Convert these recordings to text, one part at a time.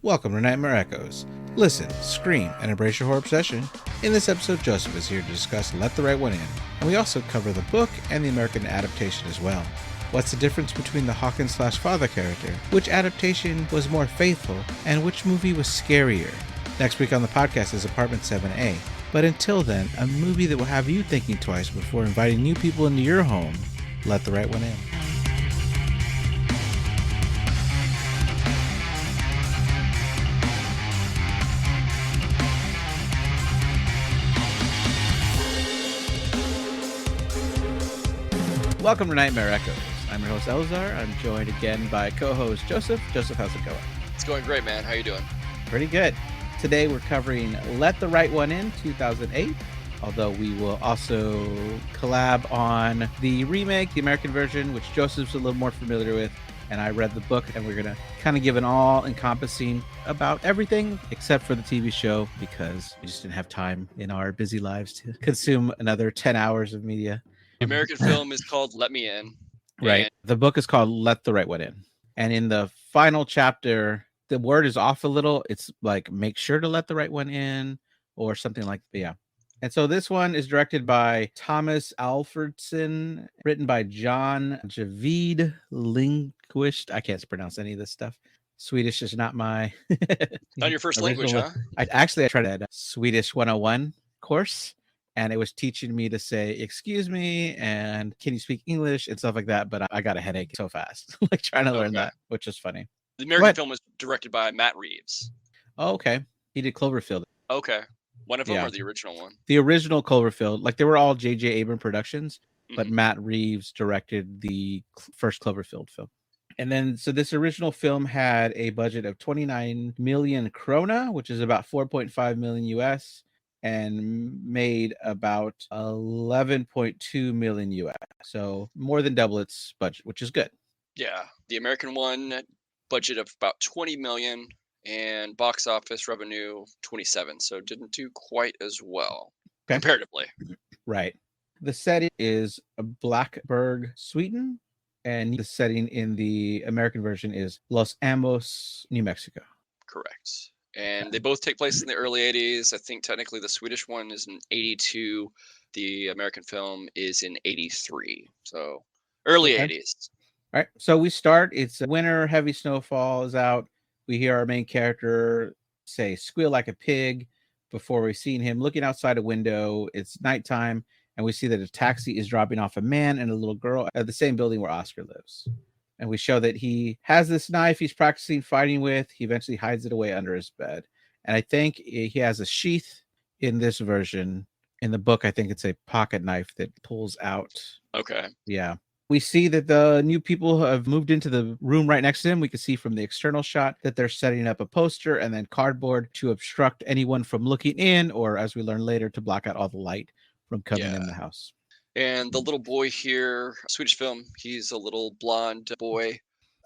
Welcome to Nightmare Echoes. Listen, scream, and embrace your horror obsession. In this episode, Joseph is here to discuss Let the Right One In, and we also cover the book and the American adaptation as well. What's the difference between the Hawkin / father character? Which adaptation was more faithful? And which movie was scarier? Next week on the podcast is Apartment 7A. But until then, a movie that will have you thinking twice before inviting new people into your home. Let the Right One In. Welcome to Nightmare Echoes. I'm your host, Elzar. I'm joined again by co-host Joseph. Joseph, how's it going? It's going great, man. How you doing? Pretty good. Today we're covering Let the Right One In, 2008. Although we will also collab on the remake, the American version, which Joseph's a little more familiar with. And I read the book, and we're going to kind of give an all-encompassing about everything except for the TV show, because we just didn't have time in our busy lives to consume another 10 hours of media. The American film is called Let Me In. Right. The book is called Let the Right One In. And in the final chapter, the word is off a little. It's like, make sure to let the right one in, or something like that. Yeah. And so this one is directed by Thomas Alfredson, written by John Javid Linguist. I can't pronounce any of this stuff. Swedish is not my Not your first language, huh? I tried a Swedish 101 course, and it was teaching me to say, excuse me, and can you speak English and stuff like that. But I got a headache so fast, like trying to learn that, which is funny. The American film was directed by Matt Reeves. Oh, okay. He did Cloverfield. Okay. One of them or the original one? The original Cloverfield. Like, they were all J.J. Abrams productions, but Matt Reeves directed the first Cloverfield film. And then, so this original film had a budget of 29 million krona, which is about 4.5 million US, and made about 11.2 million US. So more than double its budget, which is good. Yeah. The American one, budget of about 20 million and box office revenue 27. So didn't do quite as well comparatively. Right. The setting is Blackburg, Sweden, and the setting in the American version is Los Ambos, New Mexico. Correct. And they both take place in the early 80s. I think technically the Swedish one is in 82. The American film is in 83. So early 80s. All right. So we start. It's winter, heavy snowfall is out. We hear our main character say, squeal like a pig, before we've seen him looking outside a window. It's nighttime, and we see that a taxi is dropping off a man and a little girl at the same building where Oscar lives. And we show that he has this knife he's practicing fighting with. He eventually hides it away under his bed. And I think he has a sheath in this version. In the book, I think it's a pocket knife that pulls out. Okay. Yeah. We see that the new people have moved into the room right next to him. We can see from the external shot that they're setting up a poster and then cardboard to obstruct anyone from looking in, or, as we learn later, to block out all the light from coming in the house. And the little boy here, Swedish film, he's a little blonde boy,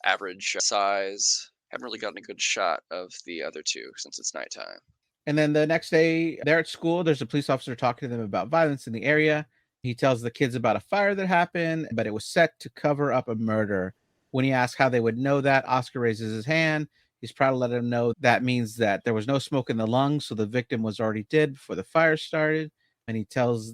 average size. Haven't really gotten a good shot of the other two since it's nighttime. And then the next day, they're at school. There's a police officer talking to them about violence in the area. He tells the kids about a fire that happened, but it was set to cover up a murder. When he asks how they would know that, Oscar raises his hand. He's proud to let him know that means that there was no smoke in the lungs, so the victim was already dead before the fire started. And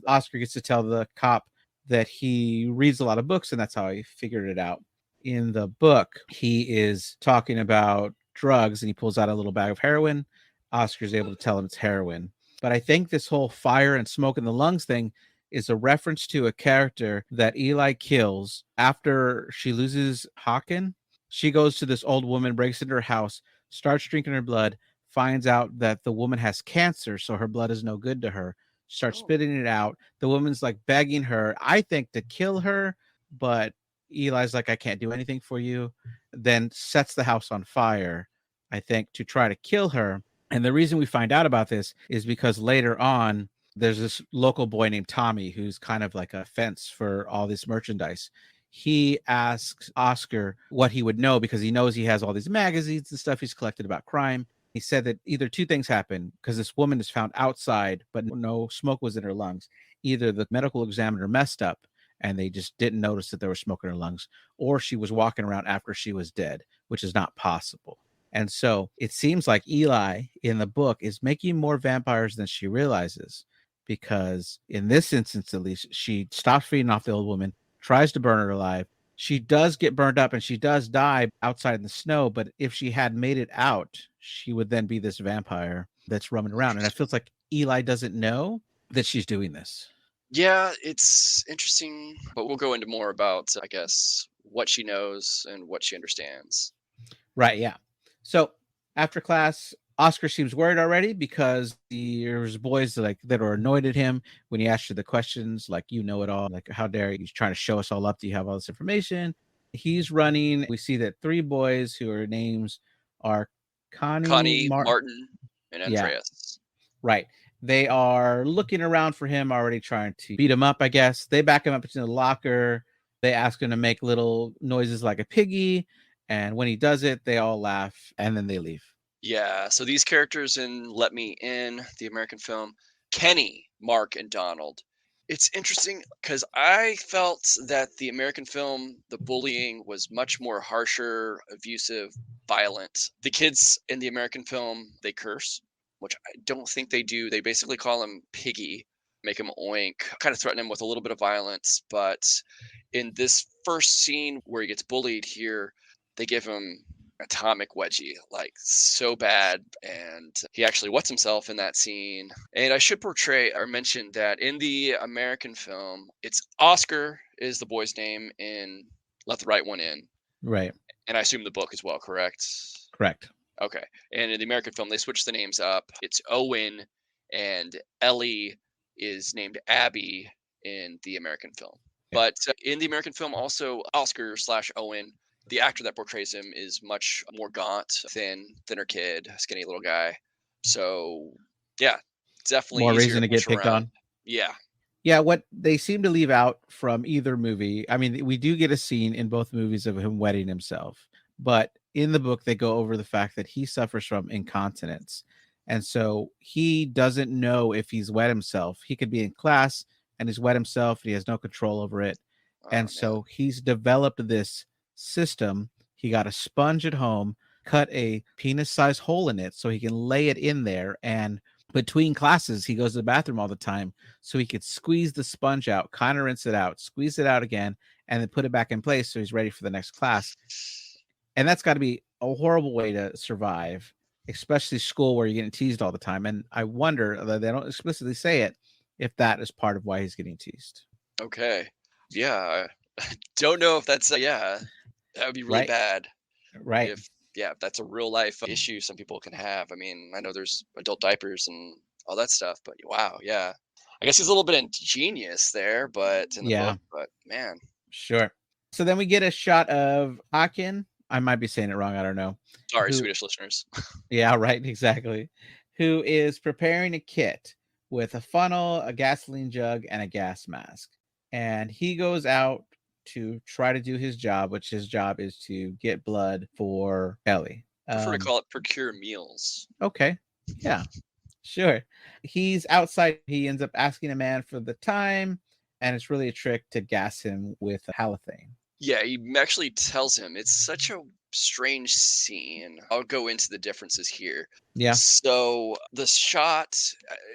Oscar gets to tell the cop that he reads a lot of books, and that's how he figured it out. In the book, he is talking about drugs, and he pulls out a little bag of heroin. Oscar's able to tell him it's heroin. But I think this whole fire and smoke in the lungs thing is a reference to a character that Eli kills after she loses Hawkin. She goes to this old woman, breaks into her house, starts drinking her blood, finds out that the woman has cancer, so her blood is no good to her, starts spitting it out. The woman's like begging her, I think, to kill her, but Eli's like, I can't do anything for you. Then sets the house on fire, I think, to try to kill her. And the reason we find out about this is because later on, there's this local boy named Tommy who's kind of like a fence for all this merchandise. He asks Oscar what he would know, because he knows he has all these magazines and stuff he's collected about crime. He said that either two things happened, because this woman is found outside, but no smoke was in her lungs. Either the medical examiner messed up and they just didn't notice that there was smoke in her lungs, or she was walking around after she was dead, which is not possible. And so it seems like Eli in the book is making more vampires than she realizes, because in this instance, at least, she stops feeding off the old woman, tries to burn her alive. She does get burned up and she does die outside in the snow. But if she had made it out, she would then be this vampire that's roaming around. And it Interesting. feels like Eli doesn't know that she's doing this. Yeah, it's interesting, but we'll go into more about, I guess, what she knows and what she understands. Right. Yeah. So after class, Oscar seems worried already because there's boys that are annoyed at him when he asks you the questions, like, you know it all, like, how dare you? He's trying to show us all up. Do you have all this information? He's running. We see that three boys who are names are Connie, Connie, Martin, and Yeah, Andreas. right. They are looking around for him, already trying to beat him up, I guess. They back him up into the locker. They ask him to make little noises like a piggy. And when he does it, they all laugh and then they leave. Yeah, so these characters in Let Me In, the American film, Kenny, Mark, and Donald. It's interesting because I felt that the American film, the bullying was much more harsher, abusive, violent. The kids in the American film, they curse, which I don't think they do. They basically call him Piggy, make him oink, kind of threaten him with a little bit of violence. But in this first scene where he gets bullied here, they give him atomic wedgie, like so bad, and he actually wets himself in that scene. And I should portray or mention that in the American film, it's Oscar is the boy's name in Let the Right One In, Right. and I assume the book as well, correct? Correct. Okay. And in the American film, they switch the names up. It's Owen, and Ellie is named Abby in the American film. Yeah. But in the American film, also Oscar slash Owen, the actor that portrays him is much more gaunt, thinner kid, skinny little guy. So yeah, definitely More easier reason to to get push picked around. on. Yeah. Yeah, what they seem to leave out from either movie, I mean, we do get a scene in both movies of him wetting himself, but in the book, they go over the fact that he suffers from incontinence. And so he doesn't know if he's wet himself. He could be in class and he's wet himself and he has no control over it. Oh And man. so he's developed this system. He got a sponge at home, cut a penis sized hole in it so he can lay it in there. And between classes, he goes to the bathroom all the time so he could squeeze the sponge out, kind of rinse it out, squeeze it out again, and then put it back in place so he's ready for the next class. And that's got to be a horrible way to survive, especially school where you're getting teased all the time. And I wonder, although they don't explicitly say it, if that is part of why he's getting teased. Okay. Yeah. I don't know if that's yeah. That would be really Right. bad. Right. If yeah, if that's a real life issue some people can have. I mean, I know there's adult diapers and all that stuff, but wow, yeah. I guess he's a little bit ingenious there, but in the Yeah. book, but man. Sure. So then we get a shot of Hawkin. I might be saying it wrong. I don't know. Sorry, Who Swedish listeners. Yeah, right, exactly. Who is preparing a kit with a funnel, a gasoline jug, and a gas mask. And he goes out to try to do his job, which his job is to get blood for Ellie. Prefer to call it procure meals. Okay. Yeah, sure. He's outside. He ends up asking a man for the time, and it's really a trick to gas him with halothane. Yeah, he actually tells him it's such a strange scene. I'll go into the differences here. Yeah, So the shot,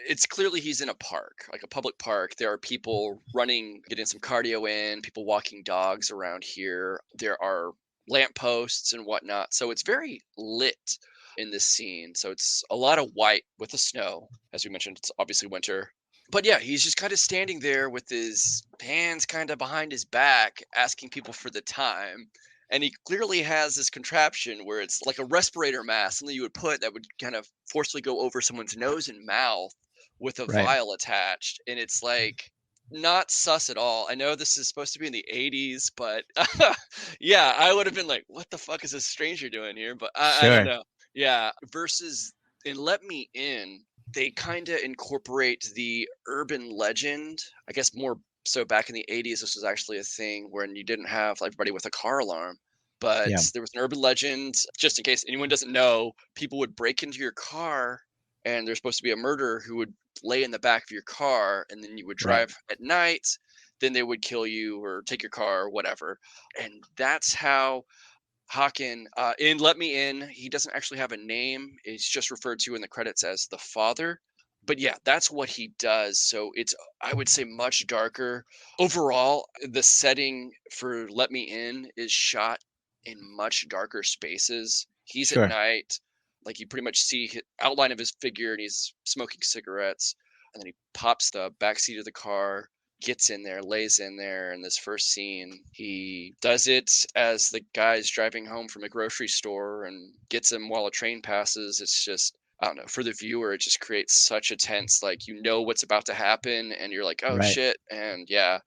it's clearly he's in a park, like a public park. There are people running, getting some cardio in, people walking dogs around here. There are lampposts and whatnot. So it's very lit in this scene. So it's a lot of white with the snow. As we mentioned, it's obviously winter. But yeah, he's just kind of standing there with his hands kind of behind his back, asking people for the time. And he clearly has this contraption where it's like a respirator mask, something you would put that would kind of forcefully go over someone's nose and mouth with a right. vial attached. And it's like not sus at all. I know this is supposed to be in the 80s, but yeah, I would have been like, what the fuck is this stranger doing here? But I don't Sure. know. Yeah. Versus in Let Me In, they kind of incorporate the urban legend. I guess more so back in the 80s, this was actually a thing when you didn't have everybody with a car alarm. But Yeah, there was an urban legend, just in case anyone doesn't know, people would break into your car and there's supposed to be a murderer who would lay in the back of your car and then you would right. drive at night. Then they would kill you or take your car or whatever. And that's how Hawkin, in Let Me In, he doesn't actually have a name. It's just referred to in the credits as the father. But yeah, that's what he does. So it's, I would say, much darker. Overall, the setting for Let Me In is shot in much darker spaces. He's at Sure. night, like you pretty much see outline of his figure, and he's smoking cigarettes. And then he pops the back seat of the car, gets in there, lays in there. In this first scene, he does it as the guy's driving home from a grocery store and gets him while a train passes. It's just, I don't know, for the viewer, it just creates such a tense, like, you know what's about to happen, and you're like, oh Right. shit. And yeah,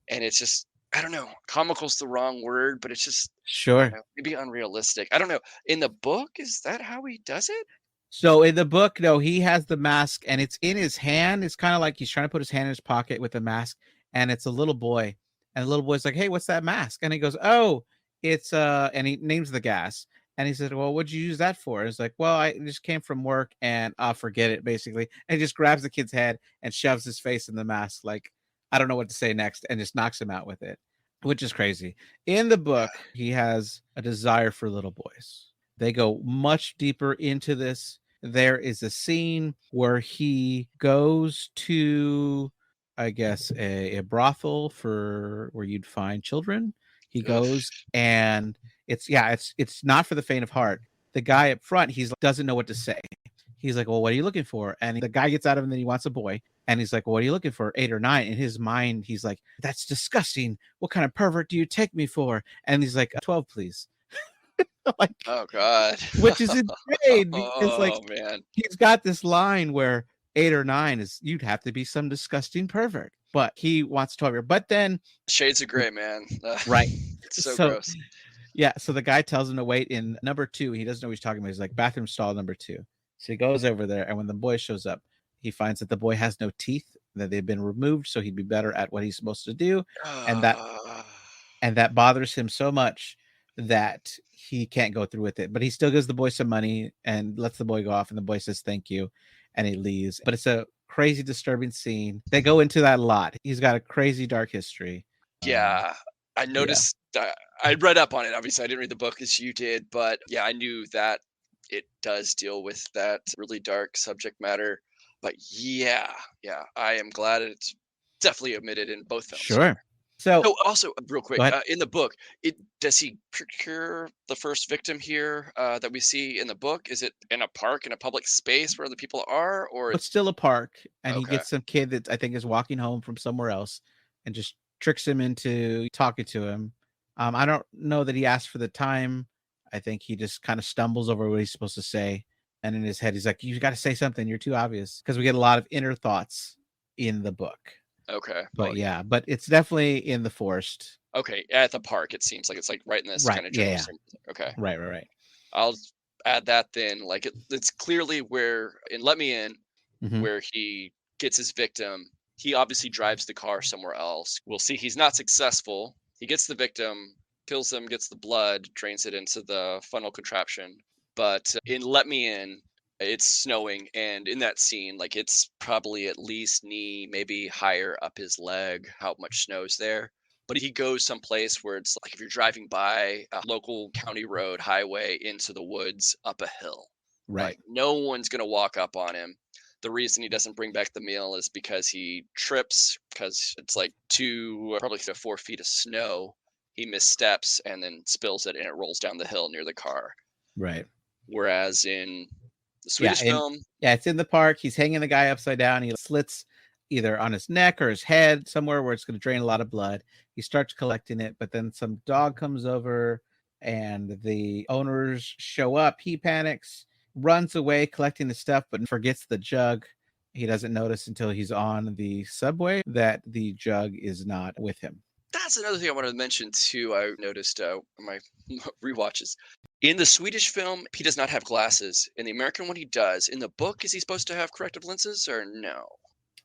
and it's just, I don't know, comical's the wrong word, but it's just, I don't Sure. know, maybe unrealistic. I don't know. In the book, is that how he does it? So in the book, no, he has the mask and it's in his hand. It's kind of like he's trying to put his hand in his pocket with the mask, and it's a little boy. And the little boy's like, "Hey, what's that mask?" And he goes, "Oh, it's and he names the gas. And he said, "Well, what'd you use that for?" And it's like, "Well, I just came from work and I'll forget it, basically." And he just grabs the kid's head and shoves his face in the mask, like, I don't know what to say next, and just knocks him out with it, which is crazy. In the book, he has a desire for little boys. They go much deeper into this. There is a scene where he goes to, I guess, a brothel for where you'd find children. He Ugh. goes, and it's not for the faint of heart. The guy up front, he's doesn't know what to say. He's like, "Well, what are you looking for?" And the guy gets out of him that he wants a boy. And he's like, "Well, what are you looking for? 8 or 9?" In his mind, he's like, "That's disgusting. What kind of pervert do you take me for?" And he's like, 12, please. Like, Oh God. which is insane because, like, Oh man. he's got this line where 8 or 9 is, you'd have to be some disgusting pervert, but he wants 12 year. But then, Shades of Gray, man. right. It's so So gross. yeah, so the guy tells him to wait in number 2. He doesn't know what he's talking about. He's like, bathroom stall number 2. So he goes over there, and when the boy shows up, he finds that the boy has no teeth, that they've been removed, so he'd be better at what he's supposed to do. And that Ah. and that bothers him so much that he can't go through with it. But he still gives the boy some money and lets the boy go off, and the boy says thank you, and he leaves. But it's a crazy, disturbing scene. They go into that a lot. He's got a crazy dark history. Um, Yeah, I yeah, noticed that. I read up on it. Obviously, I didn't read the book as you did, but yeah, I knew that it does deal with that really dark subject matter. But yeah, yeah, I am glad it's definitely omitted in both films here. sure. So Oh, also, real go quick, ahead. in the book, it does he procure the first victim here that we see in the book? Is it in a park, in a public space where the people are, or It's still a park, and he okay, gets some kid that I think is walking home from somewhere else, and just tricks him into talking to him. I don't know that he asked for the time. I think he just kind of stumbles over what he's supposed to say, and in his head, he's like, "You got to say something. You're too obvious." Because we get a lot of inner thoughts in the book. okay, But well, yeah, but it's definitely in the forest. okay, at the park, it seems like it's like right in this Right. kind of Yeah. general Yeah. center. Okay, Right. Right. Right. I'll add that then. Like it's clearly where in Let Me In, Hmm. where he gets his victim. He obviously drives the car somewhere else. We'll see he's not successful. He gets the victim, kills him, gets the blood, drains it into the funnel contraption. But in Let Me In, it's snowing, and in that scene, like it's probably at least knee, maybe higher up his leg, how much snow's there. But he goes someplace where it's like if you're driving by a local county road, highway into the woods, up a hill. Like Right. no one's gonna walk up on him. The reason he doesn't bring back the meal is because he trips because it's like probably to 4 feet of snow. He missteps and then spills it, and it rolls down the hill near the car. Right. Whereas in the Yeah, Swedish and film, yeah, it's in the park. He's hanging the guy upside down. He slits either on his neck or his head, somewhere where it's going to drain a lot of blood. He starts collecting it, but then some dog comes over and the owners show up. He panics, runs away collecting the stuff, but forgets the jug. He doesn't notice until he's on the subway that the jug is not with him. that's another thing I wanted to mention too. I noticed in my rewatches. In the Swedish film, he does not have glasses. In the American one, he does. In the book, is he supposed to have corrective lenses or no?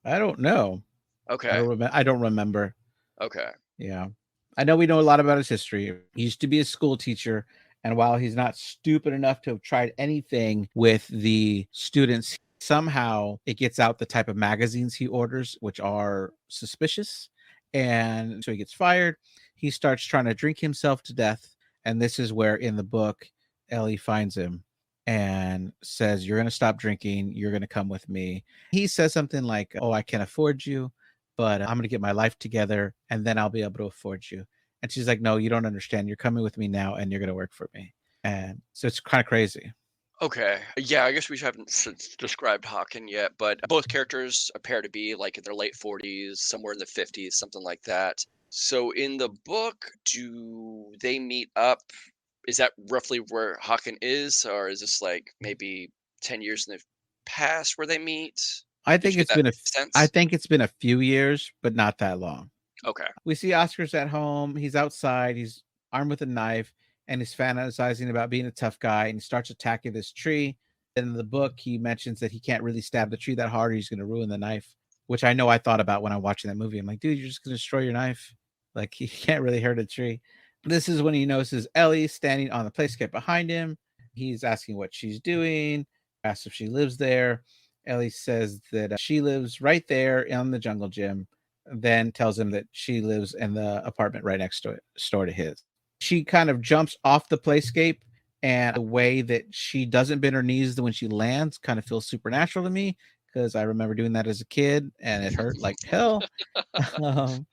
I don't know. Okay. I don't remember. Okay. Yeah. I know we know a lot about his history. He used to be a school teacher. And while he's not stupid enough to have tried anything with the students, somehow it gets out the type of magazines he orders, which are suspicious. And so he gets fired. He starts trying to drink himself to death. And this is where in the book, Ellie finds him and says, "You're going to stop drinking. You're going to come with me." He says something like, "Oh, I can afford you, but I'm going to get my life together and then I'll be able to afford you." And she's like, "No, you don't understand. You're coming with me now and you're going to work for me." And so it's kind of crazy. Okay. Yeah, I guess we haven't described Hawkin yet, but both characters appear to be like in their late 40s, somewhere in the 50s, something like that. So in the book, do they meet up? Is that roughly where Hawkin is, or is this like maybe 10 years in the past where they meet? I Did think you get it's that been I sense? think it's been a few years, but not that long. Okay. We see Oscar's at home. He's outside. He's armed with a knife and he's fantasizing about being a tough guy and he starts attacking this tree. In the book, he mentions that he can't really stab the tree that hard or he's going to ruin the knife, which I know I thought about when I'm watching that movie. I'm like, dude, you're just going to destroy your knife. Like, he can't really hurt a tree. This is when he notices Ellie standing on the playscape behind him. He's asking what she's doing, asks if she lives there. Ellie says that she lives right there in the jungle gym, then tells him that she lives in the apartment right next to it, store to his. She kind of jumps off the playscape, and the way that she doesn't bend her knees when she lands kind of feels supernatural to me because I remember doing that as a kid and it hurt like hell. um,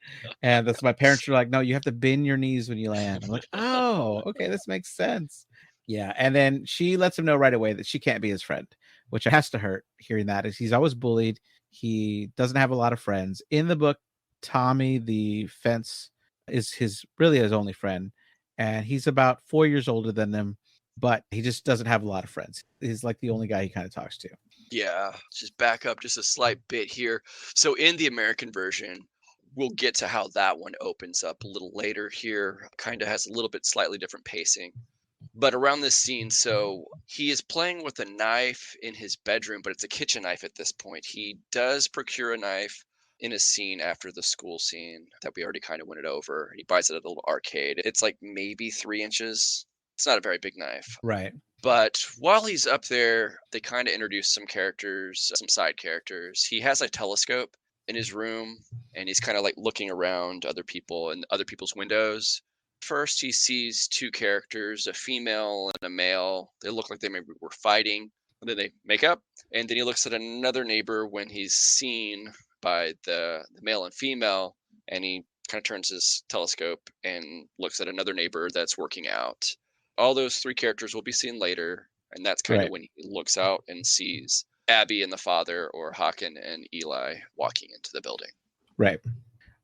and that's my parents were like, "No, you have to bend your knees when you land." I'm like, "Oh, okay, this makes sense." Yeah, and then she lets him know right away that she can't be his friend, which has to hurt hearing that. Is he's always bullied. He doesn't have a lot of friends. In the book, Tommy the fence is his really his only friend, and he's about 4 years older than them, but he just doesn't have a lot of friends. He's like the only guy he kind of talks to. Yeah, just back up just a slight bit here. So in the American version, we'll get to how that one opens up a little later here. Kind of has a little bit slightly different pacing. But around this scene, so he is playing with a knife in his bedroom, but it's a kitchen knife at this point. He does procure a knife in a scene after the school scene that we already kind of went it over. He buys it at a little arcade. It's like maybe 3 inches. It's not a very big knife. Right. But while he's up there, they kind of introduce some characters, some side characters. He has a telescope in his room and he's kind of like looking around other people and other people's windows. First, he sees two characters, a female and a male. They look like they maybe were fighting. And then they make up. And then he looks at another neighbor when he's seen by the male and female. And he kind of turns his telescope and looks at another neighbor that's working out. All those three characters will be seen later. And that's kind of Right. when he looks out and sees Abby and the father, or Hawkin and Eli, walking into the building. Right.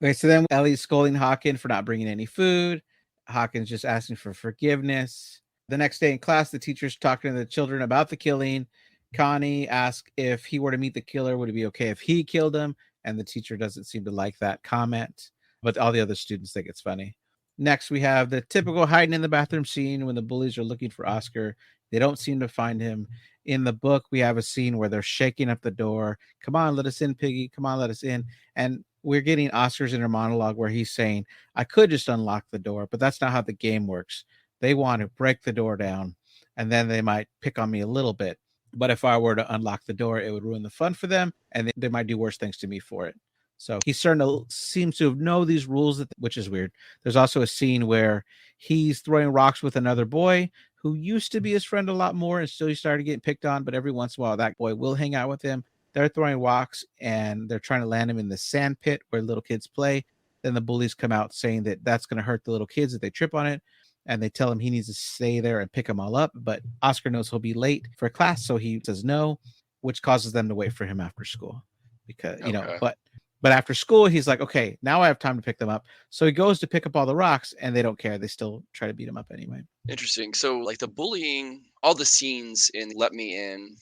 Okay, so then Ellie's scolding Hawkin for not bringing any food. Hawkin's just asking for forgiveness. The next day in class, the teacher's talking to the children about the killing. Connie asks if he were to meet the killer, would it be okay if he killed him? And the teacher doesn't seem to like that comment, but all the other students think it's funny. Next, we have the typical hiding in the bathroom scene when the bullies are looking for Oscar. They don't seem to find him. In the book, we have a scene where they're shaking up the door. Come on, let us in, Piggy. Come on, let us in. And we're getting Oscar's inner monologue where he's saying, I could just unlock the door, but that's not how the game works. They want to break the door down and then they might pick on me a little bit. But if I were to unlock the door, it would ruin the fun for them and they might do worse things to me for it. So he's starting to seems to know these rules, which is weird. There's also a scene where he's throwing rocks with another boy who used to be his friend a lot more and still he started getting picked on. But every once in a while, that boy will hang out with him. They're throwing rocks and they're trying to land him in the sand pit where little kids play. Then the bullies come out saying that that's going to hurt the little kids if they trip on it. And they tell him he needs to stay there and pick them all up. But Oscar knows he'll be late for class. So he says no, which causes them to wait for him after school because, Okay. but after school, he's like, okay, now I have time to pick them up. So he goes to pick up all the rocks and they don't care. They still try to beat him up anyway. Interesting. So, like the bullying, all the scenes in Let Me In,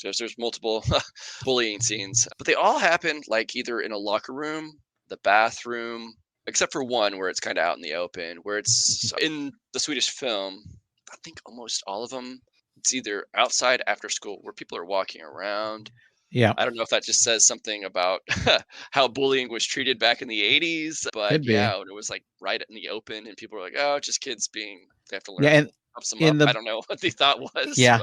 there's multiple bullying scenes, but they all happen like either in a locker room, the bathroom, except for one where it's kind of out in the open, where it's in the Swedish film. I think almost all of them, it's either outside after school where people are walking around. Yeah, I don't know if that just says something about how bullying was treated back in the 80s, but could be. yeah, when it was like right in the open and people were like, "Oh, just kids being they have to Yeah, learn and to puff some in up." I the don't know what the thought was, yeah,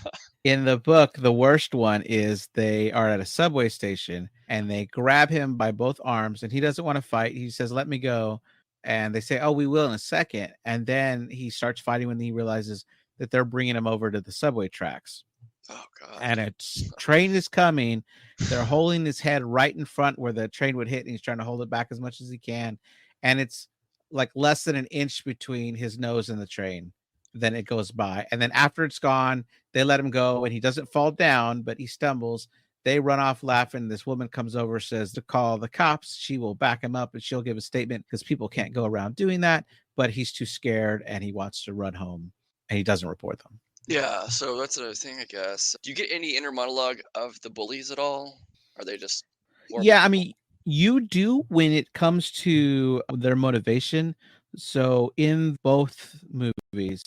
but in the book, the worst one is they are at a subway station and they grab him by both arms and he doesn't want to fight. He says, "Let me go." And they say, "Oh, we will in a second." And then he starts fighting when he realizes that they're bringing him over to the subway tracks. Oh God. And a train is coming. They're holding his head right in front where the train would hit, and he's trying to hold it back as much as he can. And it's like less than an inch between his nose and the train. Then it goes by. And then after it's gone, they let him go, and he doesn't fall down, but he stumbles. They run off laughing. This woman comes over, says to call the cops. She will back him up and she'll give a statement because people can't go around doing that. But he's too scared and he wants to run home, and he doesn't report them. Yeah, so that's another thing, I guess. Do you get any inner monologue of the bullies at all? Are they just horrible Yeah, I people? mean, you do when it comes to their motivation. So in both movies,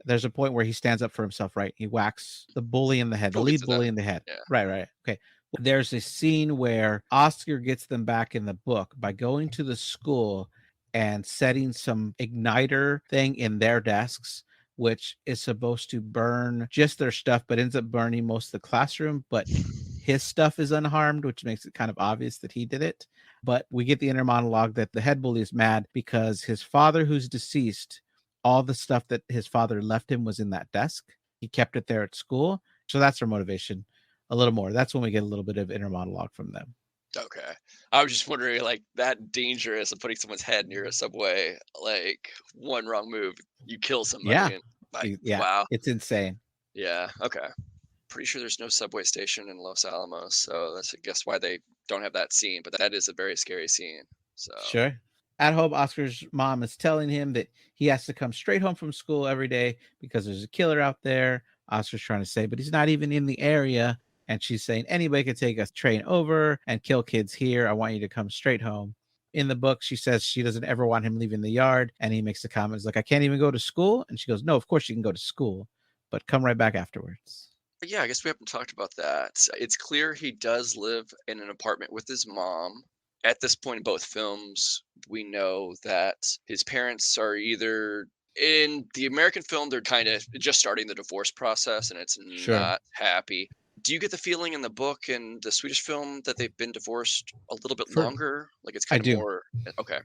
there's a point where he stands up for himself, right? He whacks the bully in the head, the We'll get lead to that. bully in the head. Yeah. Right, right. Okay. There's a scene where Oscar gets them back in the book by going to the school and setting some igniter thing in their desks, which is supposed to burn just their stuff, but ends up burning most of the classroom. But his stuff is unharmed, which makes it kind of obvious that he did it. But we get the inner monologue that the head bully is mad because his father, who's deceased, all the stuff that his father left him was in that desk. He kept it there at school. So that's their motivation a little more. That's when we get a little bit of inner monologue from them. Okay. I was just wondering, like, that dangerous of putting someone's head near a subway, like, one wrong move, you kill somebody Yeah. and like, Yeah. wow. It's insane. Yeah, okay. Pretty sure there's no subway station in Los Alamos, so that's I guess why they don't have that scene, but that is a very scary scene. So, Sure. At home, Oscar's mom is telling him that he has to come straight home from school every day because there's a killer out there. Oscar's trying to say, but he's not even in the area. And she's saying, anybody could take a train over and kill kids here. I want you to come straight home. In the book, she says she doesn't ever want him leaving the yard. And he makes the comments like, I can't even go to school. And she goes, no, of course you can go to school, but come right back afterwards. yeah, I guess we haven't talked about that. It's clear he does live in an apartment with his mom. At this point in both films, we know that his parents are either in the American film, they're kind of just starting the divorce process and it's Sure. not happy. Do you get the feeling in the book and the Swedish film that they've been divorced a little bit For longer? Like it's I kind of do. more okay.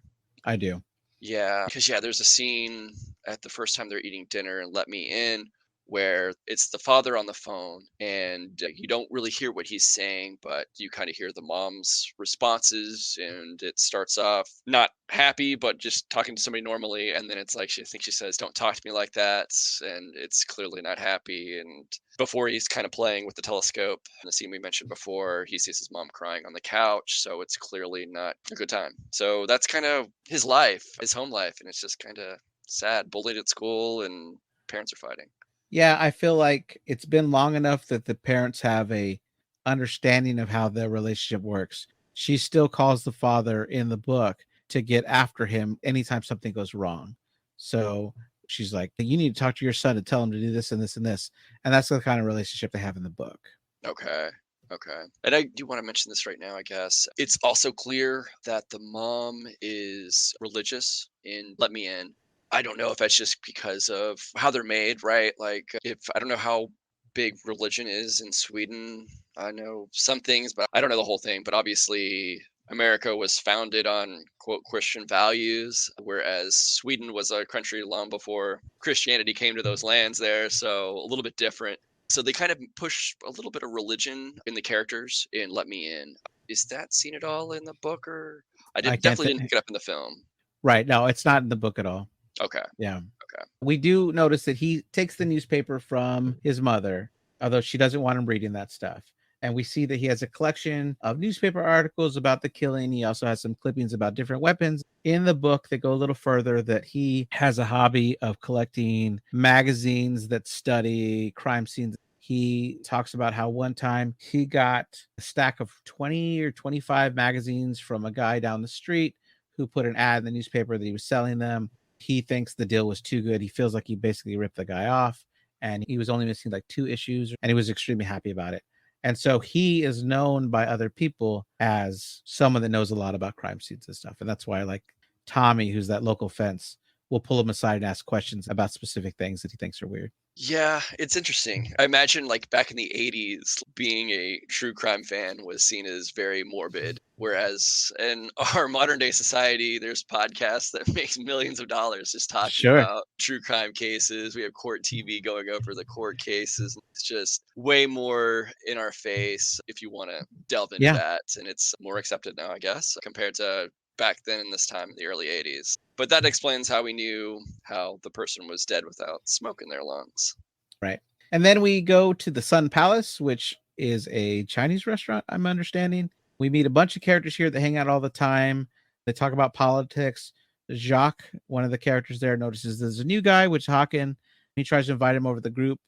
I do. Yeah, because yeah, there's a scene at the first time they're eating dinner and Let Me In where it's the father on the phone and you don't really hear what he's saying, but you kind of hear the mom's responses and it starts off not happy, but just talking to somebody normally. And then it's like, I think she says, don't talk to me like that. And it's clearly not happy. And before he's kind of playing with the telescope, in the scene we mentioned before, he sees his mom crying on the couch. So it's clearly not a good time. So that's kind of his life, his home life. And it's just kind of sad, bullied at school and parents are fighting. Yeah, I feel like it's been long enough that the parents have a understanding of how the relationship works. She still calls the father in the book to get after him anytime something goes wrong. So she's like, you need to talk to your son and tell him to do this and this and this. And that's the kind of relationship they have in the book. Okay. Okay. And I do want to mention this right now, I guess. It's also clear that the mom is religious in Let Me In. I don't know if that's just because of how they're made, right? Like, if I don't know how big religion is in Sweden. I know some things, but I don't know the whole thing. But obviously, America was founded on quote Christian values, whereas Sweden was a country long before Christianity came to those lands there. So a little bit different. So they kind of push a little bit of religion in the characters in Let Me In. Is that seen at all in the book, or I I did can't definitely think. didn't pick it up in the film? Right. No, it's not in the book at all. Okay, Yeah. okay, We do notice that he takes the newspaper from his mother, although she doesn't want him reading that stuff. And we see that he has a collection of newspaper articles about the killing. He also has some clippings about different weapons. In the book, they go a little further that he has a hobby of collecting magazines that study crime scenes. He talks about how one time he got a stack of 20 or 25 magazines from a guy down the street who put an ad in the newspaper that he was selling them. He thinks the deal was too good. He feels like he basically ripped the guy off, and he was only missing like 2 issues, and he was extremely happy about it. And so he is known by other people as someone that knows a lot about crime scenes and stuff. And that's why, like, Tommy, who's that local fence, will pull him aside and ask questions about specific things that he thinks are weird. Yeah, it's interesting. I imagine, like, back in the '80s, being a true crime fan was seen as very morbid, whereas in our modern day society, there's podcasts that makes millions of dollars just talking Sure. about true crime cases. We have court TV going over the court cases. It's just way more in our face if you wanna delve into Yeah. that, and it's more accepted now, I guess, compared to back then in this time in the early '80s. But that explains how we knew how the person was dead without smoke in their lungs. Right. And then we go to the Sun Palace, which is a Chinese restaurant, I'm understanding. We meet a bunch of characters here that hang out all the time. They talk about politics. Jacques, one of the characters there, notices there's a new guy, which Hawkin. He tries to invite him over to the group,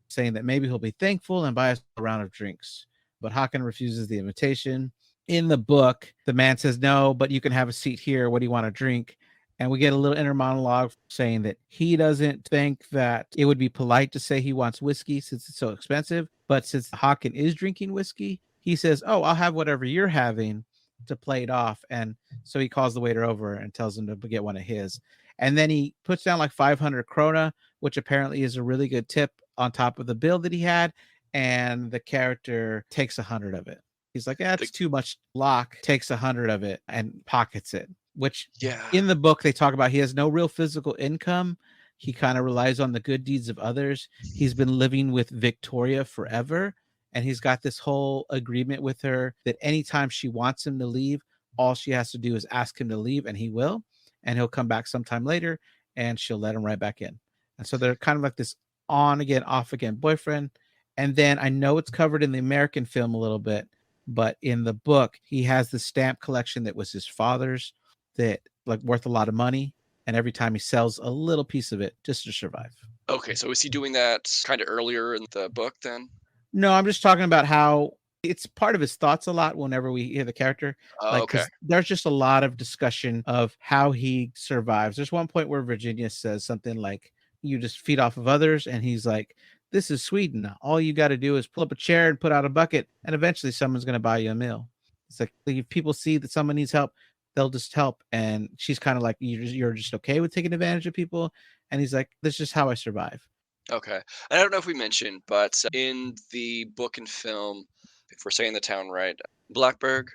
saying that maybe he'll be thankful and buy us a round of drinks. But Hawkin refuses the invitation. In the book, the man says, "No, but you can have a seat here. What do you want to drink?" And we get a little inner monologue saying that he doesn't think that it would be polite to say he wants whiskey since it's so expensive. But since Hawken is drinking whiskey, he says, "Oh, I'll have whatever you're having," to play it off. And so he calls the waiter over and tells him to get one of his. And then he puts down like 500 krona, which apparently is a really good tip on top of the bill that he had. And the character takes 100 of it. He's like, "Yeah, The it's too much." Locke takes 100 of it and pockets it, which Yeah. in the book they talk about he has no real physical income. He kind of relies on the good deeds of others. He's been living with Victoria forever, and he's got this whole agreement with her that anytime she wants him to leave, all she has to do is ask him to leave, and he will, and he'll come back sometime later, and she'll let him right back in. And so they're kind of like this on again, off again boyfriend. And then I know it's covered in the American film a little bit, but in the book, he has the stamp collection that was his father's, that like worth a lot of money, and every time he sells a little piece of it just to survive. Okay, so is he doing that kinda earlier in the book then? No, I'm just talking about how it's part of his thoughts a lot whenever we hear the character, Oh, like okay. because there's just a lot of discussion of how he survives. There's one point where Virginia says something like, "You just feed off of others," and he's like, "This is Sweden. All you got to do is pull up a chair and put out a bucket, and eventually someone's going to buy you a meal." It's like if people see that someone needs help, they'll just help. And she's kind of like, "You're just okay with taking advantage of people," and he's like, "That's just how I survive." Okay. I don't know if we mentioned, but in the book and film, if we're saying the town right, Blackburg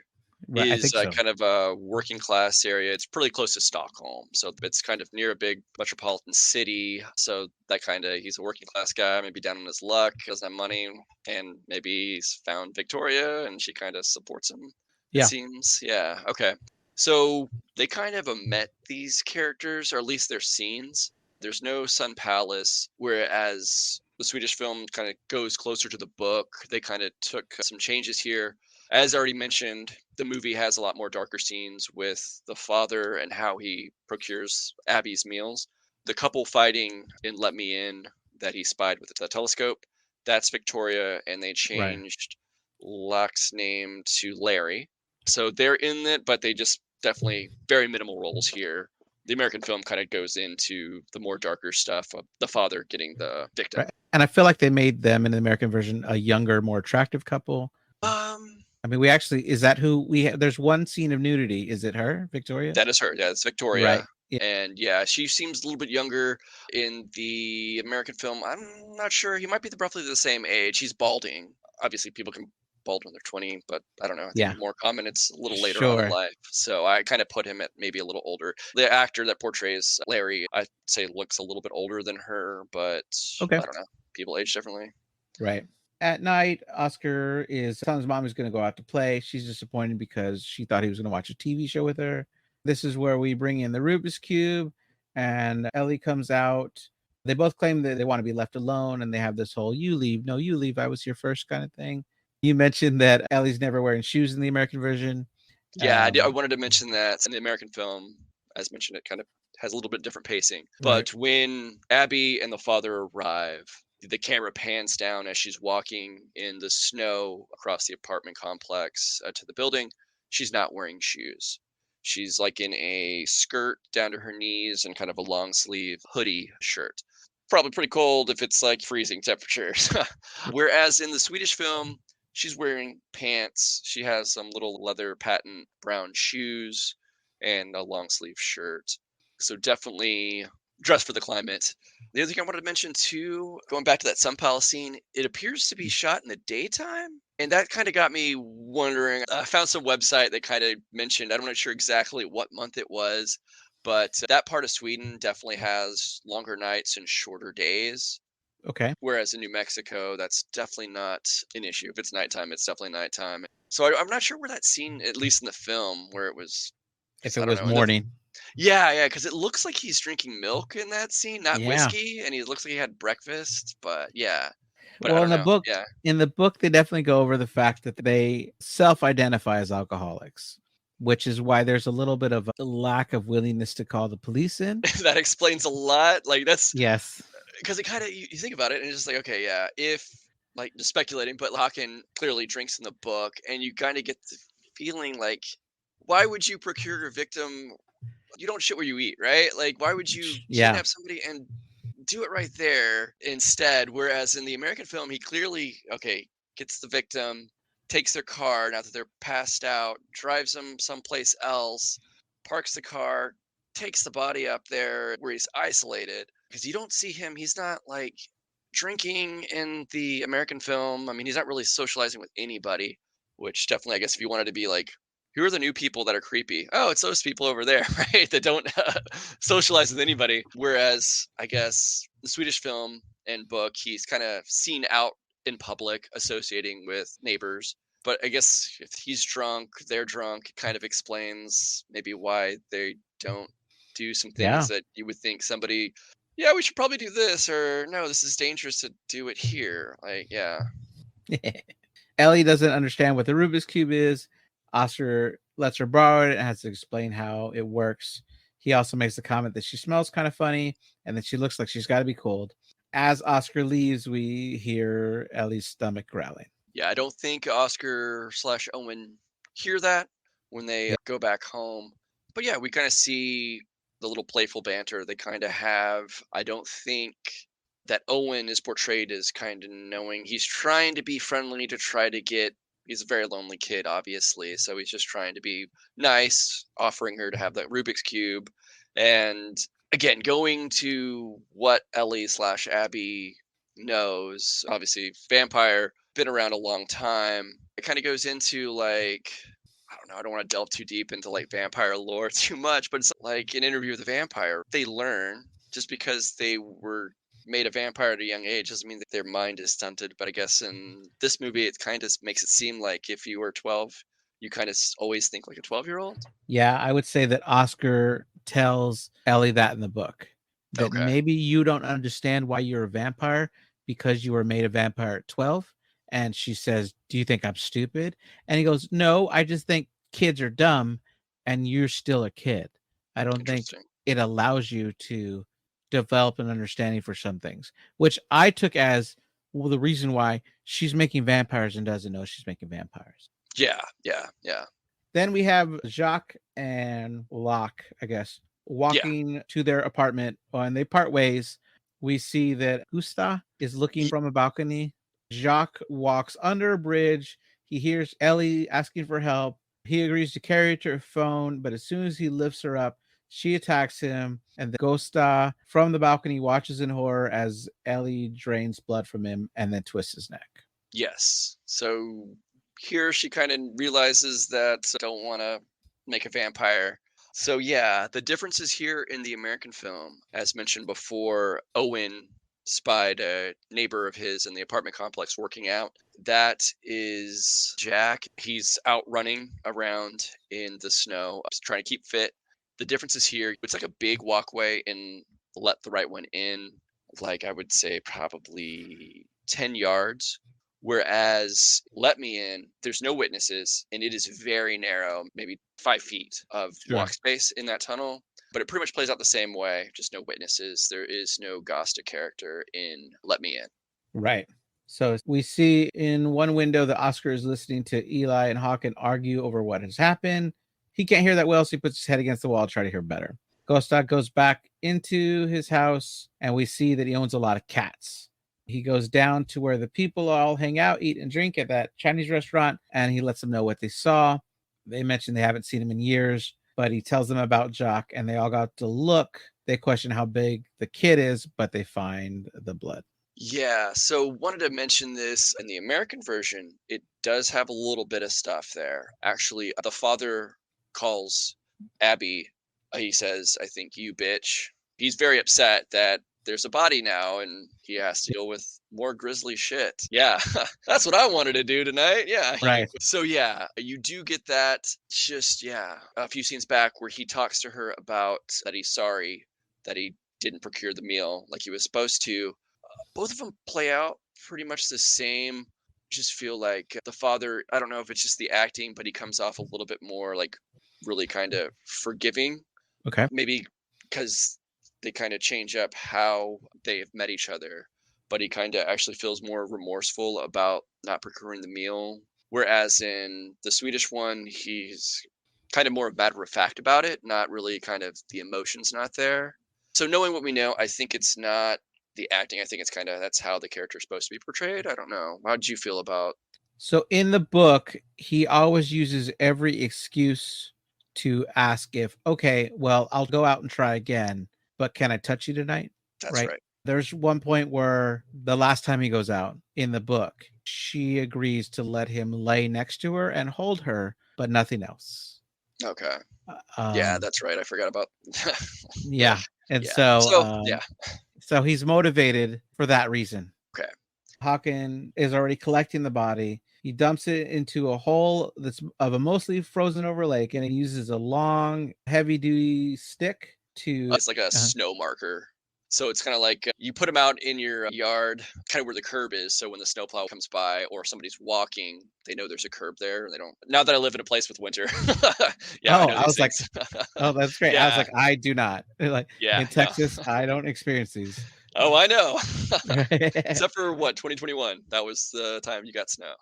Right? I is think so. kind of a working class area. It's pretty close to Stockholm, so it's kind of near a big metropolitan city. So that kind of he's a working class guy, maybe down on his luck, doesn't have money, and maybe he's found Victoria, and she kind of supports him. It Yeah. seems, yeah. Okay, so they kind of met these characters, or at least their scenes. There's no Sun Palace, whereas the Swedish film kind of goes closer to the book. They kind of took some changes here. As already mentioned, the movie has a lot more darker scenes with the father and how he procures Abby's meals. The couple fighting in Let Me In that he spied with the telescope, that's Victoria, and they Right. changed Locke's name to Larry. So they're in it, but they just definitely very minimal roles here. The American film kind of goes into the more darker stuff of the father getting the Right. victim. And I feel like they made them in the American version a younger, more attractive couple. Um, I mean, we actually is that who we have? There's one scene of nudity. Is it her, Victoria? that is her. Yeah, it's Right. Victoria. Yeah. And yeah, she seems a little bit younger in the American film. I'm not sure. He might be roughly the same age. He's balding. Obviously, people can bald when they're 20, but I don't know. I think Yeah. more common it's a little later on in Sure. life. So I kind of put him at maybe a little older. The actor that portrays Larry, I'd say looks a little bit older than her, but Okay. I don't know. People age differently. Right. At night, Oscar is telling his mom he's going to go out to play. She's disappointed because she thought he was going to watch a TV show with her. This is where we bring in the Rubik's Cube, and Ellie comes out. They both claim that they want to be left alone, and they have this whole "you leave, no, you leave, I was here first" kind of thing. You mentioned that Ellie's never wearing shoes in the American version. Yeah, I Um, wanted to mention that in the American film, as mentioned, it kind of has a little bit different pacing. right. But when Abby and the father arrive, the camera pans down as she's walking in the snow across the apartment complex to the building. She's not wearing shoes. She's like in a skirt down to her knees and kind of a long sleeve hoodie shirt. Probably pretty cold if it's like freezing temperatures. Whereas in the Swedish film, she's wearing pants. She has some little leather patent brown shoes and a long sleeve shirt. So definitely dress for the climate. The other thing I wanted to mention too, going back to that Sun Palace scene, it appears to be shot in the daytime. And that kind of got me wondering. I found some website that kind of mentioned, I'm not sure exactly what month it was, but that part of Sweden definitely has longer nights and shorter days. Okay. Whereas in New Mexico, that's definitely not an issue. If it's nighttime, it's definitely nighttime. So I'm not sure where that scene, at least in the film, where it was, If because it I don't was know. morning. Yeah, yeah, because it looks like he's drinking milk in that scene, not Yeah. whiskey, and he looks like he had breakfast, but yeah. But I Well, don't know. Yeah. in the book, they definitely go over the fact that they self-identify as alcoholics, which is why there's a little bit of a lack of willingness to call the police in. That explains a lot. Like, that's Yes. because it kinda you think about it and it's just like, okay, yeah, if like, just speculating, but Hawkin clearly drinks in the book, and you kinda get the feeling like, why would you procure your victim? You don't shit where you eat, right? Like, why would you Yeah. kidnap somebody and do it right there instead? Whereas in the American film, he clearly, okay, gets the victim, takes their car now that they're passed out, drives them someplace else, parks the car, takes the body up there where he's isolated. Because you don't see him, he's not like drinking in the American film. I mean, he's not really socializing with anybody, which definitely, I guess, if you wanted to be like, who are the new people that are creepy? Oh, it's those people over there, right? That don't socialize with anybody. Whereas, I guess, the Swedish film and book, he's kind of seen out in public associating with neighbors. But I guess if he's drunk, they're drunk, it kind of explains maybe why they don't do some things Yeah. that you would think somebody, yeah, we should probably do this, or no, this is dangerous to do it here. Like, yeah. Ellie doesn't understand what the Rubik's Cube is. Oscar lets her borrow it and has to explain how it works. He also makes the comment that she smells kind of funny and that she looks like she's got to be cold. As Oscar leaves, we hear Ellie's stomach growling. Yeah, I don't think Oscar slash Owen hear that when they Yeah. go back home. But yeah, we kind of see the little playful banter they kind of have. I don't think that Owen is portrayed as kind of knowing. He's trying to be friendly to try to get. He's a very lonely kid, obviously, so he's just trying to be nice, offering her to have that Rubik's cube, and again, going to what Ellie slash Abby knows. Obviously, vampire been around a long time. It kind of goes into like, I don't know, I don't want to delve too deep into like vampire lore too much, but it's like an interview with a vampire. They learn just because they were made a vampire at a young age doesn't mean that their mind is stunted. But I guess in this movie, it kind of makes it seem like if you were 12, you kind of always think like a 12-year-old. Yeah, I would say that Oscar tells Ellie that in the book, that Okay. maybe you don't understand why you're a vampire because you were made a vampire at 12. And she says, "Do you think I'm stupid?" And he goes, "No, I just think kids are dumb and you're still a kid. I don't think Interesting. it allows you to develop an understanding for some things," which I took as, well, the reason why she's making vampires and doesn't know she's making vampires. Yeah. Yeah. Yeah. Then we have Jacques and Locke, I guess, Yeah. walking to their apartment, and they part ways. We see that Gustav is looking from a balcony. Jacques walks under a bridge. He hears Ellie asking for help. He agrees to carry her to her phone, but as soon as he lifts her up, she attacks him. And the Gustav from the balcony watches in horror as Ellie drains blood from him and then twists his neck. Yes. So here she kind of realizes that don't want to make a vampire. So yeah, the differences here in the American film, as mentioned before, Owen spied a neighbor of his in the apartment complex working out. That is Jack. He's out running around in the snow, trying to keep fit. The differences here, it's like a big walkway in Let the Right One In, like I would say probably 10 yards. Whereas Let Me In, there's no witnesses and it is very narrow, maybe 5 feet of Sure. walk space in that tunnel. But it pretty much plays out the same way, just no witnesses. There is no Gosta character in Let Me In. Right. So we see in one window that Oscar is listening to Eli and Hawkin argue over what has happened. He can't hear that well, so he puts his head against the wall to try to hear better. Gustav goes back into his house, and we see that he owns a lot of cats. He goes down to where the people all hang out, eat, and drink at that Chinese restaurant, and he lets them know what they saw. They mention they haven't seen him in years, but he tells them about Jock, and they all got to look They question how big the kid is, but they find the blood. Yeah, so wanted to mention this in the American version, it does have a little bit of stuff there. Actually, the father calls Abby, he says, I think you bitch. He's very upset that there's a body now and he has to deal with more grisly shit. Yeah, that's what I wanted to do tonight. Yeah. Right. So, yeah, you do get that just, yeah, a few scenes back where he talks to her about that he's sorry that he didn't procure the meal like he was supposed to. Both of them play out pretty much the same. Just feel like the father, I don't know if it's just the acting, but he comes off a little bit more like really kind of forgiving. Okay. Maybe because they kind of change up how they've met each other, but he kind of actually feels more remorseful about not procuring the meal. Whereas in the Swedish one, he's kind of more matter of fact about it, not really kind of the emotions not there. So knowing what we know, I think it's not the acting. I think it's kind of that's how the character is supposed to be portrayed. I don't know. How did you feel about? So in the book, he always uses every excuse to ask if, okay, well, I'll go out and try again, but can I touch you tonight? That's Right. right. There's one point where the last time he goes out in the book, she agrees to let him lay next to her and hold her, but nothing else. Okay. Uh, Yeah, Um, that's right. I forgot about. Ugh, yeah. And yeah. so, So yeah. so he's motivated for that reason. Okay. Hawkin is already collecting the body. He dumps it into a hole that's of a mostly frozen over lake, and he uses a long, heavy duty stick to. It's like a uh, snow marker. So it's kind of like you put them out in your yard, kind of where the curb is. So when the snowplow comes by or somebody's walking, they know there's a curb there. They don't. Now that I live in a place with winter, yeah, I oh, know I these was like, things. oh, that's great. I was Yeah, like, I do not. Like yeah, in no. Texas, I don't experience these. Oh, I know. Except for what 2021. That was the time you got snow.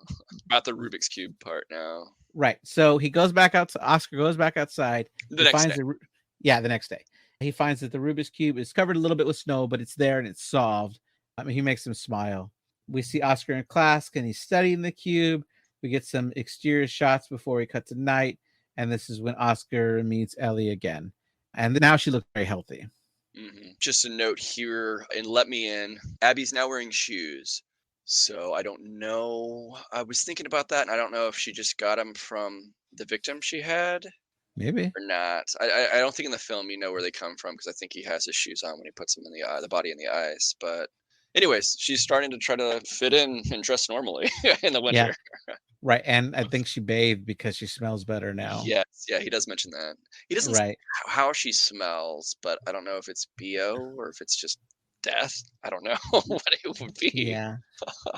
About the Rubik's cube part now. Right. So he goes back out. Oscar goes back outside. The He next finds day. the, yeah, the next day. He finds that the Rubik's cube is covered a little bit with snow, but it's there and it's solved. I mean, he makes him smile. We see Oscar in class and he's studying the cube. We get some exterior shots before we cut to night. And this is when Oscar meets Ellie again. And now she looks very healthy. Just a note here and let me in. Abby's now wearing shoes. So I don't know. I was thinking about that, and I don't know if she just got them from the victim she had Maybe. or not. I don't think in the film you know where they come from because I think he has his shoes on when he puts them in the body in the ice. But anyways, she's starting to try to fit in and dress normally in the Yeah. winter. Right. And I think she bathed because she smells better now. Yes, yeah, he does mention that. He doesn't say Right. how she smells, but I don't know if it's BO or if it's just death. I don't know what it would be. Yeah.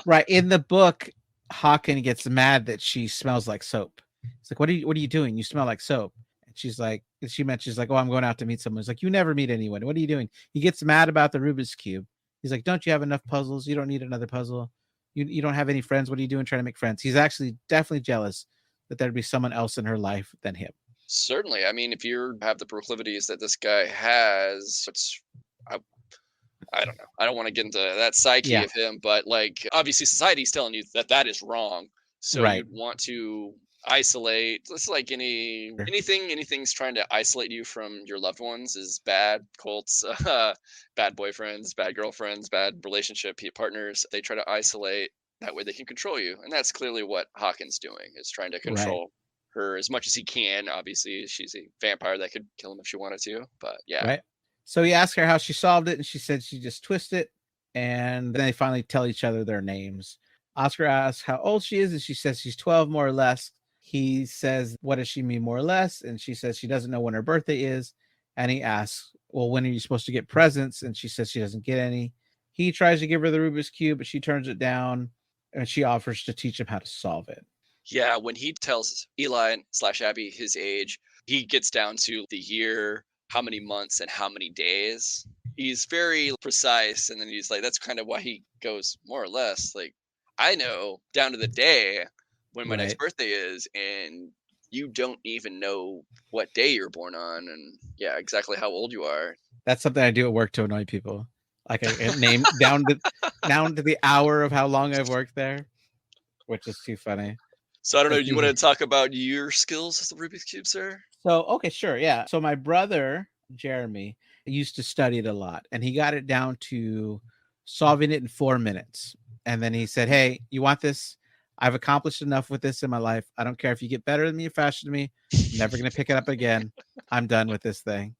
Right. In the book, Hawken gets mad that she smells like soap. It's like, what are you doing? You smell like soap. And she's like, she mentions like, oh, I'm going out to meet someone. It's like, you never meet anyone. What are you doing? He gets mad about the Rubik's Cube. He's like, don't you have enough puzzles? You don't need another puzzle. You don't have any friends. What are you doing trying to make friends? He's actually definitely jealous that there'd be someone else in her life than him. Certainly. I mean, if you have the proclivities that this guy has, I, I don't know. I don't want to get into that psyche Yeah. of him, but like obviously society's telling you that that is wrong. So Right. you'd want to isolate. It's like anything's trying to isolate you from your loved ones is bad. Cults, bad boyfriends, bad girlfriends, bad relationship partners. They try to isolate. That way they can control you, and that's clearly what Hawkins doing is trying to Right. control her as much as he can. Obviously, she's a vampire that could kill him if she wanted to. But yeah, Right. So he asked her how she solved it, and she said she just twisted it. And then they finally tell each other their names. Oscar asks how old she is, and she says she's 12 more or less. He says, what does she mean more or less? And she says she doesn't know when her birthday is. And he asks, well, when are you supposed to get presents? And she says she doesn't get any. He tries to give her the Rubik's Cube, but she turns it down and she offers to teach him how to solve it. yeah. When he tells Eli slash Abby his age, he gets down to the year, how many months, and how many days. He's very precise, and then he's like, that's kind of why he goes more or less like, I know down to the day when my next Right. birthday is, and you don't even know what day you're born on, and yeah, exactly how old you are. That's something I do at work to annoy people. Like a name down to the hour of how long I've worked there, which is too funny. So I don't know. It's You want usually to talk about your skills as the Rubik's cube, sir? so okay, sure, yeah. So my brother Jeremy, used to study it a lot, and he got it down to solving it in 4 minutes. And then he said, "Hey, you want this? I've accomplished enough with this in my life. I don't care if you get better than me or faster than me. I'm never going to pick it up again. I'm done with this thing."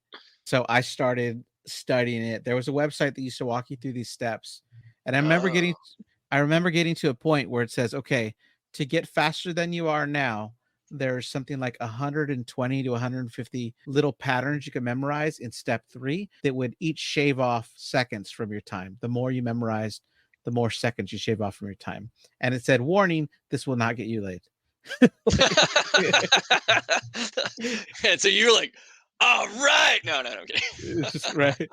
So I started studying it. There was a website that used to walk you through these steps. And Oh, I remember getting to a point where it says, okay, to get faster than you are now, there's something like 120 to 150 little patterns you can memorize in step 3 that would each shave off seconds from your time. The more you memorized, the more seconds you shave off from your time. And it said, warning, this will not get you late. and so you're like, all right. No, no, no. I'm kidding. It's just right.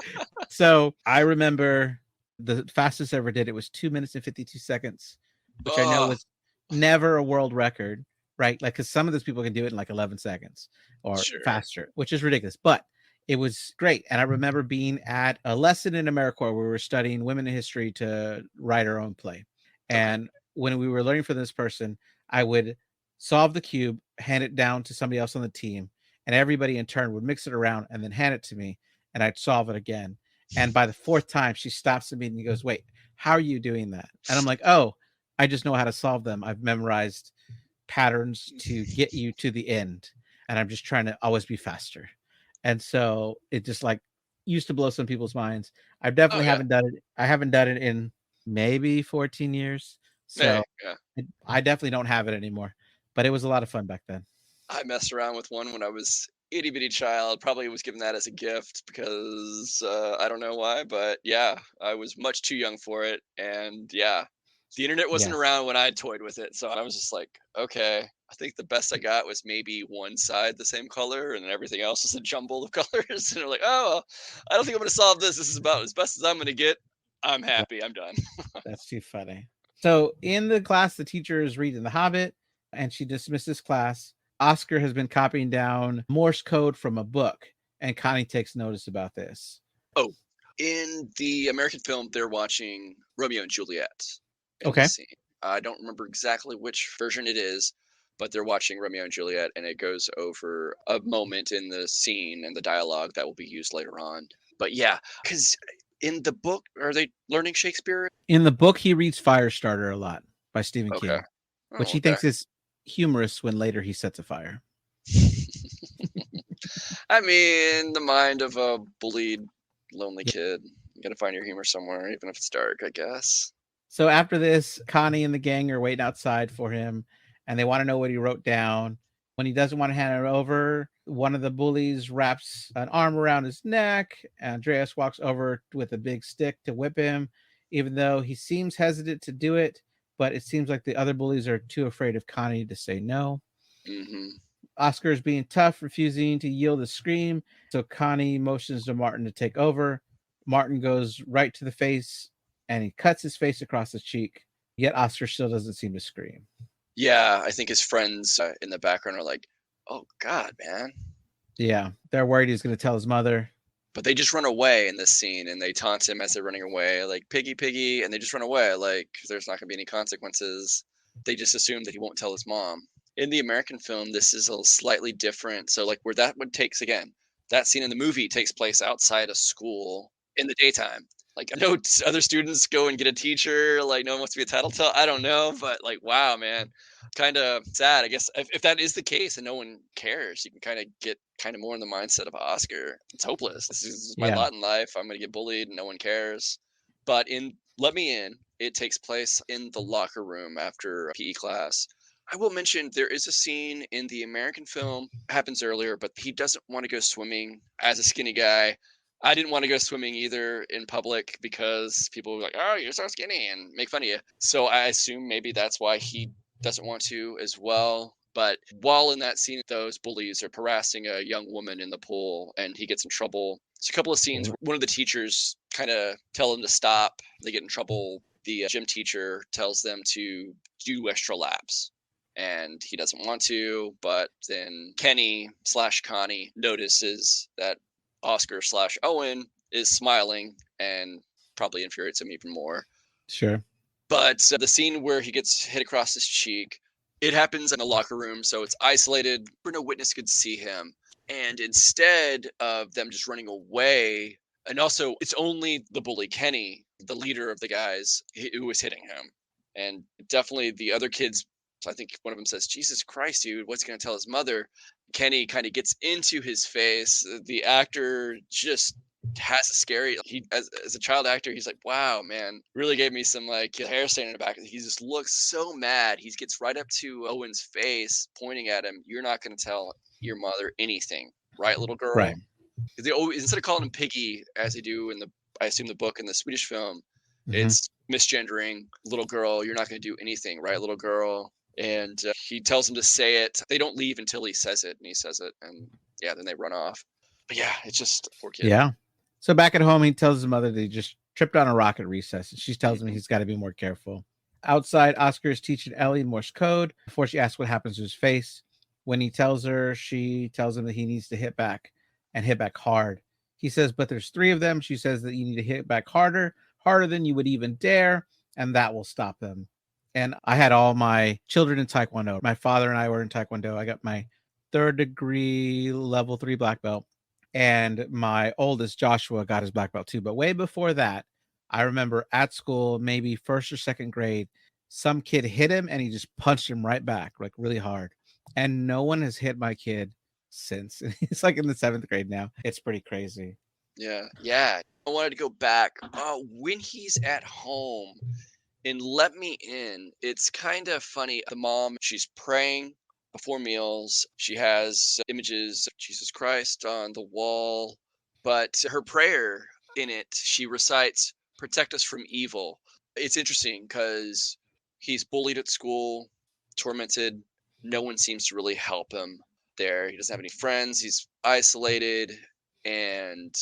So I remember the fastest I ever did it was 2 minutes and 52 seconds, which I know Oh, was never a world record, right? Like, because some of those people can do it in like 11 seconds or sure. faster, which is ridiculous, but it was great. And I remember being at a lesson in AmeriCorps where we were studying women in history to write our own play. Okay. And when we were learning from this person, I would solve the cube, hand it down to somebody else on the team, and everybody in turn would mix it around and then hand it to me, and I'd solve it again. And by the fourth time, she stops the meeting and goes, "Wait, how are you doing that?" And I'm like, "Oh, I just know how to solve them. I've memorized patterns to get you to the end, and I'm just trying to always be faster." And so it just like used to blow some people's minds. I Oh definitely yeah. haven't done it. I haven't done it in maybe 14 years. So Hey, yeah. I definitely don't have it anymore. But it was a lot of fun back then. I messed around with one when I was itty bitty child. Probably was given that as a gift because I don't know why, but yeah, I was much too young for it, and yeah, the internet wasn't Yeah. around when I toyed with it, so I was just like, okay. I think the best I got was maybe one side the same color, and then everything else is a jumble of colors. And they're like, oh, well, I don't think I'm going to solve this. This is about as best as I'm going to get. I'm happy. I'm done. That's too funny. So in the class, the teacher is reading The Hobbit, and she dismisses class. Oscar has been copying down Morse code from a book, and Connie takes notice about this. Oh, in the American film, they're watching Romeo and Juliet in the Okay. scene. I don't remember exactly which version it is, but they're watching Romeo and Juliet, and it goes over a moment in the scene and the dialogue that will be used later on. But yeah, because in the book, are they learning Shakespeare? In the book, he reads Firestarter a lot by Stephen Okay. King, which Oh, he okay. thinks is humorous when later he sets a fire. I mean, the mind of a bullied, lonely kid. You gotta find your humor somewhere, even if it's dark, I guess. So after this, Connie and the gang are waiting outside for him, and they want to know what he wrote down. When he doesn't want to hand it over, one of the bullies wraps an arm around his neck. Andreas walks over with a big stick to whip him, even though he seems hesitant to do it. But it seems like the other bullies are too afraid of Connie to say no. Hmm. Oscar is being tough, refusing to yield a scream. So Connie motions to Martin to take over. Martin goes right to the face and he cuts his face across the cheek. Yet Oscar still doesn't seem to scream. Yeah, I think his friends in the background are like, "Oh God, man!" Yeah, they're worried he's going to tell his mother. But they just run away in this scene, and they taunt him as they're running away, like "Piggy, piggy," and they just run away. Like there's not going to be any consequences. They just assume that he won't tell his mom. In the American film, this is a slightly different. So like where that one takes again, that scene in the movie takes place outside of school in the daytime. Like I know other students go and get a teacher. Like no one wants to be a tattletale. I don't know, but like wow, man, kind of sad. I guess if that is the case and no one cares, you can kind of get kind of more in the mindset of Oscar. It's hopeless. This is my Yeah, lot in life. I'm gonna get bullied and no one cares. But in Let Me In, it takes place in the locker room after a PE class. I will mention there is a scene in the American film, happens earlier, but he doesn't want to go swimming as a skinny guy. I didn't want to go swimming either in public because people were like, "Oh, you're so skinny," and make fun of you. So I assume maybe that's why he doesn't want to as well. But while in that scene, those bullies are harassing a young woman in the pool and he gets in trouble. It's a couple of scenes where one of the teachers kind of tell him to stop. They get in trouble. The gym teacher tells them to do extra laps and he doesn't want to. But then Kenny slash Connie notices that Oscar slash Owen is smiling and probably infuriates him even more. sure. But the scene where he gets hit across his cheek, it happens in a locker room, so it's isolated, where no witness could see him. And instead of them just running away, And also, it's only the bully Kenny, the leader of the guys, who was hitting him. And definitely the other kids, I think one of them says, Jesus Christ, dude, what's he going to tell his mother? Kenny kind of gets into his face. The actor just has a scary, he as a child actor, he's like, wow, man, really gave me some like hair standing in the back. He just looks so mad. He gets right up to Owen's face, pointing at him. You're not going to tell your mother anything, right, little Right. girl? They always, instead of calling him Piggy as they do in the, I assume, the book in the Swedish film, Hmm. it's misgendering little girl. You're not going to do anything, right, little girl? And he tells him to say it. They don't leave until he says it, and he says it, and yeah, then they run off. But yeah, it's just poor kid. Yeah. So back at home, he tells his mother that he just tripped on a rock at recess, and she tells him Hmm. he's got to be more careful. Outside, Oscar is teaching Ellie Morse code before she asks what happens to his face. When he tells her, she tells him that he needs to hit back and hit back hard. He says, but there's three of them. She says that you need to hit back harder, harder than you would even dare, and that will stop them. And I had all my children in Taekwondo. My father and I were in Taekwondo. I got my third degree level 3 black belt, and my oldest Joshua got his black belt too. But way before that, I remember at school, maybe first or second grade, some kid hit him and he just punched him right back, like really hard. And no one has hit my kid since. He's like in the 7th grade now. It's pretty crazy. Yeah, yeah. I wanted to go back. When he's at home and Let Me In, it's kind of funny. The mom, she's praying before meals. She has images of Jesus Christ on the wall, but her prayer in it, she recites, "Protect us from evil." It's interesting because he's bullied at school, tormented. No one seems to really help him there. He doesn't have any friends. He's isolated. And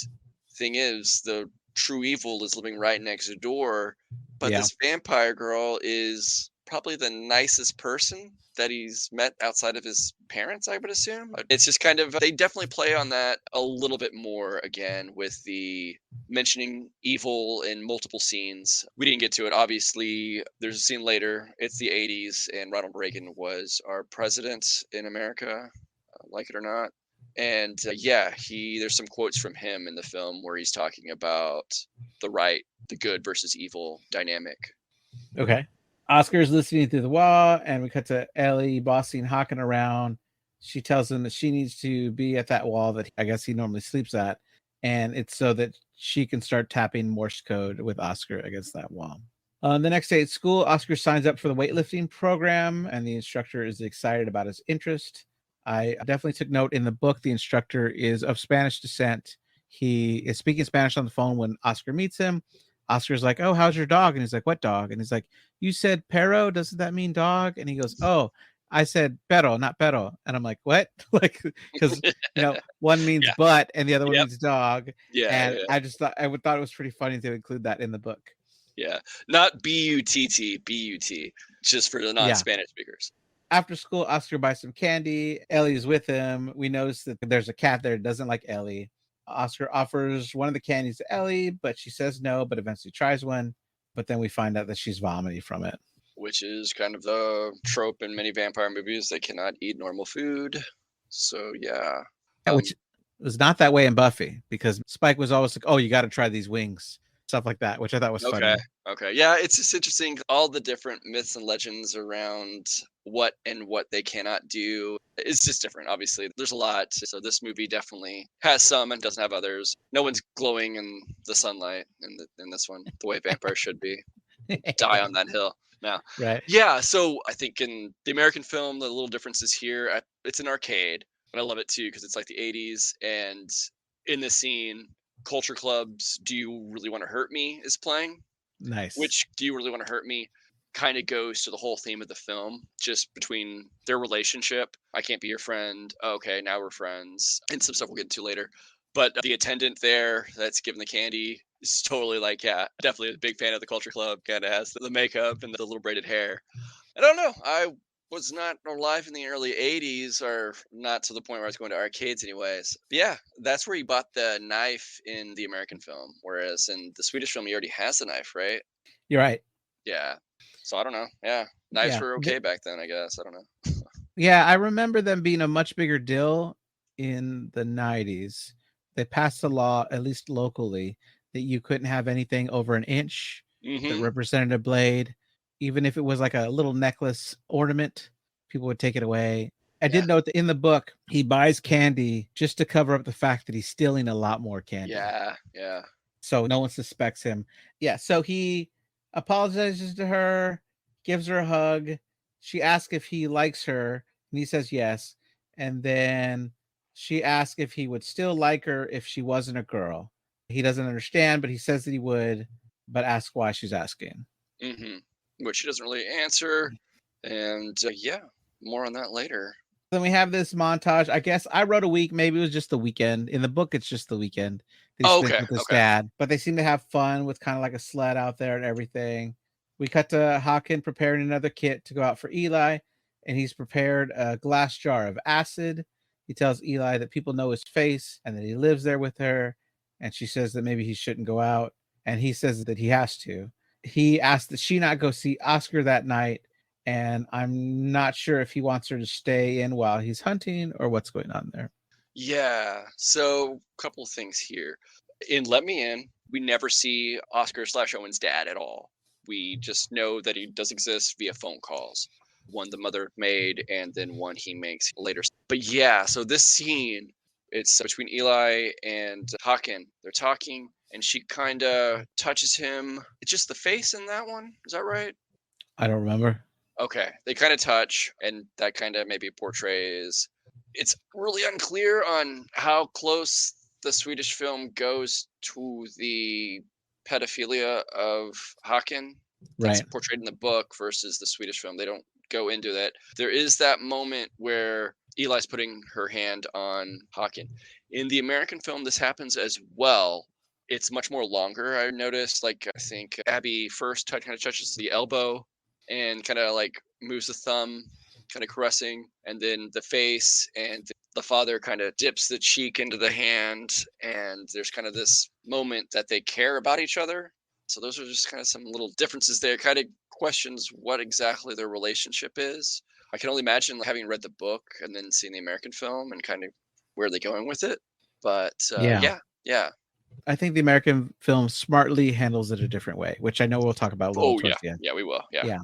thing is, the true evil is living right next door, but Yeah. this vampire girl is probably the nicest person that he's met outside of his parents, I would assume. It's just kind of, they definitely play on that a little bit more again with the mentioning evil in multiple scenes. We didn't get to it. Obviously, there's a scene later. It's the 80s, and Ronald Reagan was our president in America, like it or not. And yeah, there's some quotes from him in the film where he's talking about the good versus evil dynamic. Okay. Oscar's listening through the wall, and we cut to Ellie bossing Hawkin around. She tells him that she needs to be at that wall that I guess he normally sleeps at, and it's so that she can start tapping Morse code with Oscar against that wall. The next day at school, Oscar signs up for the weightlifting program, and the instructor is excited about his interest. I definitely took note in the book. The instructor is of Spanish descent. He is speaking Spanish on the phone when Oscar meets him. Oscar's like, "Oh, how's your dog?" And he's like, "What dog?" And he's like, "You said perro. Doesn't that mean dog?" And he goes, "Oh, I said perro, not perro." And I'm like, "What?" Like, because one means Yeah. butt and the other one Yep. means dog. Yeah. And Yeah. I thought it was pretty funny to include that in the book. Yeah. Not B-U-T-T, B-U-T, just for the Yeah. non-Spanish speakers. After school, Oscar buys some candy. Ellie's with him. We notice that there's a cat there that doesn't like Ellie. Oscar offers one of the candies to Ellie, but she says no, but eventually tries one. But then we find out that she's vomiting from it. Which is kind of the trope in many vampire movies. They cannot eat normal food. So yeah. Yeah, which was not that way in Buffy, because Spike was always like, "Oh, you got to try these wings," stuff like that, which I thought was Okay. funny. Okay. Yeah, it's just interesting, all the different myths and legends around what they cannot do. It's just different. Obviously, there's a lot. So this movie definitely has some and doesn't have others. No one's glowing in the sunlight in this one, the way vampires should be. Die on that hill. Now, Right? yeah. So I think in the American film, the little differences here. It's an arcade, but I love it too because it's like the '80s, and in this scene, Culture Club's "Do You Really Want to Hurt Me" is playing, Nice. which "Do You Really Want to Hurt Me" kind of goes to the whole theme of the film, just between their relationship. I can't be your friend. Okay, now we're friends, and some stuff we'll get into later. But the attendant there that's giving the candy is totally like, yeah, definitely a big fan of the Culture Club. Kind of has the makeup and the little braided hair. I don't know. I was not alive in the early 80s, or not to the point where I was going to arcades anyways. But yeah, that's where he bought the knife in the American film, whereas in the Swedish film he already has the knife, right? You're right. Yeah. So I don't know. Yeah. Knives Yeah. were okay back then, I guess. I don't know. Yeah, I remember them being a much bigger deal in the 90s. they passed a law, at least locally, that you couldn't have anything over an inch that Mm-hmm. represented a blade. Even if it was like a little necklace ornament, people would take it away. I Yeah. did note that in the book, he buys candy just to cover up the fact that he's stealing a lot more candy. Yeah. Yeah. So no one suspects him. Yeah, so he apologizes to her, gives her a hug. She asks if he likes her, and he says yes. And then she asks if he would still like her if she wasn't a girl. He doesn't understand, but he says that he would, but asks why she's asking. Mm-hmm. Which she doesn't really answer. And yeah, more on that later. Then we have this montage. I guess I wrote a week. Maybe it was just the weekend. In the book, it's just the weekend that he Oh, spends okay. with his Okay. dad. But they seem to have fun with kind of like a sled out there and everything. We cut to Hawkin preparing another kit to go out for Eli, and he's prepared a glass jar of acid. He tells Eli that people know his face and that he lives there with her. And she says that maybe he shouldn't go out. And he says that he has to. He asked that she not go see Oscar that night, and I'm not sure if he wants her to stay in while he's hunting or what's going on there. Yeah. So, couple things here. In Let Me In, we never see Oscar slash Owen's dad at all. We just know that he does exist via phone calls. One the mother made, and then one he makes later. But yeah, so this scene, it's between Eli and Hawkin. They're talking, and she kind of touches him. It's just the face in that one. Is that right? I don't remember. Okay, they kind of touch, and that kind of maybe portrays. It's really unclear on how close the Swedish film goes to the pedophilia of Hawkin that's Right. portrayed in the book versus the Swedish film. They don't go into that. There is that moment where Eli's putting her hand on Hawkin. In the American film, this happens as well. It's much more longer. I noticed, like, I think Abby first kind of touches the elbow and kind of like moves the thumb, kind of caressing, and then the face, and the father kind of dips the cheek into the hand, and there's kind of this moment that they care about each other. So those are just kind of some little differences there. Kind of questions what exactly their relationship is. I can only imagine having read the book and then seeing the American film and kind of where they're going with it. But Yeah. yeah, yeah. I think the American film smartly handles it a different way, which I know we'll talk about a little Oh yeah, towards the end. yeah. We will. Yeah. Yeah.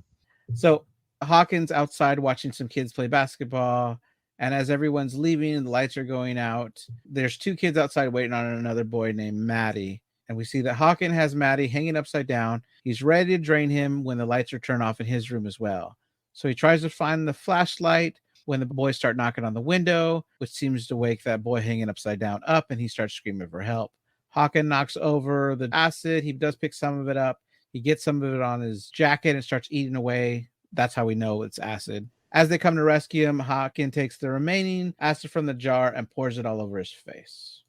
So Hawkins outside watching some kids play basketball. And as everyone's leaving and the lights are going out, there's two kids outside waiting on another boy named Maddie. And we see that Hawkins has Maddie hanging upside down. He's ready to drain him when the lights are turned off in his room as well. So he tries to find the flashlight when the boys start knocking on the window, which seems to wake that boy hanging upside down up, and he starts screaming for help. Hawkins knocks over the acid. He does pick some of it up. He gets some of it on his jacket and starts eating away. That's how we know it's acid. As they come to rescue him, Hawkins takes the remaining acid from the jar and pours it all over his face.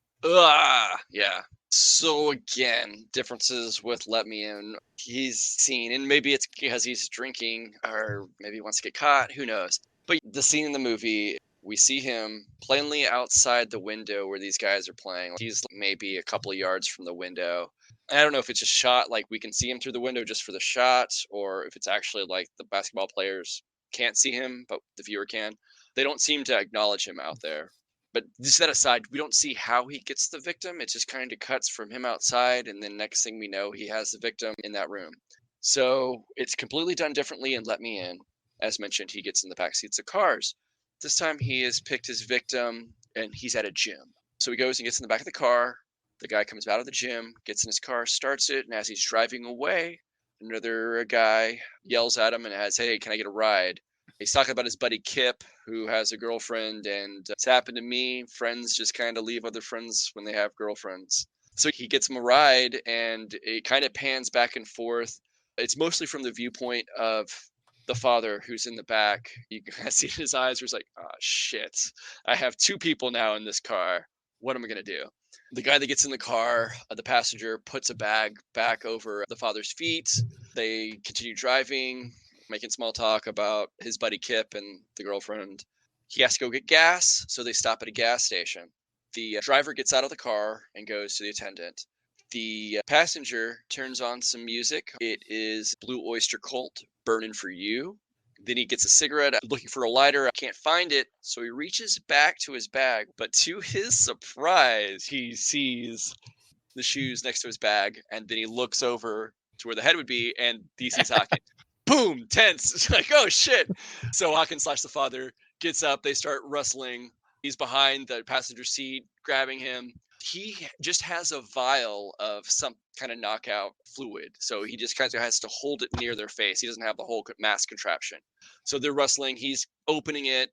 Yeah. So again, differences with Let Me In. He's seen, and maybe it's because he's drinking, or maybe he wants to get caught. Who knows? But the scene in the movie, we see him plainly outside the window where these guys are playing. He's maybe a couple of yards from the window. I don't know if it's just shot like we can see him through the window just for the shot, or if it's actually like the basketball players can't see him, but the viewer can. They don't seem to acknowledge him out there. But just that aside, we don't see how he gets the victim. It just kind of cuts from him outside, and then next thing we know, he has the victim in that room. So it's completely done differently in Let Me In. As mentioned, he gets in the back seats of cars. This time he has picked his victim, and he's at a gym. So he goes and gets in the back of the car. The guy comes out of the gym, gets in his car, starts it, and as he's driving away, another guy yells at him and asks, "Hey, can I get a ride?" He's talking about his buddy Kip, who has a girlfriend, and it's happened to me. Friends just kind of leave other friends when they have girlfriends. So he gets him a ride, and it kind of pans back and forth. It's mostly from the viewpoint of the father who's in the back. You can see his eyes where he's like, "Oh shit, I have two people now in this car. What am I gonna do?" The guy that gets in the car, the passenger, puts a bag back over the father's feet. They continue driving, making small talk about his buddy Kip and the girlfriend. He has to go get gas, so they stop at a gas station. The driver gets out of the car and goes to the attendant. The passenger turns on some music. It is Blue Oyster Cult, Burning for You. Then he gets a cigarette, looking for a lighter. I can't find it. So he reaches back to his bag. But to his surprise, he sees the shoes next to his bag. And then he looks over to where the head would be. And he sees Hawkin. Boom, tense. It's like, oh shit. So Hawkin / the father gets up. They start wrestling. He's behind the passenger seat, grabbing him. He just has a vial of some kind of knockout fluid. So he just kind of has to hold it near their face. He doesn't have the whole mask contraption. So they're wrestling. He's opening it.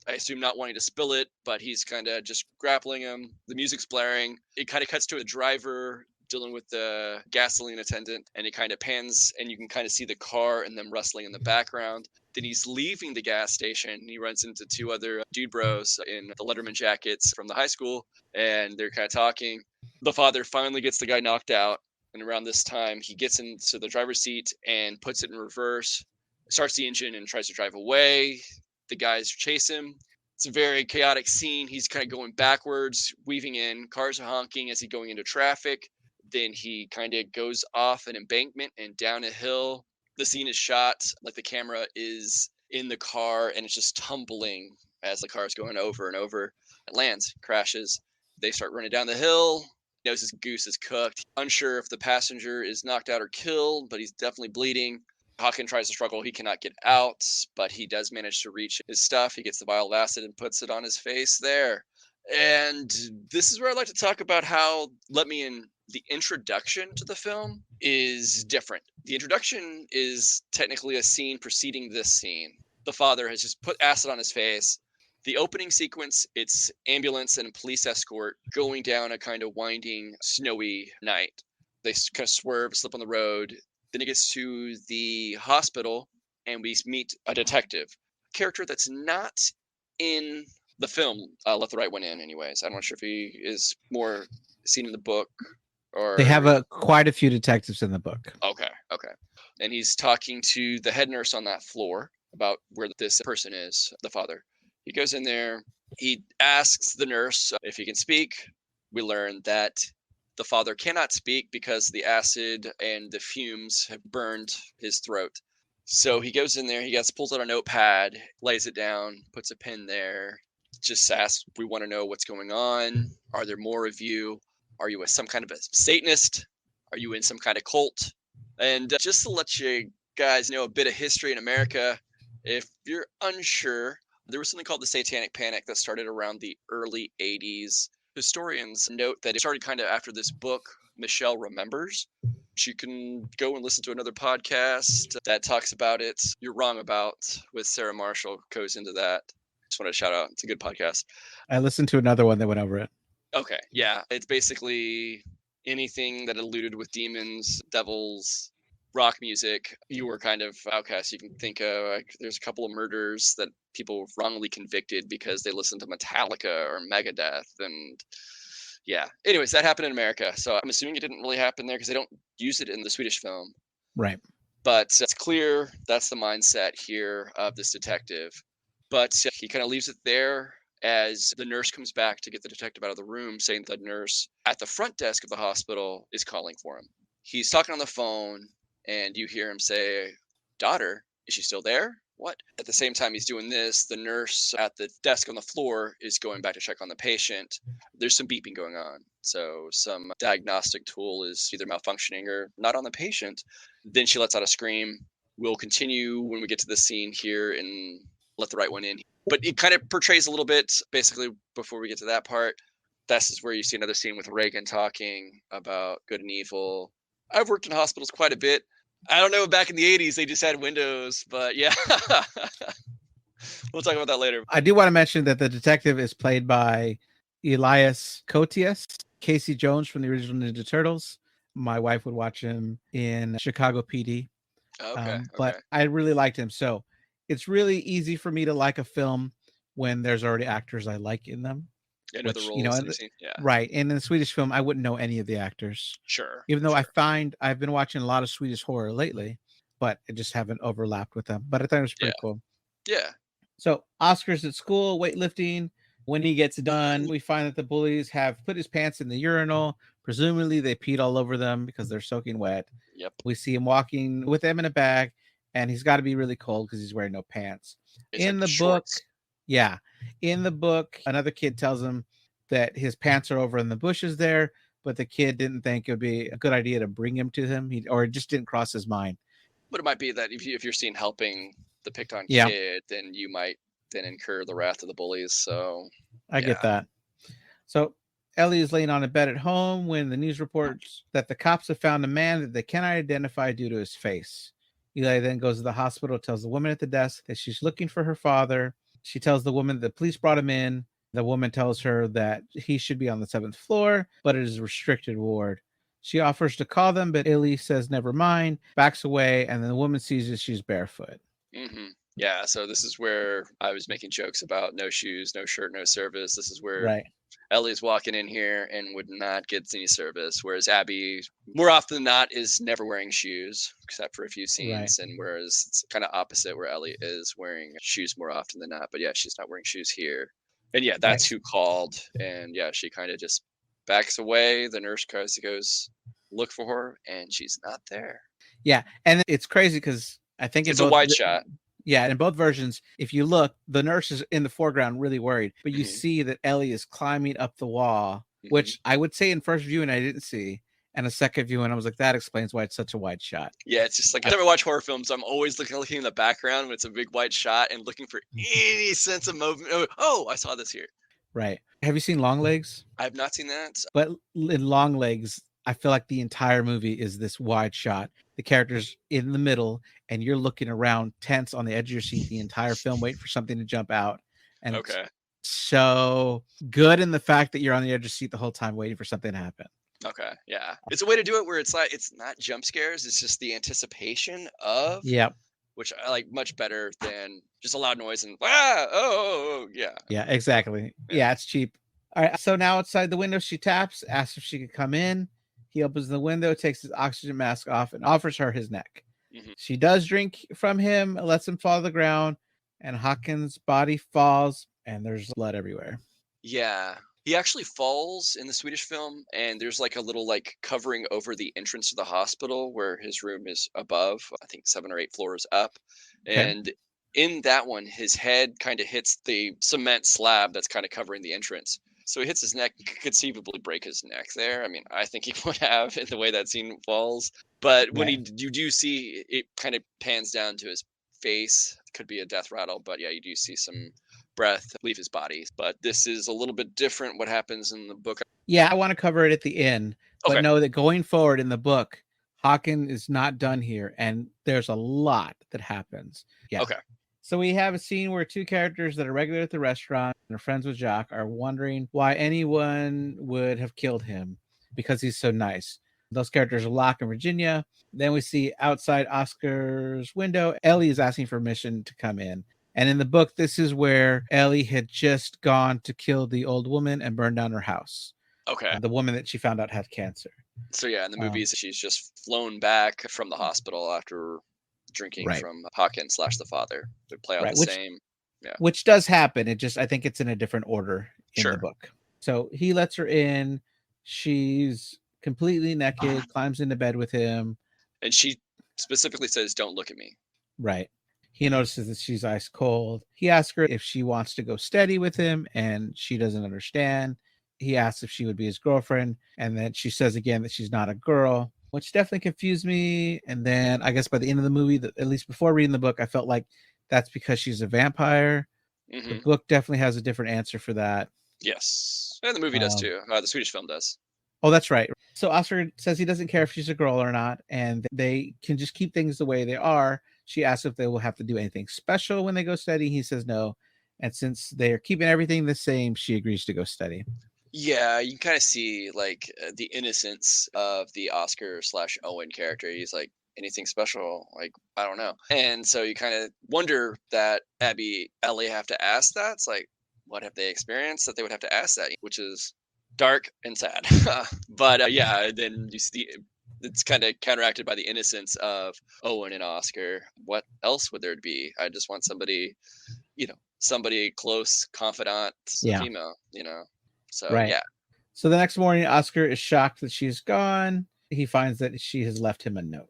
I assume not wanting to spill it, but he's kind of just grappling him. The music's blaring. It kind of cuts to a driver dealing with the gasoline attendant, and it kind of pans, and you can kind of see the car and them wrestling in the background. Then he's leaving the gas station. He runs into two other dude bros in the Letterman jackets from the high school, and they're kind of talking. The father finally gets the guy knocked out, and around this time, he gets into the driver's seat and puts it in reverse, starts the engine, and tries to drive away. The guys chase him. It's a very chaotic scene. He's kind of going backwards, weaving in. Cars are honking as he's going into traffic. Then he kind of goes off an embankment and down a hill. The scene is shot like the camera is in the car and it's just tumbling as the car is going over and over. It lands, crashes. They start running down the hill. He knows his goose is cooked. Unsure if the passenger is knocked out or killed, but he's definitely bleeding. Hawkin tries to struggle. He cannot get out, but he does manage to reach his stuff. He gets the vial of acid and puts it on his face there. And this is where I'd like to talk about how Let Me In, the introduction to the film is different. The introduction is technically a scene preceding this scene. The father has just put acid on his face. The opening sequence, it's ambulance and police escort going down a kind of winding, snowy night. They kind of swerve, slip on the road. Then it gets to the hospital, and we meet a detective, a character that's not in the film. Let the Right One In, anyways. I'm not sure if he is more seen in the book or. They have quite a few detectives in the book. Okay. And he's talking to the head nurse on that floor about where this person is, the father. He goes in there. He asks the nurse if he can speak. We learn that the father cannot speak because the acid and the fumes have burned his throat. So he goes in there, pulls out a notepad, lays it down, puts a pin there, just asks, we want to know what's going on. Are there more of you? Are you some kind of a Satanist? Are you in some kind of cult? And just to let you guys know a bit of history in America, if you're unsure, there was something called the Satanic Panic that started around the early 80s. Historians note that it started kind of after this book, Michelle Remembers. You can go and listen to another podcast that talks about it. You're Wrong About with Sarah Marshall goes into that. Just want to shout out. It's a good podcast. I listened to another one that went over it. Okay. Yeah. It's basically anything that alluded with demons, devils, rock music. You were kind of outcast. You can think of there's a couple of murders that people wrongly convicted because they listened to Metallica or Megadeth. And yeah. Anyways, that happened in America. So I'm assuming it didn't really happen there because they don't use it in the Swedish film. Right. But it's clear that's the mindset here of this detective. But he kind of leaves it there as the nurse comes back to get the detective out of the room, saying the nurse at the front desk of the hospital is calling for him. He's talking on the phone, and you hear him say, "Daughter, is she still there? What?" At the same time he's doing this, the nurse at the desk on the floor is going back to check on the patient. There's some beeping going on. So some diagnostic tool is either malfunctioning or not on the patient. Then she lets out a scream. We'll continue when we get to the scene here and Let the Right One In. But it kind of portrays a little bit, basically, before we get to that part. This is where you see another scene with Reagan talking about good and evil. I've worked in hospitals quite a bit. I don't know, back in the 80s, they just had windows, but yeah. We'll talk about that later. I do want to mention that the detective is played by Elias Koteas, Casey Jones from the original Ninja Turtles. My wife would watch him in Chicago PD. Okay. But I really liked him. So it's really easy for me to like a film when there's already actors I like in them. Yeah, the roles right. And in the Swedish film, I wouldn't know any of the actors. Sure. Even though I've been watching a lot of Swedish horror lately, but I just haven't overlapped with them. But I thought it was pretty cool. Yeah. So Oscar's at school, weightlifting. When he gets done, we find that the bullies have put his pants in the urinal. Presumably they peed all over them because they're soaking wet. Yep. We see him walking with them in a bag. and he's got to be really cold because he's wearing no pants. It's In like the book, shorts. yeah, in the book, another kid tells him that his pants are over in the bushes there, but the kid didn't think it would be a good idea to bring him to him, or it just didn't cross his mind. But it might be that if you're seen helping the picked on Yeah, kid, then you might then incur the wrath of the bullies. So I get yeah. that. So Ellie is laying on a bed at home when the news reports that the cops have found a man that they cannot identify due to his face. Eli then goes to the hospital, tells the woman at the desk that she's looking for her father. She tells the woman that the police brought him in. The woman tells her that he should be on the 7th floor, but it is a restricted ward. She offers to call them, but Illy says never mind, backs away, and then the woman sees that she's barefoot. Yeah, so this is where I was making jokes about no shoes, no shirt, no service. This is where Right. Ellie's walking in here and would not get any service, whereas Abby, more often than not, is never wearing shoes except for a few Right. scenes. And whereas it's kind of opposite, where Ellie is wearing shoes more often than not. But yeah, she's not wearing shoes here. And yeah, Right. that's who called. And yeah, she kind of just backs away. The nurse goes look for her, and she's not there. Yeah, and it's crazy because I think in It's a both wide shot. yeah, in both versions, if you look, the nurse is in the foreground really worried, but you hmm see that Ellie is climbing up the wall, hmm which I would say in first viewing I didn't see, and a second viewing I was like, that explains why it's such a wide shot. Yeah, it's just like whenever I watch horror films, I'm always looking in the background when it's a big white shot and looking for any sense of movement. Oh, I saw this here. Right. Have you seen Long Legs? I have not seen that. But in Long Legs, I feel like the entire movie is this wide shot. The character's in the middle, and you're looking around tense on the edge of your seat the entire film, waiting for something to jump out. And it's Okay. so good in the fact that you're on the edge of your seat the whole time waiting for something to happen. Okay. Yeah. It's a way to do it where it's like it's not jump scares, it's just the anticipation of, Yep. which I like much better than just a loud noise and oh, yeah. Yeah, exactly. Yeah, it's cheap. All right. So now outside the window, she taps, asks if she could come in. He opens the window, takes his oxygen mask off, and offers her his neck. hmm She does drink from him, lets him fall to the ground, and Hawkins' body falls, and there's blood everywhere. Yeah. He actually falls in the Swedish film, and there's like a little like covering over the entrance to the hospital where his room is above, I think 7 or 8 floors up. Okay. And in that one, his head kind of hits the cement slab that's kind of covering the entrance. So he hits his neck, could conceivably break his neck there. I mean, I think he would have in the way that scene falls. But when Right. you do see it kind of pans down to his face, could be a death rattle, but yeah, you do see some breath leave his body. But this is a little bit different what happens in the book. Yeah, I want to cover it at the end, but Okay. know that going forward in the book, Hawkin is not done here, and there's a lot that happens. Yeah. Okay. So we have a scene where two characters that are regular at the restaurant and are friends with Jacques are wondering why anyone would have killed him because he's so nice. Those characters are Locke and Virginia. Then we see outside Oscar's window, Ellie is asking for permission to come in. And in the book, this is where Ellie had just gone to kill the old woman and burn down her house. Okay. The woman that she found out had cancer. So yeah, in the Um, movies, she's just flown back from the hospital after drinking right, from Hawkin slash the father. They play out right. the same. Yeah. Which does happen. It just I think it's in a different order in the Sure. book. So he lets her in. She's completely naked, climbs into bed with him. And she specifically says, "Don't look at me." Right. He notices that she's ice cold. He asks her if she wants to go steady with him, and she doesn't understand. He asks if she would be his girlfriend, and then she says again that she's not a girl, which definitely confused me. And then I guess by the end of the movie, at least before reading the book, I felt like that's because she's a vampire. The hmm book definitely has a different answer for that. Yes, and the movie does Um, too. The Swedish film does. oh, that's right. So Oscar says he doesn't care if she's a girl or not, and they can just keep things the way they are. She asks if they will have to do anything special when they go study. He says no. And since they are keeping everything the same, she agrees to go study. Yeah, you can kind of see like the innocence of the Oscar slash Owen character. He's like, anything special? Like, I don't know. And so you kind of wonder that Abby, Ellie have to ask that. It's like, what have they experienced that they would have to ask that? Which is dark and sad. But yeah, then you see it's kind of counteracted by the innocence of Owen and Oscar. What else would there be? I just want somebody, somebody close, confidant, a Yeah, female, So right. yeah. So the next morning, Oscar is shocked that she's gone. He finds that she has left him a note.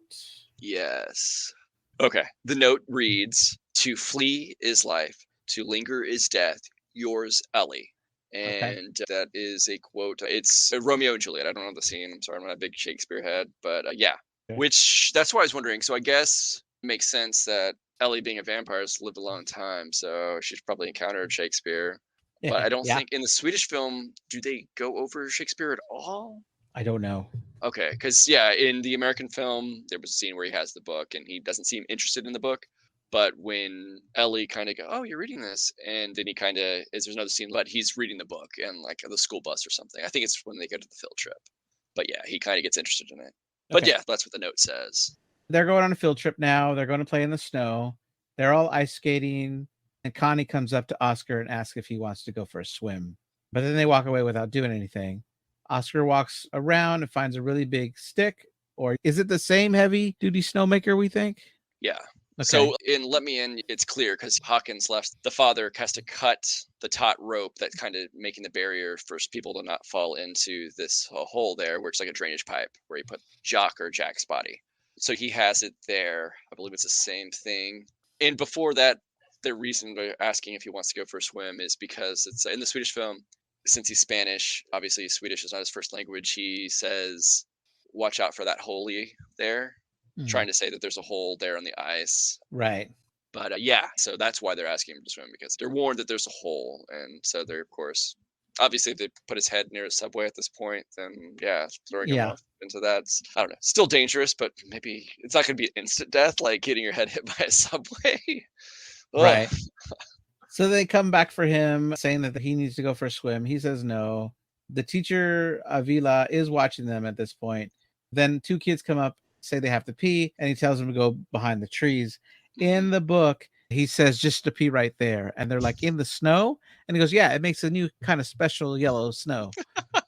Yes. Okay. The note reads, "To flee is life, to linger is death. Yours, Ellie." Okay. And that is a quote. It's Romeo and Juliet. I don't know the scene. I'm sorry, I'm not a big Shakespeare head, but yeah. Okay. Which that's why I was wondering. So I guess it makes sense that Ellie, being a vampire, has lived a long time, so she's probably encountered Shakespeare. But I don't Yeah. think in the Swedish film do they go over Shakespeare at all. I don't know. Okay, because yeah, in the American film, there was a scene where he has the book and he doesn't seem interested in the book. But when Ellie kind of go, "Oh, you're reading this," and then he kind of is there's another scene, but he's reading the book and like the school bus or something. I think it's when they go to the field trip. But yeah, he kind of gets interested in it. But Okay. yeah, that's what the note says. They're going on a field trip now. They're going to play in the snow. They're all ice skating. And Connie comes up to Oscar and asks if he wants to go for a swim. But then they walk away without doing anything. Oscar walks around and finds a really big stick. Or is it the same heavy duty snowmaker we think? Yeah. Okay. So in Let Me In, it's clear because Hawkins left. The father has to cut the taut rope that's kind of making the barrier for people to not fall into this hole there, where it's like a drainage pipe where he put Jock or Jack's body. So he has it there. I believe it's the same thing. And before that, the reason they're asking if he wants to go for a swim is because it's in the Swedish film. Since he's Spanish, obviously Swedish is not his first language. He says, "Watch out for that holy there," Mhm. trying to say that there's a hole there on the ice. Right. But yeah, so that's why they're asking him to swim because they're warned that there's a hole, and so they're of course, obviously, if they put his head near a subway at this point, then yeah, throwing him Yeah. off into that's I don't know, still dangerous, but maybe it's not going to be instant death like getting your head hit by a subway. Ugh. Right. So they come back for him saying that he needs to go for a swim. He says no. The teacher, Avila, is watching them at this point. Then two kids come up, say they have to pee, and he tells them to go behind the trees. Mhm. In the book, he says just to pee right there. And they're like, in the snow? And he goes, yeah, it makes a new kind of special yellow snow,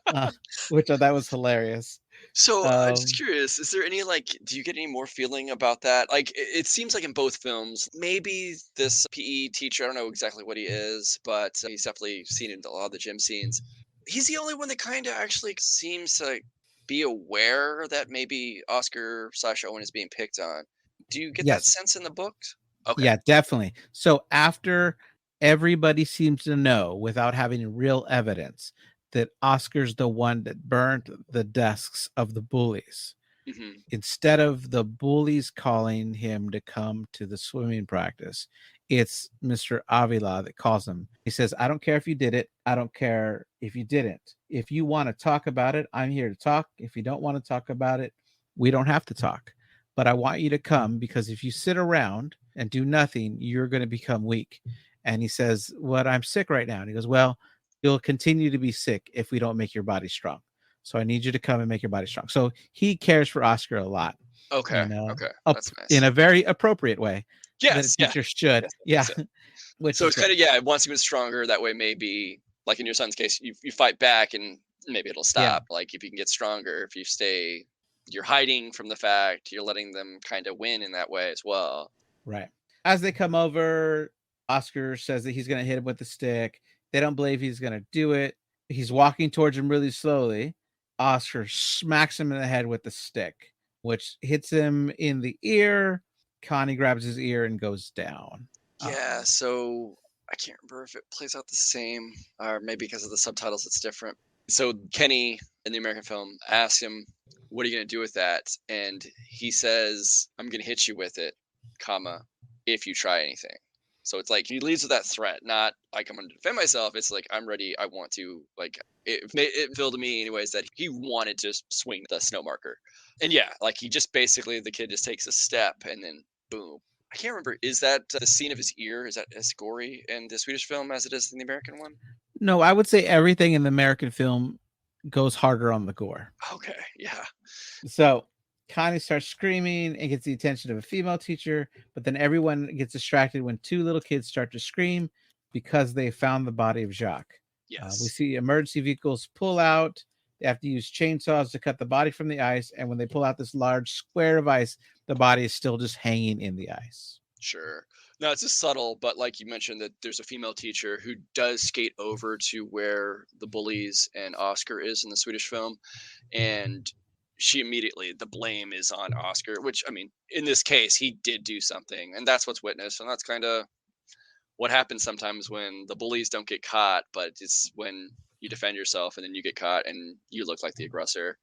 uh, which that was hilarious. So, just Um, curious, is there any like, do you get any more feeling about that? Like, it seems like in both films, maybe this PE teacher, I don't know exactly what he is, but he's definitely seen in a lot of the gym scenes. He's the only one that kind of actually seems to be aware that maybe Oscar slash Owen is being picked on. Do you get that yes, sense in the books? Okay. yeah, definitely. So after everybody seems to know without having real evidence that Oscar's the one that burned the desks of the bullies, Hmm. instead of the bullies calling him to come to the swimming practice, it's Mr. Avila that calls him. He says, I don't care if you did it. I don't care if you didn't. If you want to talk about it, I'm here to talk. If you don't want to talk about it, we don't have to talk. But I want you to come because if you sit around and do nothing, you're going to become weak. And he says, what, I'm sick right now. And he goes, well, you'll continue to be sick if we don't make your body strong. So I need you to come and make your body strong. So he cares for Oscar a lot, Okay. and Okay. up That's in nice. a very appropriate way that a Yes. Yeah. teacher should. Yes. That Yeah, makes sense. which So is it's kind great. of yeah, it wants you to be stronger. That way, maybe like in your son's case, you fight back and maybe it'll Yeah, stop. Like if you can get stronger, if you stay, you're hiding from the fact, you're letting them kind of win in that way as well. right. As they come over, Oscar says that he's going to hit him with the stick. They don't believe he's going to do it. He's walking towards him really slowly. Oscar smacks him in the head with the stick, which hits him in the ear. Connie grabs his ear and goes down. Uh, Yeah. So I can't remember if it plays out the same, or maybe because of the subtitles, it's different. So Kenny in the American film asks him, "What are you going to do with that?" And he says, "I'm going to hit you with it, comma, if you try anything." So it's like he leads with that threat, not like I'm going to defend myself. It's like I'm ready. I want to like it felt to me anyways that he wanted to swing the snow marker, and yeah, like he just basically the kid just takes a step and then boom. I can't remember. Is that the scene of his ear? Is that as gory in the Swedish film as it is in the American one? no, I would say everything in the American film goes harder on the gore. Okay, yeah. So Connie starts screaming and gets the attention of a female teacher, but then everyone gets distracted when two little kids start to scream because they found the body of Jacques. We Yes. see emergency vehicles pull out. They have to use chainsaws to cut the body from the ice. And when they pull out this large square of ice, the body is still just hanging in the ice. Sure. No, it's just subtle, but like you mentioned, that there's a female teacher who does skate over to where the bullies and Oscar is in the Swedish film, and she immediately, the blame is on Oscar, which, I mean, in this case, he did do something, and that's what's witnessed, and that's kind of what happens sometimes when the bullies don't get caught, but it's when you defend yourself and then you get caught and you look like the aggressor.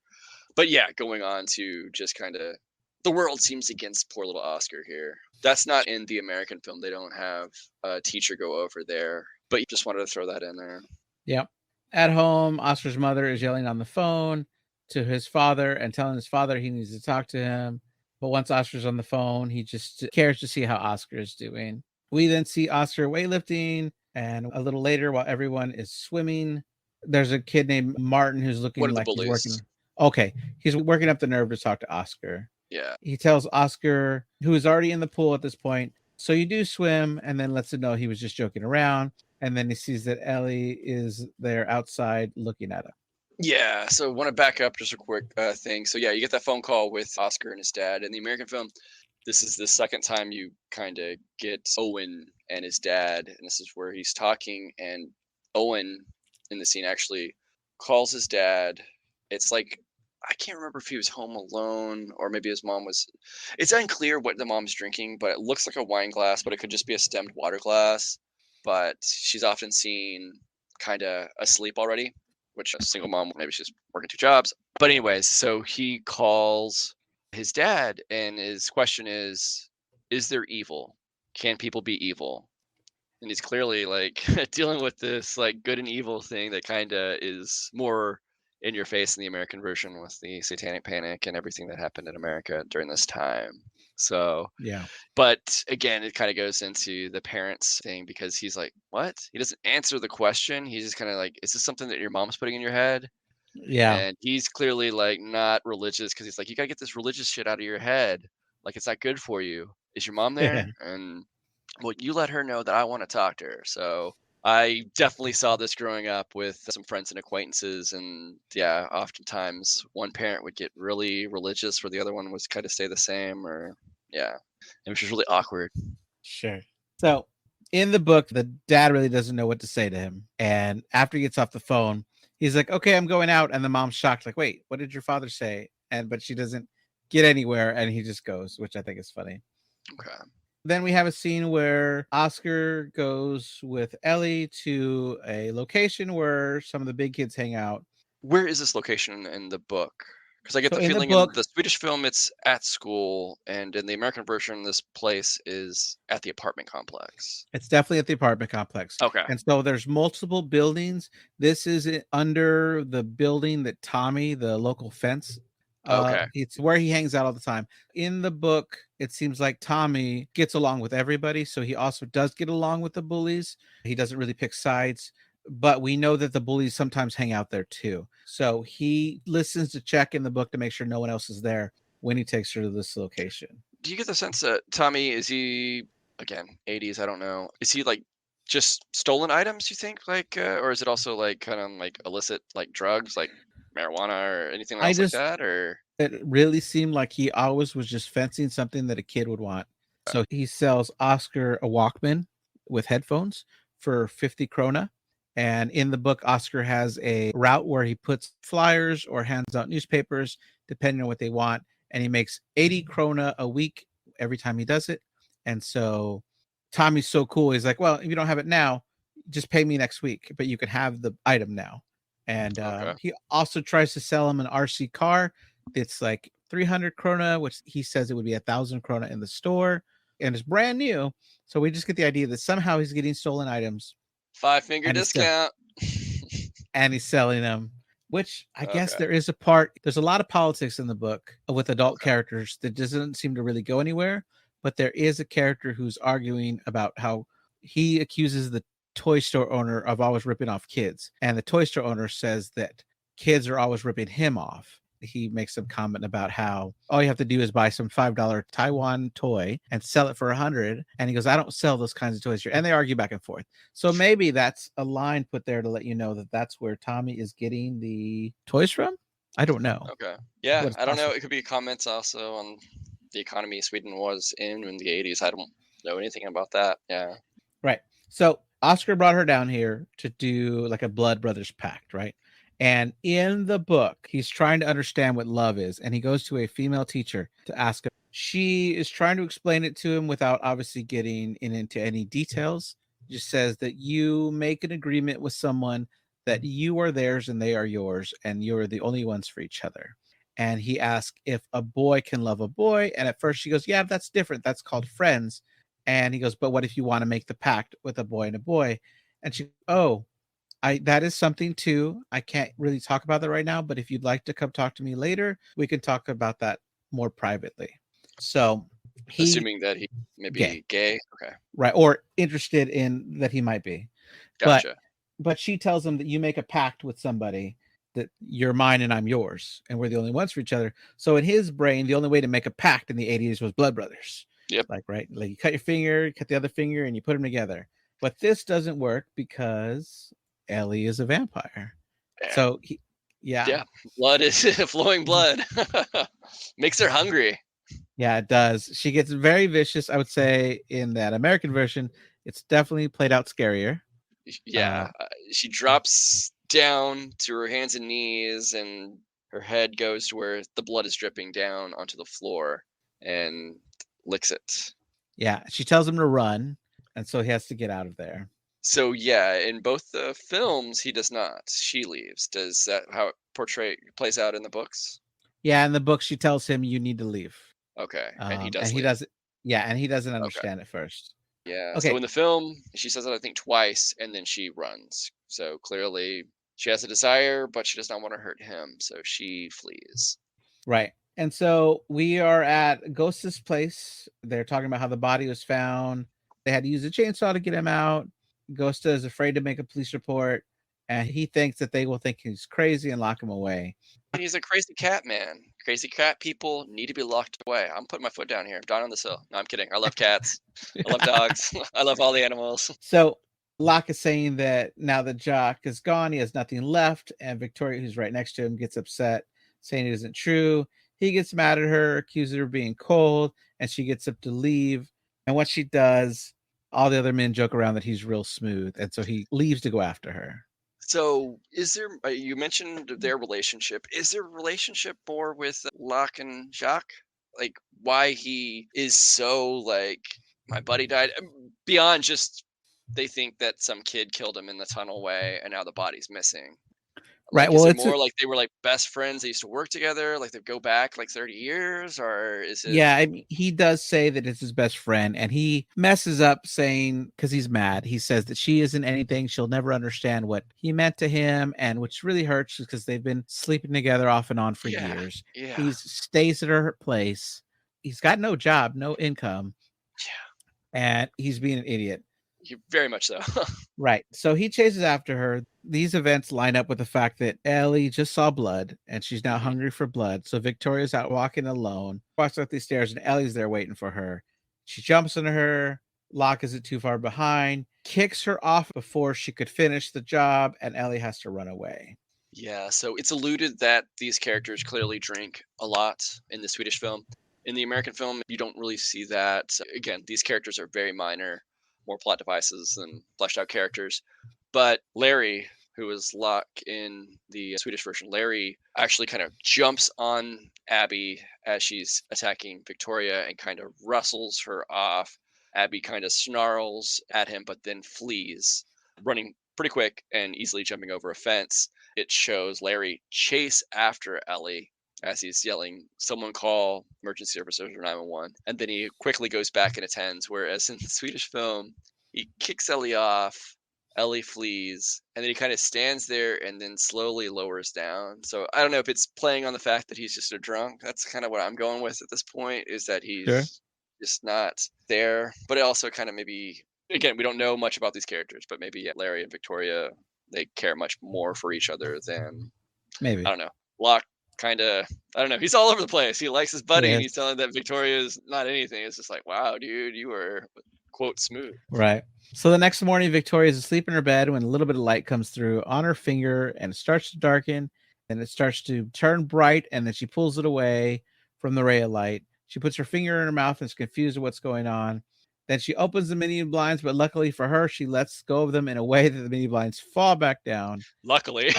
But yeah, going on to just kind of the world seems against poor little Oscar here. That's not in the American film. They don't have a teacher go over there, but you just wanted to throw that in there. Yep. At home, Oscar's mother is yelling on the phone to his father and telling his father he needs to talk to him. But once Oscar's on the phone, he just cares to see how Oscar is doing. We then see Oscar weightlifting, and a little later, while everyone is swimming, there's a kid named Martin who's One looking of the like he's bullies. working. Okay, he's working up the nerve to talk to Oscar. Yeah. He tells Oscar, who is already in the pool at this point, so you do swim, and then lets him know he was just joking around. And then he sees that Ellie is there outside looking at him. Yeah, so want to back up just a quick thing. So yeah, you get that phone call with Oscar and his dad. In the American film, this is the second time you kind of get Owen and his dad, and this is where he's talking, and Owen in the scene actually calls his dad. It's like I can't remember if he was home alone or maybe his mom was. It's unclear what the mom's drinking, but it looks like a wine glass, but it could just be a stemmed water glass. But she's often seen kind of asleep already, which a single mom, maybe she's working two jobs. But anyways, so he calls his dad, and his question is there evil? Can people be evil? And he's clearly like dealing with this like good and evil thing that kind of is more in your face in the American version with the satanic panic and everything that happened in America during this time. So, Yeah. but again, it kind of goes into the parents thing because he's like, what? He doesn't answer the question. He's just kind of like, is this something that your mom's putting in your head? Yeah. And he's clearly like not religious because he's like, you got to get this religious shit out of your head. Like, it's not good for you. Is your mom there? And well, you let her know that I want to talk to her. So I definitely saw this growing up with some friends and acquaintances. And yeah, oftentimes one parent would get really religious where the other one was kind of stay the same, or yeah, it was just really awkward. Sure. So in the book, the dad really doesn't know what to say to him. And after he gets off the phone, he's like, okay, I'm going out. And the mom's shocked, like, wait, what did your father say? But she doesn't get anywhere. And he just goes, which I think is funny. Okay. Then we have a scene where Oscar goes with Ellie to a location where some of the big kids hang out. Where is this location in the book? Because I get So the in the feeling in book, the Swedish film it's at school, and in the American version, this place is at the apartment complex. it's definitely at the apartment complex. Okay. And so there's multiple buildings. This is under the building that Tommy, the local fence, Okay. it's where he hangs out all the time. In the book, it seems like Tommy gets along with everybody. So he also does get along with the bullies. He doesn't really pick sides, but we know that the bullies sometimes hang out there too. So he listens to check in the book to make sure no one else is there when he takes her to this location. Do you get the sense that Tommy is he again 80s? I don't know. Is he like just stolen items? You think like, or is it also like kind of like illicit like drugs, like marijuana or anything I else like just that? Or It really seemed like he always was just fencing something that a kid would want. So he sells Oscar a Walkman with headphones for 50 krona. And in the book, Oscar has a route where he puts flyers or hands out newspapers, depending on what they want. And he makes 80 krona a week every time he does it. And so Tommy's so cool. He's like, well, if you don't have it now, just pay me next week, but you can have the item now. And okay, he also tries to sell him an RC car. It's like 300 krona, which he says it would be 1,000 krona in the store, and it's brand new. So we just get the idea that somehow he's getting stolen items 5 finger and discount. he's selling them. Which I guess Okay. there is a part. There's a lot of politics in the book with adult Okay. characters that doesn't seem to really go anywhere. But there is a character who's arguing about how he accuses the toy store owner of always ripping off kids, and the toy store owner says that kids are always ripping him off. He makes some comment about how all you have to do is buy some $5 Taiwan toy and sell it for 100. And he goes, I don't sell those kinds of toys here. And they argue back and forth. So maybe that's a line put there to let you know that that's where Tommy is getting the toys from. I don't know. Okay. Yeah, But it's I don't know. possible. It could be comments also on the economy Sweden was in the 80s. I don't know anything about that. Yeah. Right. So Oscar brought her down here to do like a blood brothers pact, right? And in the book, he's trying to understand what love is. And he goes to a female teacher to ask her. She is trying to explain it to him without obviously getting into any details. Just says that you make an agreement with someone that you are theirs and they are yours, and you're the only ones for each other. And he asked if a boy can love a boy. And at first she goes, yeah, that's different. That's called friends. And he goes, but what if you want to make the pact with a boy and a boy? And she, oh, that is something too. I can't really talk about that right now, but if you'd like to come talk to me later, we can talk about that more privately. So he Assuming that he may gay, be gay. Okay. right? Or interested in that he might be. But Gotcha. she tells him that you make a pact with somebody that you're mine and I'm yours, and we're the only ones for each other. So in his brain, the only way to make a pact in the 80s was blood brothers. Yep. Like, right? Like you cut your finger, you cut the other finger, and you put them together. But this doesn't work because Ellie is a vampire. Yeah. So Yeah. Blood is flowing blood. Makes her hungry. Yeah, it does. She gets very vicious. I would say in that American version, it's definitely played out scarier. Yeah. She drops down to her hands and knees, and her head goes to where the blood is dripping down onto the floor and licks it. Yeah, she tells him to run, and so he has to get out of there. So yeah, in both the films, he does not. She leaves. Does that how it plays out in the books? Yeah, in the book, she tells him you need to leave. Okay, and he does and he leave. doesn't. Yeah, and he doesn't Okay. understand at first. Yeah. Okay. So in the film, she says it I think twice, and then she runs. So clearly, she has a desire, but she does not want to hurt him, so she flees. Right. And so we are at Ghost's place. They're talking about how the body was found. They had to use a chainsaw to get him out. Ghosta is afraid to make a police report, and he thinks that they will think he's crazy and lock him away. He's a crazy cat, man. Crazy cat people need to be locked away. I'm putting my foot down here. I'm down on this hill. No, I'm kidding. I love cats. I love dogs. I love all the animals. So Locke is saying that now that Jock is gone, he has nothing left, and Victoria, who's right next to him, gets upset, saying it isn't true. He gets mad at her, accuses her of being cold, and she gets up to leave. And what she does, all the other men joke around that he's real smooth, and so he leaves to go after her. So, is there? You mentioned their relationship. Is there a relationship more with Locke and Jacques? Like, why he is so like my buddy died beyond just they think that some kid killed him in the tunnel way, and now the body's missing. Right. Like, Well, is it it's more like they were like best friends? They used to work together. Like they go back like 30 years, or is it? yeah. I mean, he does say that it's his best friend, and he messes up saying because he's mad. He says that she isn't anything. She'll never understand what he meant to him, and which really hurts because they've been sleeping together off and on for years. Yeah. He stays at her place. He's got no job, no income, and he's being an idiot. Very much so. Right. So he chases after her. These events line up with the fact that Ellie just saw blood and she's now hungry for blood. So Victoria's out walking alone, walks up these stairs, and Ellie's there waiting for her. She jumps on her. Locke isn't too far behind, kicks her off before she could finish the job, and Ellie has to run away. Yeah, so it's alluded that these characters clearly drink a lot in the Swedish film. In the American film, you don't really see that. Again, these characters are very minor, more plot devices than fleshed out characters. But Larry, who is Locke in the Swedish version, Larry actually kind of jumps on Abby as she's attacking Victoria and kind of wrestles her off. Abby kind of snarls at him, but then flees, running pretty quick and easily jumping over a fence. It shows Larry chase after Ellie as he's yelling, "Someone call emergency services or 911." And then he quickly goes back and attends. Whereas in the Swedish film, he kicks Ellie off, Ellie flees, and then he kind of stands there and then slowly lowers down. So I don't know if it's playing on the fact that he's just a drunk. That's kind of what I'm going with at this point, is that he's just not there. But it also kind of maybe, again, we don't know much about these characters, but maybe Larry and Victoria, they care much more for each other than, Maybe. I don't know. Locke kind of, I don't know. He's all over the place. He likes his buddy and he's telling that Victoria is not anything. It's just like, wow, dude, you were, quote, smooth. Right. So the next morning, Victoria's asleep in her bed when a little bit of light comes through on her finger and it starts to darken and it starts to turn bright. And then she pulls it away from the ray of light. She puts her finger in her mouth and is confused at what's going on. Then she opens the mini blinds, but luckily for her, she lets go of them in a way that the mini blinds fall back down. Luckily.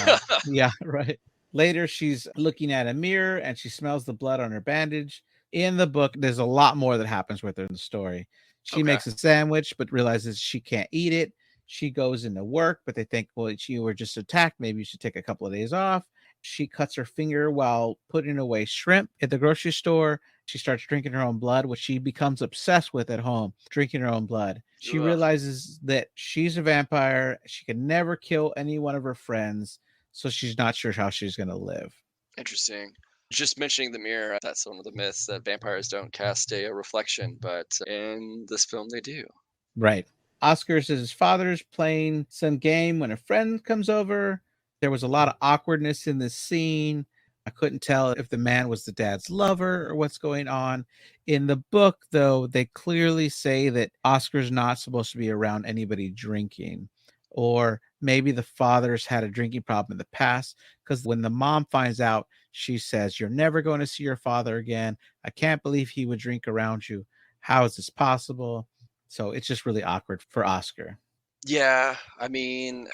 Yeah, right. Later, she's looking at a mirror and she smells the blood on her bandage. In the book, there's a lot more that happens with her in the story. She Okay. makes a sandwich, but realizes she can't eat it. She goes into work, but they think, well, you were just attacked. Maybe you should take a couple of days off. She cuts her finger while putting away shrimp at the grocery store. She starts drinking her own blood, which she becomes obsessed with at home, drinking her own blood. She Ugh. realizes that she's a vampire. She can never kill any one of her friends, so she's not sure how she's going to live. Interesting. Just mentioning the mirror, that's one of the myths that vampires don't cast a reflection, but in this film they do. Right. Oscar says his father's playing some game when a friend comes over. There was a lot of awkwardness in this scene. I couldn't tell if the man was the dad's lover or what's going on. In the book, though, they clearly say that Oscar's not supposed to be around anybody drinking. Or maybe the father's had a drinking problem in the past, because when the mom finds out, she says, "You're never going to see your father again. I can't believe he would drink around you. How is this possible?" So it's just really awkward for Oscar. Yeah, I mean,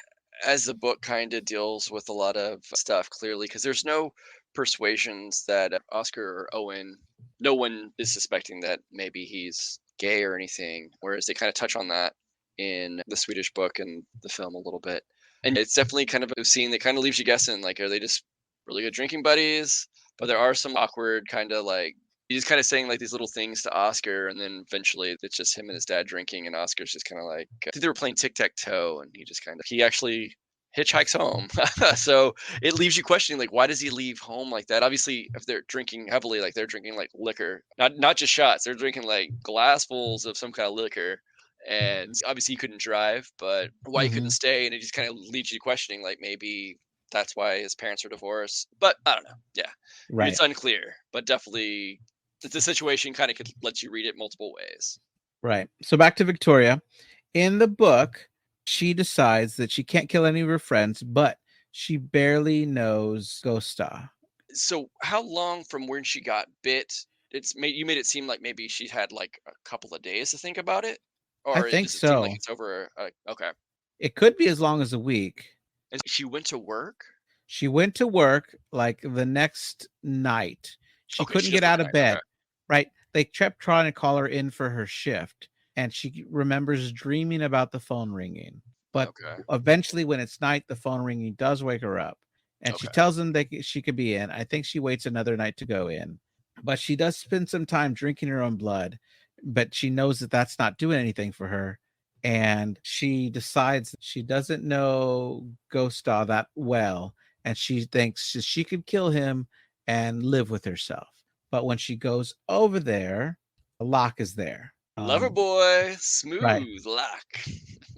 as the book kind of deals with a lot of stuff clearly, because there's no persuasions that Oscar or Owen, no one is suspecting that maybe he's gay or anything, whereas they kind of touch on that in the Swedish book and the film a little bit. And it's definitely kind of a scene that kind of leaves you guessing, like, are they just really good drinking buddies? But there are some awkward kind of like he's kind of saying like these little things to Oscar, and then eventually it's just him and his dad drinking, and Oscar's just kind of like I think they were playing tic tac toe, and he actually hitchhikes home. So it leaves you questioning like why does he leave home like that? Obviously, if they're drinking heavily, like they're drinking like liquor, not just shots, they're drinking like glassfuls of some kind of liquor. And obviously he couldn't drive, but why he couldn't Mhm. stay, and it just kind of leaves you questioning like maybe that's why his parents are divorced. But I don't know. Yeah, it's Right, unclear, but definitely the situation kind of could let you read it multiple ways. right. So back to Victoria. In the book, she decides that she can't kill any of her friends, but she barely knows Gosta. So how long from when she got bit? You made it seem like maybe she had like a couple of days to think about it, I or think does it seem like so. it's over? Okay, It could be as long as a week. and she went to work. She went to work like the next night. She Okay, she couldn't does get work out at of night. Okay, bed, right? They kept trying to call her in for her shift, and she remembers dreaming about the phone ringing. But okay, eventually, when it's night, the phone ringing does wake her up, and she okay. tells them that she could be in. I think she waits another night to go in, but she does spend some time drinking her own blood, but she knows that that's not doing anything for her. And she decides she doesn't know Ghosta that well, and she thinks she could kill him and live with herself. But when she goes over there, Locke is there. Lover boy, Right. smooth lock.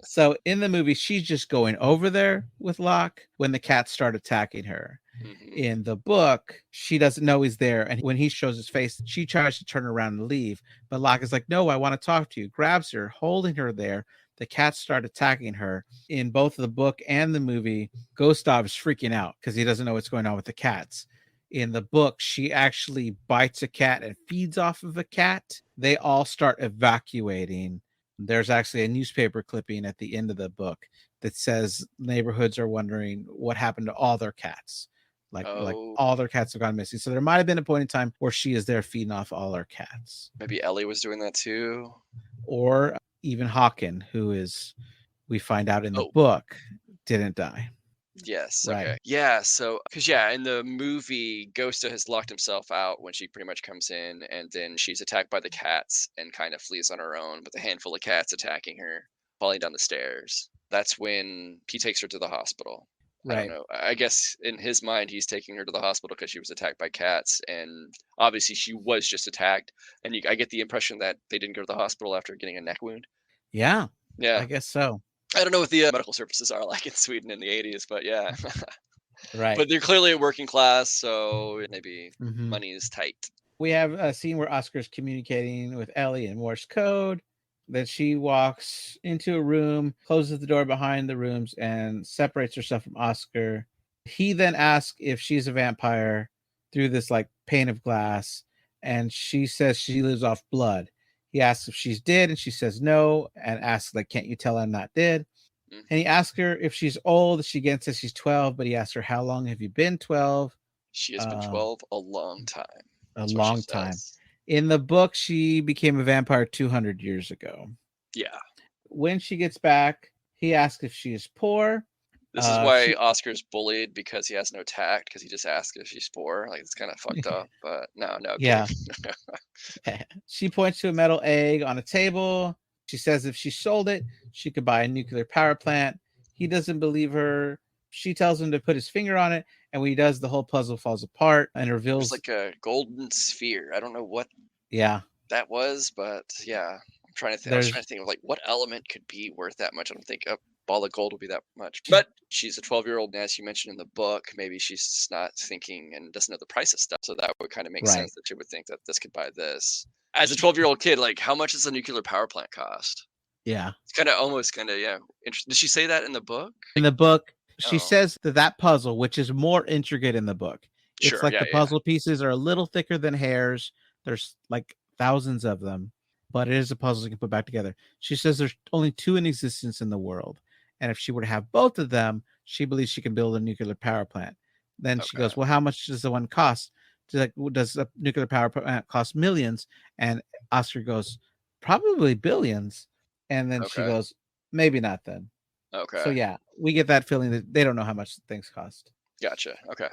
So in the movie, she's just going over there with Locke when the cats start attacking her. Hmm. In the book, she doesn't know he's there. And when he shows his face, she tries to turn around and leave. But Locke is like, "No, I want to talk to you." Grabs her, holding her there. The cats start attacking her. In both the book and the movie, Gustav is freaking out because he doesn't know what's going on with the cats. In the book, she actually bites a cat and feeds off of a cat. They all start evacuating. There's actually a newspaper clipping at the end of the book that says neighborhoods are wondering what happened to all their cats. Like Oh, all their cats have gone missing. So there might have been a point in time where she is there feeding off all her cats. maybe Ellie was doing that too. Or even Hawkin, who is we find out in the Oh, book didn't die. yes, Right. okay. Yeah, so because yeah, in the movie, Ghosta has locked himself out when she pretty much comes in, and then she's attacked by the cats and kind of flees on her own with a handful of cats attacking her, falling down the stairs. That's when he takes her to the hospital. I don't Right. know. I guess in his mind, he's taking her to the hospital because she was attacked by cats, and obviously she was just attacked. And I get the impression that they didn't go to the hospital after getting a neck wound. Yeah, Yeah, I guess so. I don't know what the medical services are like in Sweden in the 80s, but yeah. Right. But they're clearly a working class, so maybe Mhm. money is tight. We have a scene where Oscar's communicating with Ellie in Morse code. Then she walks into a room, closes the door behind the rooms, and separates herself from Oscar. He then asks if she's a vampire through this like pane of glass, and she says she lives off blood. He asks if she's dead, and she says no, and asks, like, can't you tell I'm not dead? And he asks her if she's old. She again says she's 12, but he asks her, how long have you been 12? She has been Um, 12 a long time. a That's what she long time. says. In the book, she became a vampire 200 years ago. Yeah. When she gets back, he asks if she is poor. This is why She Oscar's bullied, because he has no tact, because he just asks if she's poor. Like, it's kind of fucked up, but no, kidding. yeah. She points to a metal egg on a table. She says if she sold it, she could buy a nuclear power plant. He doesn't believe her. She tells him to put his finger on it, and when he does, the whole puzzle falls apart and There's reveals. like a golden sphere. I don't know what Yeah, that was, but yeah, I'm trying to think. I was trying there's to think of like what element could be worth that much. I don't think a ball of gold would be that much. But she's a 12-year-old, and as you mentioned in the book, maybe she's just not thinking and doesn't know the price of stuff. So that would kind of make right. sense that she would think that this could buy this. As a 12-year-old kid, like how much does a nuclear power plant cost? Yeah. It's kind of almost kind of yeah. Interesting. Did she say that in the book? In the book, she Oh, says that puzzle, which is more intricate in the book, it's sure. like Yeah, the yeah, yeah. puzzle pieces are a little thicker than hairs. There's like thousands of them, but it is a puzzle you can put back together. She says there's only two in existence in the world. And if she were to have both of them, she believes she can build a nuclear power plant. Then she Okay. goes, well, how much does the one cost? She's like, well, does a nuclear power plant cost millions? And Oscar goes, probably billions. And then she Okay. goes, maybe not then. So Okay. yeah, we get that feeling that they don't know how much things cost. Gotcha. Okay.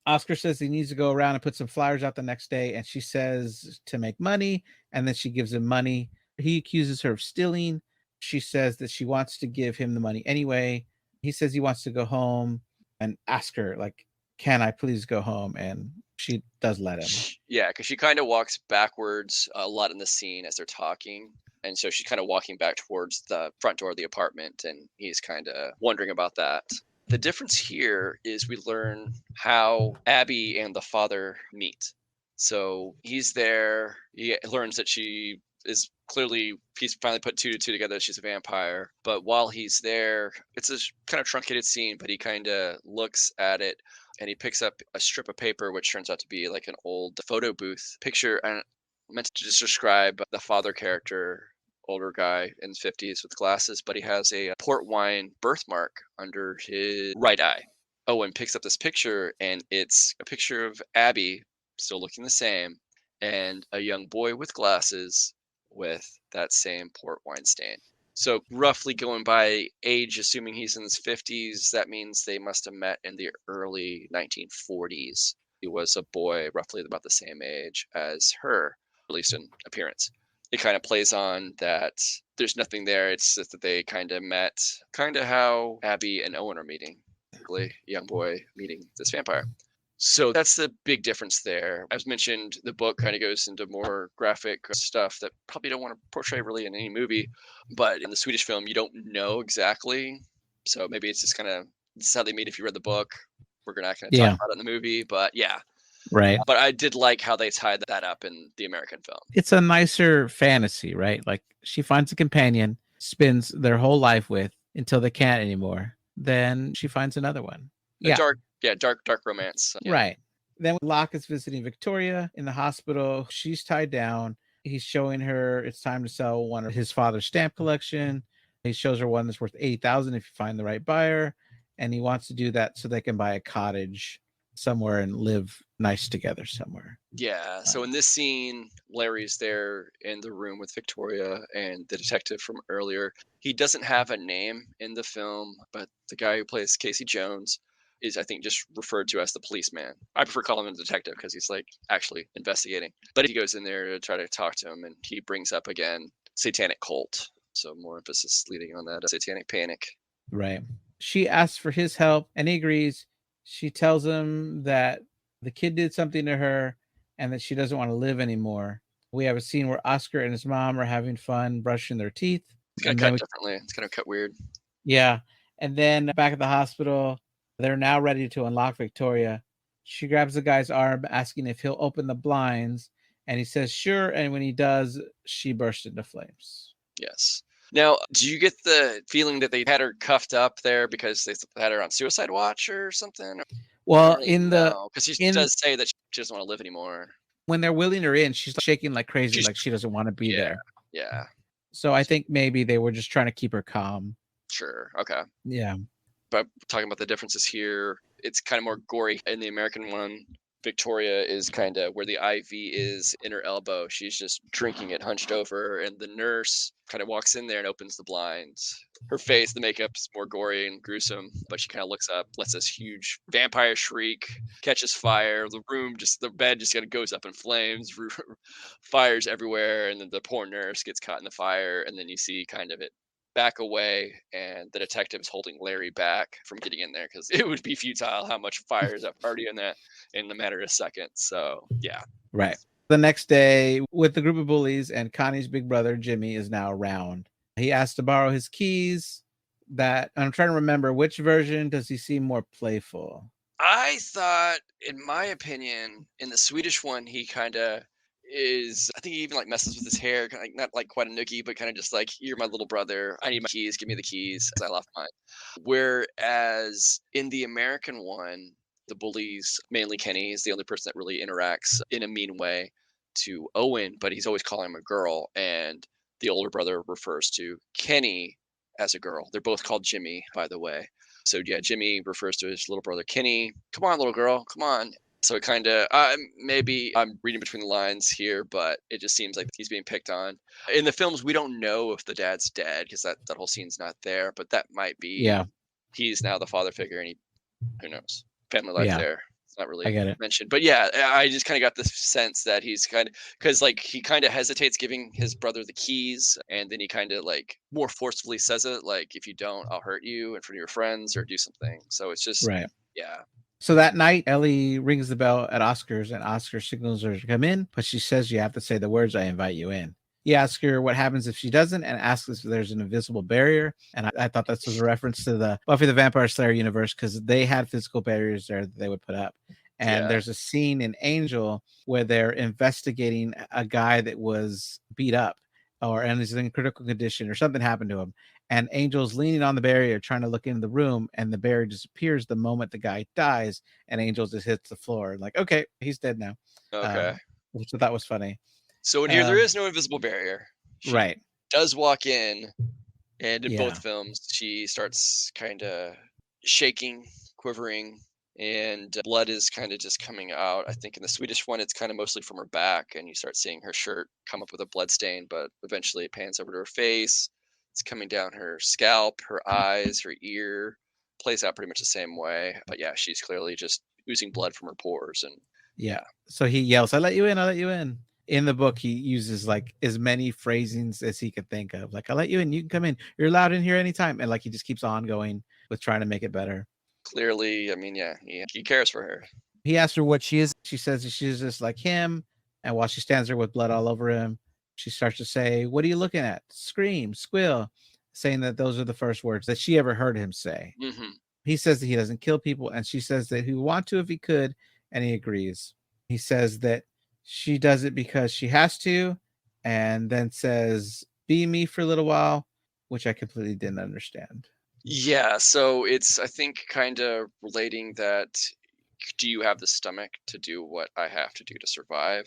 Oscar says he needs to go around and put some flyers out the next day, and she says to make money, and then she gives him money. He accuses her of stealing. She says that she wants to give him the money anyway. He says he wants to go home and ask her, like, can I please go home? And she does let him. Yeah, because she kind of walks backwards a lot in the scene as they're talking. And so she's kind of walking back towards the front door of the apartment, and he's kind of wondering about that. The difference here is we learn how Abby and the father meet. So he's there. He learns that she is clearly, he's finally put two to two together. She's a vampire. But while he's there, it's a kind of truncated scene, but he kind of looks at it and he picks up a strip of paper, which turns out to be like an old photo booth picture. And meant to just describe the father character, older guy in his 50s with glasses, but he has a port wine birthmark under his right eye. Oh, and picks up this picture, and it's a picture of Abby, still looking the same, and a young boy with glasses with that same port wine stain. So, roughly going by age, assuming he's in his 50s, that means they must have met in the early 1940s. He was a boy roughly about the same age as her, at least in appearance. It kind of plays on that there's nothing there. It's just that they kind of met, kind of how Abby and Owen are meeting. Young boy meeting this vampire. So that's the big difference there. As mentioned, the book kind of goes into more graphic stuff that probably don't want to portray really in any movie, but in the Swedish film, you don't know exactly. So maybe it's just kind of this is how they meet. If you read the book, we're not going to talk Yeah, about it in the movie, but yeah. right. But I did like how they tied that up in the American film. It's a nicer fantasy, right? Like she finds a companion, spends their whole life with until they can't anymore. Then she finds another one. A Yeah, dark romance. Yeah. right. Then Locke is visiting Victoria in the hospital. She's tied down. He's showing her it's time to sell one of his father's stamp collection. He shows her one that's worth 80,000 if you find the right buyer, and he wants to do that so they can buy a cottage somewhere and live nice together somewhere. Yeah. So in this scene, Larry's there in the room with Victoria and the detective from earlier. He doesn't have a name in the film, but the guy who plays Casey Jones is, I think, just referred to as the policeman. I prefer calling him the detective because he's like actually investigating. But he goes in there to try to talk to him, and he brings up again satanic cult. So more emphasis leading on that satanic panic. Right. She asks for his help and he agrees. She tells him that the kid did something to her and that she doesn't want to live anymore. We have a scene where Oscar and his mom are having fun brushing their teeth. It's kind of cut differently. It's kind of cut weird. Yeah. And then back at the hospital, they're now ready to unlock Victoria. She grabs the guy's arm, asking if he'll open the blinds. And he says, sure. And when he does, she bursts into flames. Yes. Now, do you get the feeling that they had her cuffed up there because they had her on suicide watch or something? I Well, don't really know because she does say that she doesn't want to live anymore. when they're wheeling her in, she's shaking like crazy, She's like she doesn't want to be yeah, there. Yeah. So I think maybe they were just trying to keep her calm. Sure. Okay. Yeah. But talking about the differences here, it's kind of more gory in the American one. Victoria is kind of where the IV is in her elbow. She's just drinking it hunched over, and the nurse kind of walks in there and opens the blinds. Her face, the makeup's more gory and gruesome, but she kind of looks up, lets this huge vampire shriek, catches fire. The bed just kind of goes up in flames, fires everywhere, and then the poor nurse gets caught in the fire, and then you see kind of it back away, and the detective is holding Larry back from getting in there because it would be futile how much fire is already in that in the matter of seconds. So yeah. Right. The next day, with the group of bullies, and Connie's big brother, Jimmy, is now around. He asks to borrow his keys. That I'm trying to remember, which version does he seem more playful? I thought, in my opinion, in the Swedish one, he kind of is. I think he even like messes with his hair, kind of like, not like quite a nookie, but kind of just like, "You're my little brother. I need my keys. Give me the keys, as I left mine." Whereas in the American one, the bullies, mainly Kenny, is the only person that really interacts in a mean way to Owen, but he's always calling him a girl, and the older brother refers to Kenny as a girl. They're both called Jimmy, by the way. So yeah, Jimmy refers to his little brother Kenny. Come on, little girl, come on. So it kind of maybe I'm reading between the lines here, but it just seems like he's being picked on. In the films, we don't know if the dad's dead because that whole scene's not there. But that might Yeah. be he's now the father figure, and he who knows family life Yeah. there. It's not I really get it. mentioned, but yeah, I just kind of got this sense that he's kind of because like he kind of hesitates giving his brother the keys, and then he kind of like more forcefully says it, like if you don't, I'll hurt you in front of your friends or do something. So it's just Right. yeah, So that night, Ellie rings the bell at Oscar's, and Oscar signals her to come in, but she says you have to say the words, "I invite you in." He asks her what happens if she doesn't, and asks if there's an invisible barrier. And I thought this was a reference to the Buffy the Vampire Slayer universe, because they had physical barriers there that they would put up. And yeah, there's a scene in Angel where they're investigating a guy that was beat up, and he's in critical condition, or something happened to him. And Angel's leaning on the barrier trying to look into the room, and the barrier disappears the moment the guy dies, and Angel just hits the floor. Like, okay, he's dead now. okay. Which I thought was funny. So in here, there Um, is no invisible barrier. She right. does walk in, and in both Yeah. films, she starts kind of shaking, quivering, and blood is kind of just coming out. I think in the Swedish one, it's kind of mostly from her back, and you start seeing her shirt come up with a blood stain, but eventually it pans over to her face. It's coming down her scalp, her eyes, her ear. Plays out pretty much the same way. But yeah, she's clearly just oozing blood from her pores. And Yeah. yeah, So he yells, "I let you in, I let you in." In the book, he uses like as many phrasings as he could think of. Like, "I let you in, you can come in. You're allowed in here anytime." And like he just keeps on going with trying to make it better. clearly, I mean, yeah, he cares for her. He asks her what she is. She says that she's just like him. And while she stands there with blood all over him, she starts to say, "What are you looking at?" Scream, squeal, saying that those are the first words that she ever heard him say. Hmm. He says that he doesn't kill people, and she says that he would want to if he could, and he agrees. He says that she does it because she has to, and then says, "Be me for a little while," which I completely didn't understand. Yeah, so it's I think kind of relating that do you have the stomach to do what I have to do to survive?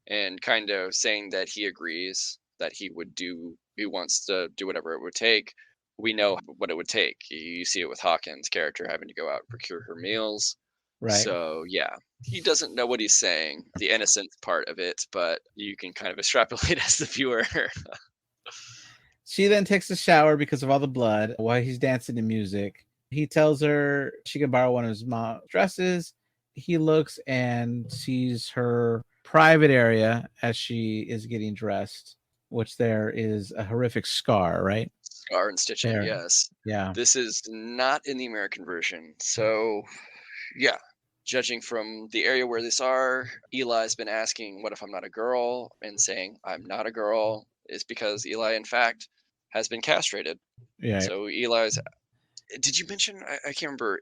And kind of saying that he agrees that he wants to do whatever it would take. We know what it would take. You see it with Hawkins' character having to go out and procure her meals. Right. So yeah, he doesn't know what he's saying, the innocent part of it, but you can kind of extrapolate as the viewer. She then takes a shower because of all the blood while he's dancing to music. He tells her she can borrow one of his mom's dresses. He looks and sees her private area as she is getting dressed, which there is a horrific scar, right? Scar and stitching, There. yes. Yeah. This is not in the American version. So, yeah, judging from the area where this are, Eli's been asking, "What if I'm not a girl?" and saying, "I'm not a girl," is because Eli, in fact, has been castrated. Yeah. So Eli's. Did you mention? I can't remember.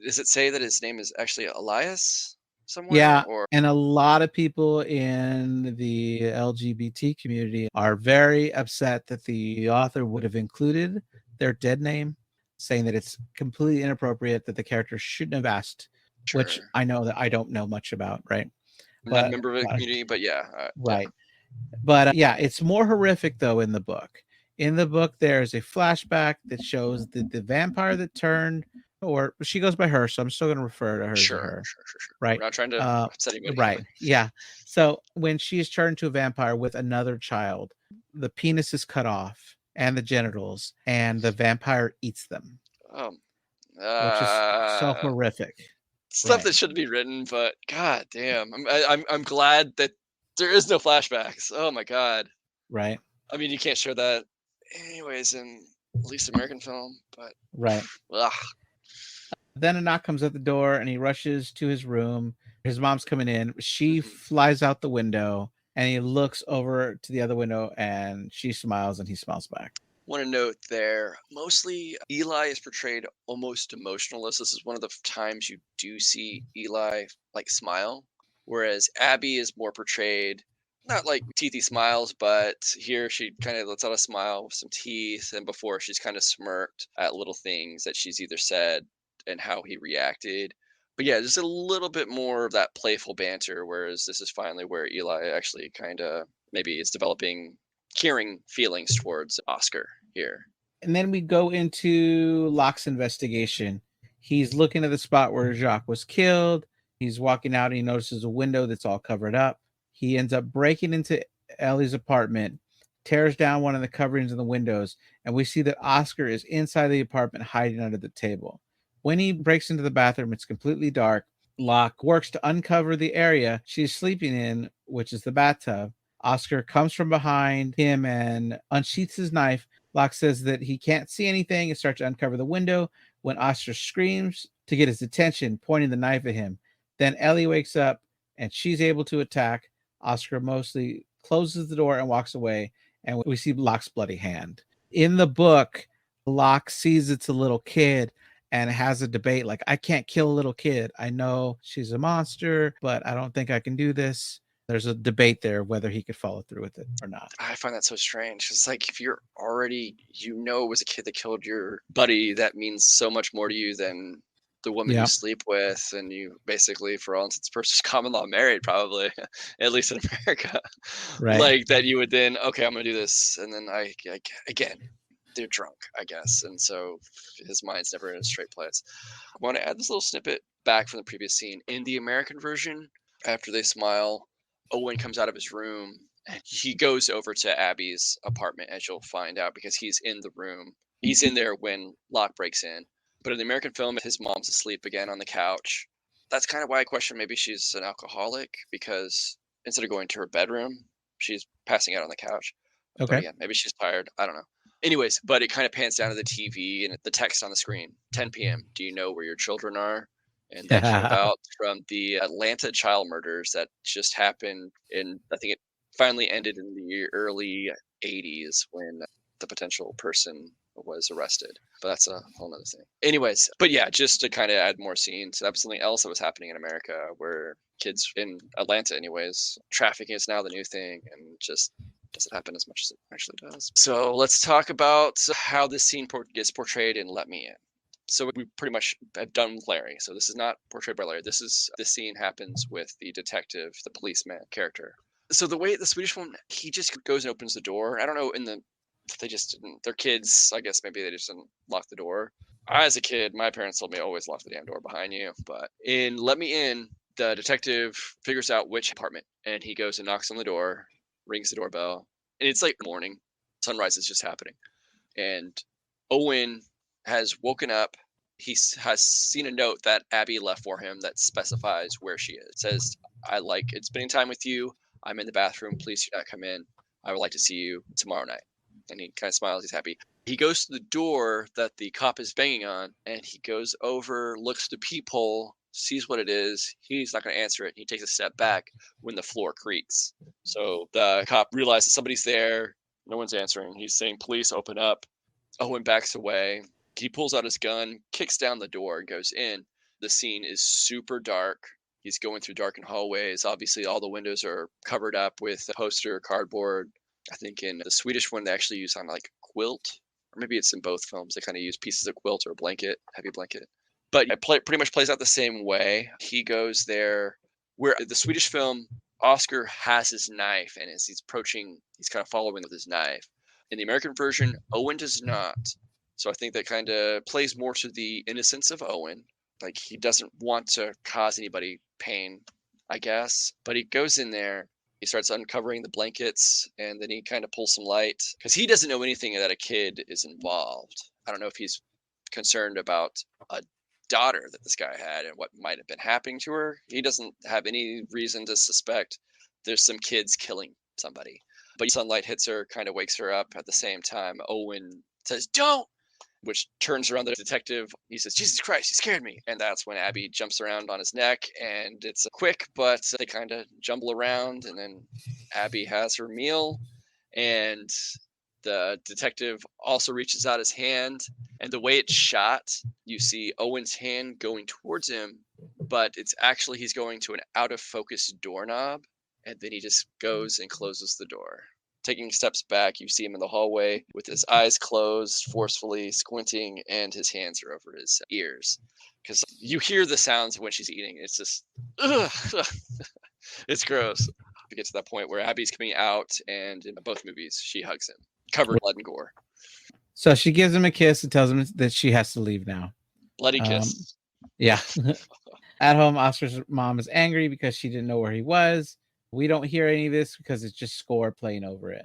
Does it say that his name is actually Elias somewhere? Yeah, Or and a lot of people in the LGBT community are very upset that the author would have included their dead name, saying that it's completely inappropriate, that the character shouldn't have asked, which sure, I know that I don't know much about, right? I'm not a But member of the community, but yeah, yeah, right. But yeah, it's more horrific though in the book. In the book, there's a flashback that shows the vampire that turned, or she goes by her, so I'm still going to refer to her as a Sure, her, sure, sure, sure. right? We're not trying to Uh, upset anybody. right, yeah. So when she is turned to a vampire with another child, the penis is cut off and the genitals, and the vampire eats them, Um, which is so uh, horrific, Stuff right? that shouldn't be written, but god damn, I'm glad that there is no flashbacks. Oh my god. Right, I mean, you can't show that anyways in at least American film, but right. ugh. Then a knock comes at the door and he rushes to his room. His mom's coming in. She Mhm. flies out the window and he looks over to the other window and she smiles and he smiles back. Want to note there, mostly Eli is portrayed almost emotionless. This is one of the times you do see Eli like smile, whereas Abby is more portrayed not like teethy smiles, but here she kind of lets out a smile with some teeth, and before she's kind of smirked at little things that she's either said and how he reacted. But yeah, just a little bit more of that playful banter, whereas this is finally where Eli actually kind of maybe is developing caring feelings towards Oscar here. And then we go into Locke's investigation. He's looking at the spot where Jacques was killed. He's walking out and he notices a window that's all covered up. He ends up breaking into Ellie's apartment, tears down one of the coverings in the windows, and we see that Oscar is inside the apartment hiding under the table. When he breaks into the bathroom, it's completely dark. Locke works to uncover the area she's sleeping in, which is the bathtub. Oscar comes from behind him and unsheaths his knife. Locke says that he can't see anything and starts to uncover the window when Oscar screams to get his attention, pointing the knife at him. Then Ellie wakes up and she's able to attack. Oscar mostly closes the door and walks away, and we see Locke's bloody hand. In the book, Locke sees it's a little kid and has a debate like, I can't kill a little kid. I know she's a monster, but I don't think I can do this. There's a debate there whether he could follow through with it or not. I find that so strange. It's like if you're already, it was a kid that killed your buddy, that means so much more to you than the woman you Yeah, sleep with, and you basically, for all intents and purposes, common law married, probably, at least in America. right. Like that, you would then, okay, I'm gonna do this, and then again, they're drunk, I guess, and so his mind's never in a straight place. I want to add this little snippet back from the previous scene. In the American version, after they smile, Owen comes out of his room and he goes over to Abby's apartment, as you'll find out, because he's in the room. He's in there when Locke breaks in. But in the American film, his mom's asleep again on the couch. That's kind of why I question maybe she's an alcoholic, because instead of going to her bedroom, she's passing out on the couch. But Okay. again, maybe she's tired. I don't know. Anyways, but it kind of pans down to the TV and the text on the screen, 10 p.m. Do you know where your children are? And that came Yeah. about from the Atlanta child murders that just happened in, I think it finally ended in the early 80s when the potential person was arrested. But that's a whole nother thing. Anyways, but yeah, just to kind of add more scenes, that was something else that was happening in America where kids in Atlanta, anyways, trafficking is now the new thing and just doesn't happen as much as it actually does. So let's talk about how this scene gets portrayed in Let Me In. So we pretty much have done with Larry. So this is not portrayed by Larry. This scene happens with the detective, the policeman character. So the way the Swedish one, he just goes and opens the door. I don't know, they just didn't, they're kids. I guess maybe they just didn't lock the door. As a kid, my parents told me always lock the damn door behind you. But in Let Me In, the detective figures out which apartment and he goes and knocks on the door, rings the doorbell, and it's like morning. Sunrise is just happening. And Owen has woken up. Has seen a note that Abby left for him that specifies where she is. It says, I like it spending time with you. I'm in the bathroom. Please do not come in. I would like to see you tomorrow night. And he kind of smiles. He's happy. He goes to the door that the cop is banging on, and he goes over, looks through the peephole, sees what it is. He's not going to answer it. He takes a step back when the floor creaks. So the cop realizes somebody's there. No one's answering. He's saying, please open up. Owen backs away. He pulls out his gun, kicks down the door, and goes in. The scene is super dark. He's going through darkened hallways. Obviously, all the windows are covered up with poster, cardboard. I think in the Swedish one, they actually use on like quilt, or maybe it's in both films. They kind of use pieces of quilt or a blanket, heavy blanket. But it pretty much plays out the same way. He goes there where the Swedish film, Oscar has his knife, and as he's approaching, he's kind of following with his knife. In the American version, Owen does not. So I think that kind of plays more to the innocence of Owen. Like, he doesn't want to cause anybody pain, I guess. But he goes in there, he starts uncovering the blankets, and then he kind of pulls some light because he doesn't know anything that a kid is involved. I don't know if he's concerned about a daughter that this guy had and what might have been happening to her. He doesn't have any reason to suspect there's some kids killing somebody. But sunlight hits her, kind of wakes her up. At the same time, Owen says, "Don't!" Which turns around the detective. He says, "Jesus Christ, you scared me." And that's when Abby jumps around on his neck, and it's quick, but they kind of jumble around, and then Abby has her meal, and the detective also reaches out his hand, and the way it's shot, you see Owen's hand going towards him, but it's actually he's going to an out of focus doorknob, and then he just goes and closes the door. Taking steps back, you see him in the hallway with his eyes closed, forcefully squinting, and his hands are over his ears. Because you hear the sounds when she's eating. It's just, ugh, it's gross. We get to that point where Abby's coming out, and in both movies, she hugs him, covered in blood and gore. So she gives him a kiss and tells him that she has to leave now. Bloody kiss. Yeah. At home, Oscar's mom is angry because she didn't know where he was. We don't hear any of this because it's just Score playing over it.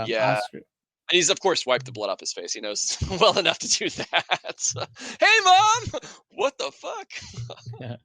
Yeah. Oscar, And he's, of course, wiped the blood off his face. He knows well enough to do that. Hey, Mom! What the fuck?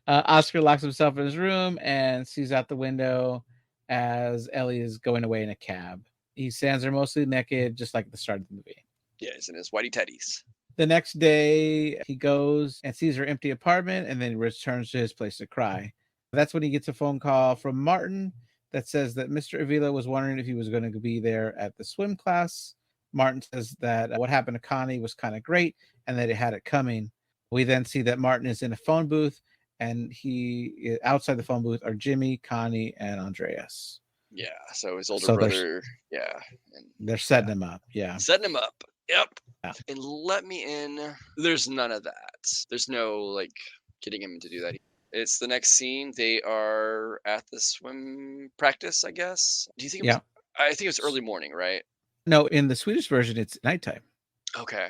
Oscar locks himself in his room and sees out the window as Ellie is going away in a cab. He stands there mostly naked, just like at the start of the movie. Yeah, he's in his whitey teddies. The next day, he goes and sees her empty apartment and then returns to his place to cry. That's when he gets a phone call from Martin that says that Mr. Avila was wondering if he was going to be there at the swim class. Martin says that what happened to Connie was kind of great and that he had it coming. We then see that Martin is in a phone booth, and he outside the phone booth are Jimmy, Connie, and Andreas. Yeah, so his older brother, yeah. And they're setting him up. Yeah. Setting him up. Yep. Yeah. And let me in. There's none of that. There's no, like, getting him to do that. It's the next scene. They are at the swim practice, I guess. Do you think it was? I think it was early morning, right? No, in the Swedish version, it's nighttime. Okay.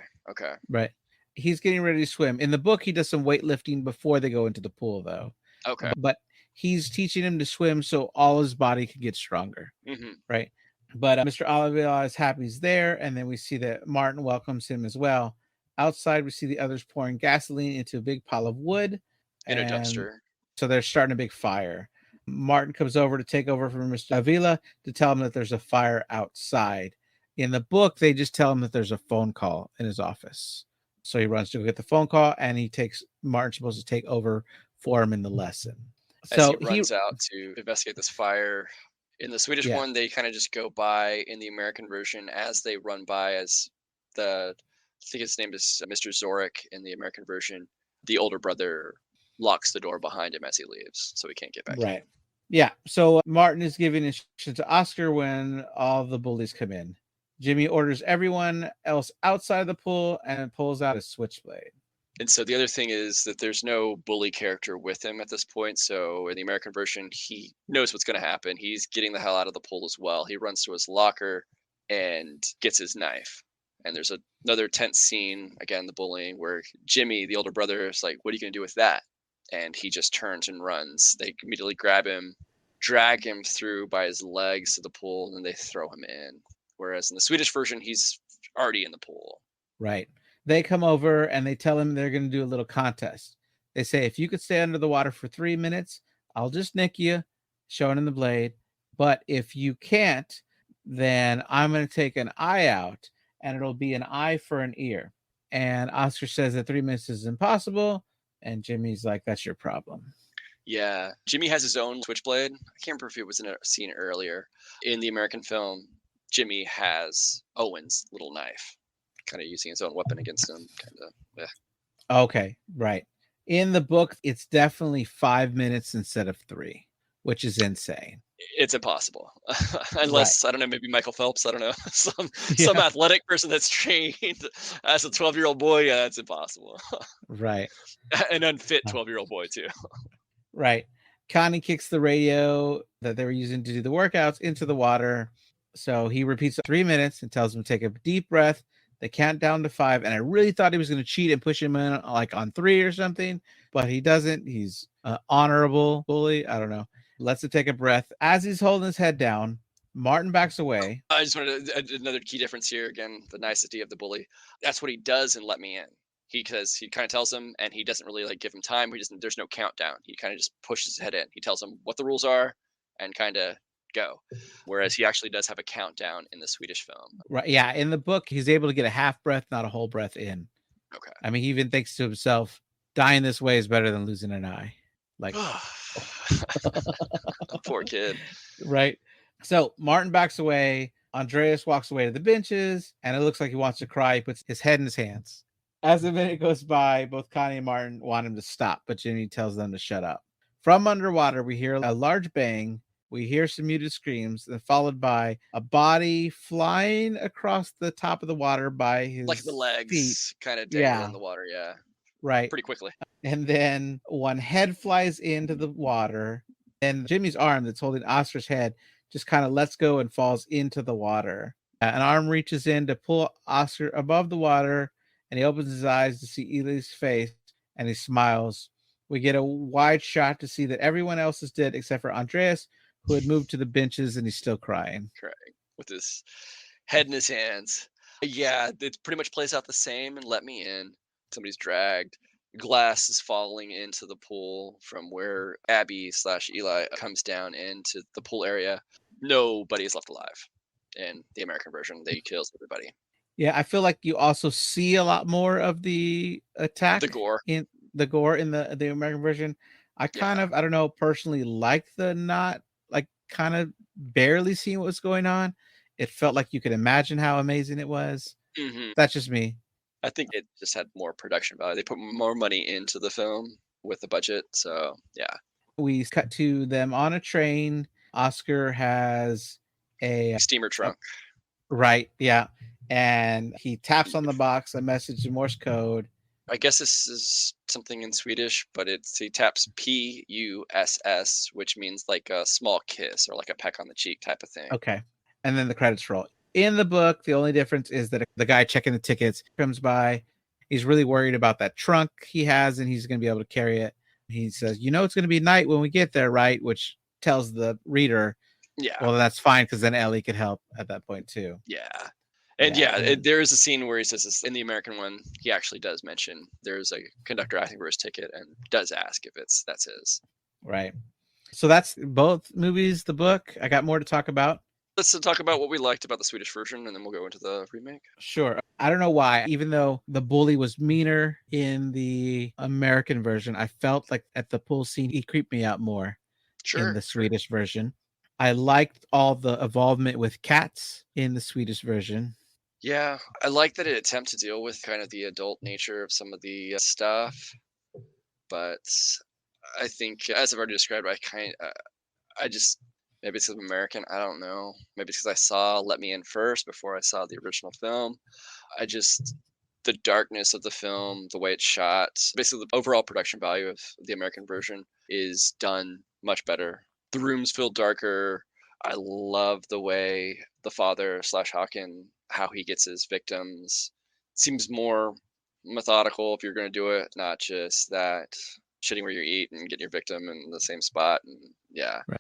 Right. He's getting ready to swim. In the book, he does some weightlifting before they go into the pool, though. Okay. But he's teaching him to swim so all his body can get stronger. Mm-hmm. Right. But Mr. Olivia is happy he's there. And then we see that Martin welcomes him as well. Outside, we see the others pouring gasoline into a big pile of wood. In a dumpster. So they're starting a big fire. Martin comes over to take over from Mr. Avila to tell him that there's a fire outside. In the book, they just tell him that there's a phone call in his office. So he runs to go get the phone call, and Martin's supposed to take over for him in the lesson. As he runs out to investigate this fire. In the Swedish one, they kind of just go by. In the American version, as they run by, I think his name is Mr. Zorik in the American version, the older brother locks the door behind him as he leaves, so he can't get back in. Yeah. So Martin is giving instructions to Oscar when all the bullies come in. Jimmy orders everyone else outside the pool and pulls out a switchblade. And so the other thing is that there's no bully character with him at this point. So in the American version, he knows what's going to happen. He's getting the hell out of the pool as well. He runs to his locker and gets his knife. And there's another tense scene, again, the bullying, where Jimmy, the older brother, is like, "What are you going to do with that?" And he just turns and runs. They immediately grab him, drag him through by his legs to the pool, and then they throw him in. Whereas in the Swedish version, he's already in the pool. Right. They come over and they tell him they're going to do a little contest. They say, if you could stay under the water for 3 minutes, I'll just nick you, showing him the blade. But if you can't, then I'm going to take an eye out, and it'll be an eye for an ear. And Oscar says that 3 minutes is impossible. And Jimmy's like, that's your problem. Yeah. Jimmy has his own switchblade. I can't remember if it was in a scene earlier. In the American film, Jimmy has Owen's little knife, kind of using his own weapon against him. Okay, right. In the book, it's definitely 5 minutes instead of 3, which is insane. It's impossible. Unless, right. I don't know, maybe Michael Phelps, I don't know, some athletic person that's trained as a 12-year-old boy. Yeah, it's impossible. Right. An unfit 12-year-old boy, too. Right. Connie kicks the radio that they were using to do the workouts into the water. So he repeats 3 minutes and tells him to take a deep breath. They count down to 5. And I really thought he was going to cheat and push him in like on 3 or something, but he doesn't. He's an honorable bully. I don't know. Lets him take a breath. As he's holding his head down, Martin backs away. I just wanted another key difference here. Again, the nicety of the bully. That's what he does and Let Me In. He kind of tells him, and he doesn't really like give him time. There's no countdown. He kind of just pushes his head in. He tells him what the rules are and kind of go. Whereas he actually does have a countdown in the Swedish film. Right. Yeah. In the book, he's able to get a half breath, not a whole breath in. Okay. I mean, he even thinks to himself, dying this way is better than losing an eye. Like, poor kid. Right. So Martin backs away. Andreas walks away to the benches, and it looks like he wants to cry. He puts his head in his hands. As the minute goes by, both Connie and Martin want him to stop, but Jimmy tells them to shut up. From underwater, we hear a large bang. We hear some muted screams, and followed by a body flying across the top of the water by his like the legs feet. kind of dangle in the water. Yeah. Right. Pretty quickly. And then one head flies into the water, and Jimmy's arm that's holding Oscar's head just kind of lets go and falls into the water. An arm reaches in to pull Oscar above the water, and he opens his eyes to see Eli's face, and he smiles. We get a wide shot to see that everyone else is dead except for Andreas, who had moved to the benches, and he's still crying. With his head in his hands. Yeah, it pretty much plays out the same and Let Me In. Somebody's dragged. Glass is falling into the pool from where Abby/Eli comes down into the pool area. Nobody is left alive. In the American version, they kills everybody. Yeah, I feel like you also see a lot more of the attack, the gore in the American version. I kind of, I don't know, personally like the not like kind of barely seeing what was going on. It felt like you could imagine how amazing it was. Mm-hmm. That's just me. I think it just had more production value. They put more money into the film with the budget. So, yeah. We cut to them on a train. Oscar has a steamer trunk. Right. Yeah. And he taps on the box, a message in Morse code. I guess this is something in Swedish, but he taps PUSS, which means like a small kiss or like a peck on the cheek type of thing. Okay. And then the credits roll. In the book, the only difference is that the guy checking the tickets comes by. He's really worried about that trunk he has, and he's going to be able to carry it. He says, it's going to be night when we get there, right? Which tells the reader, yeah, well, that's fine, because then Ellie could help at that point too. Yeah. And there is a scene where he says this in the American one. He actually does mention there's a conductor asking for his ticket and does ask if that's his. Right. So that's both movies, the book. I got more to talk about. Let's talk about what we liked about the Swedish version, and then we'll go into the remake. Sure. I don't know why, even though the bully was meaner in the American version, I felt like at the pool scene, he creeped me out more in the Swedish version. I liked all the involvement with cats in the Swedish version. Yeah, I like that it attempts to deal with kind of the adult nature of some of the stuff. But I think, as I've already described, I just... Maybe it's American. I don't know. Maybe it's because I saw Let Me In first before I saw the original film. The darkness of the film, the way it's shot, basically the overall production value of the American version is done much better. The rooms feel darker. I love the way the father / Hawkin, how he gets his victims. Seems more methodical if you're going to do it, not just that shitting where you eat and getting your victim in the same spot. And yeah. Right.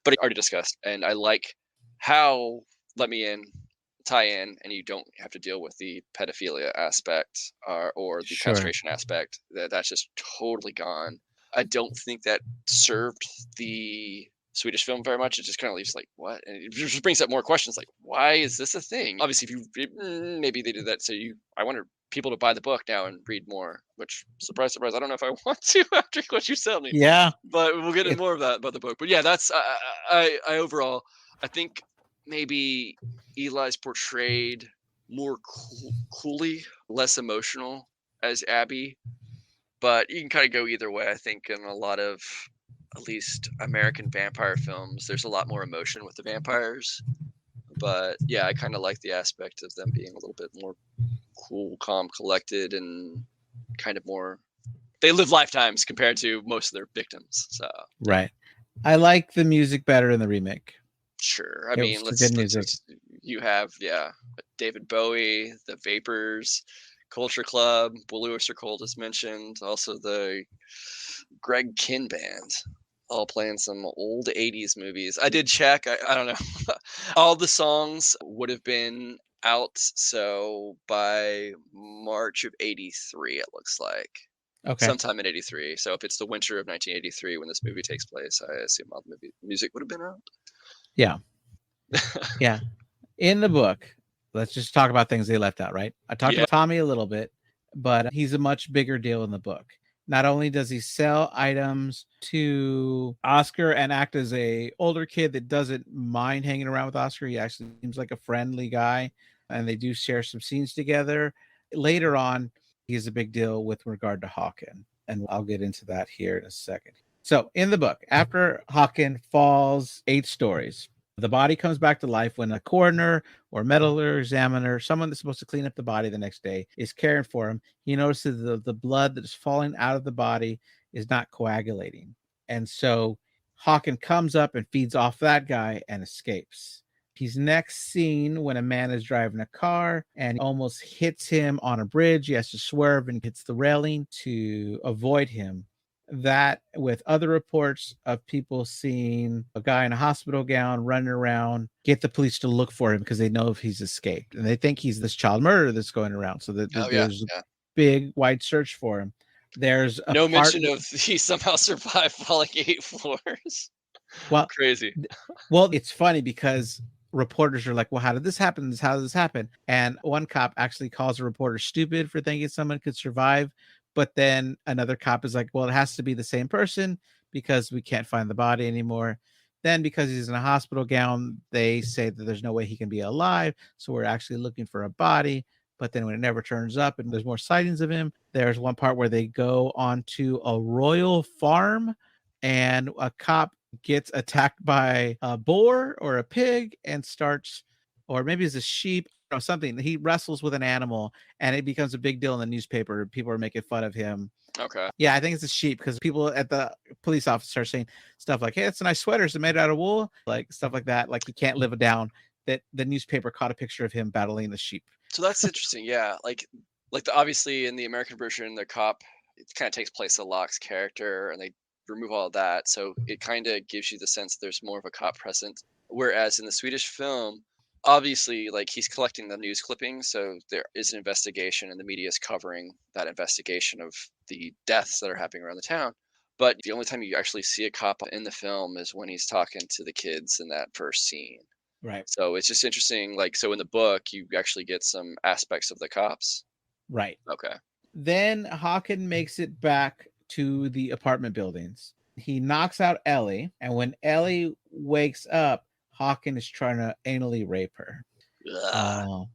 But I already discussed, and I like how Let Me In tie in, and you don't have to deal with the pedophilia aspect or the castration aspect. That's just totally gone. I don't think that served the Swedish film very much. It just kind of leaves like, what? And it just brings up more questions like, why is this a thing? Obviously, maybe they did that so I wanted people to buy the book now and read more, which, surprise, surprise, I don't know if I want to after what you tell me. Yeah. But we'll get into more of that about the book. But yeah, that's, I overall, I think maybe Eli's portrayed more coolly, less emotional as Abby. But you can kind of go either way. I think in a lot of, at least American vampire films, there's a lot more emotion with the vampires. But yeah, I kind of like the aspect of them being a little bit more cool, calm, collected, and kind of more, they live lifetimes compared to most of their victims. So right. I like the music better in the remake. Sure. I It was mean, the good let's music. just you have David Bowie, the Vapors, Culture Club, Blue Oyster Cult is mentioned, also the Greg Kinn band, all playing some old '80s movies. I did check. I don't know. All the songs would have been out so by March of '83. It looks like Okay. sometime in '83. So if it's the winter of 1983 when this movie takes place, I assume all the music would have been out. Yeah. Yeah. In the book, let's just talk about things they left out, right? I talked Yeah. about Tommy a little bit, but he's a much bigger deal in the book. Not only does he sell items to Oscar and act as a older kid that doesn't mind hanging around with Oscar, he actually seems like a friendly guy, and they do share some scenes together. Later on, he's a big deal with regard to Hawkin, and I'll get into that here in a second. So, in the book, after Hawkin falls 8 stories, the body comes back to life when a coroner or medical examiner, someone that's supposed to clean up the body the next day, is caring for him. He notices the blood that is falling out of the body is not coagulating. And so Hawken comes up and feeds off that guy and escapes. He's next seen when a man is driving a car and almost hits him on a bridge. He has to swerve and hits the railing to avoid him. That with other reports of people seeing a guy in a hospital gown running around, get the police to look for him because they know if he's escaped and they think he's this child murderer that's going around. So that Oh yeah. there's a Yeah. big wide search for him. There's a No part, mention of he somehow survived falling 8 floors. well, Crazy. well, it's funny because reporters are like, well, how did this happen? How did this happen? And one cop actually calls a reporter stupid for thinking someone could survive. But then another cop is like, well, it has to be the same person because we can't find the body anymore. Then, because he's in a hospital gown, they say that there's no way he can be alive. So we're actually looking for a body. But then when it never turns up and there's more sightings of him, there's one part where they go onto a royal farm and a cop gets attacked by a boar or a pig and starts, or maybe it's a sheep or something. He wrestles with an animal and it becomes a big deal in the newspaper. People are making fun of him. Okay. Yeah, I think it's a sheep because people at the police office are saying stuff like, hey, it's a nice sweater. Is it made out of wool? Like stuff like that. Like he can't live it down. That the newspaper caught a picture of him battling the sheep. So that's interesting. Yeah, obviously in the American version, the cop it kind of takes place of Locke's character, and they remove all of that, so it kind of gives you the sense there's more of a cop present. Whereas in the Swedish film, obviously, like he's collecting the news clippings, so there is an investigation, and the media is covering that investigation of the deaths that are happening around the town. But the only time you actually see a cop in the film is when he's talking to the kids in that first scene. Right. So it's just interesting. Like, so in the book, you actually get some aspects of the cops. Right. Okay. Then Hawken makes it back to the apartment buildings. He knocks out Ellie, and when Ellie wakes up, Hawken is trying to anally rape her. Ugh. Uh,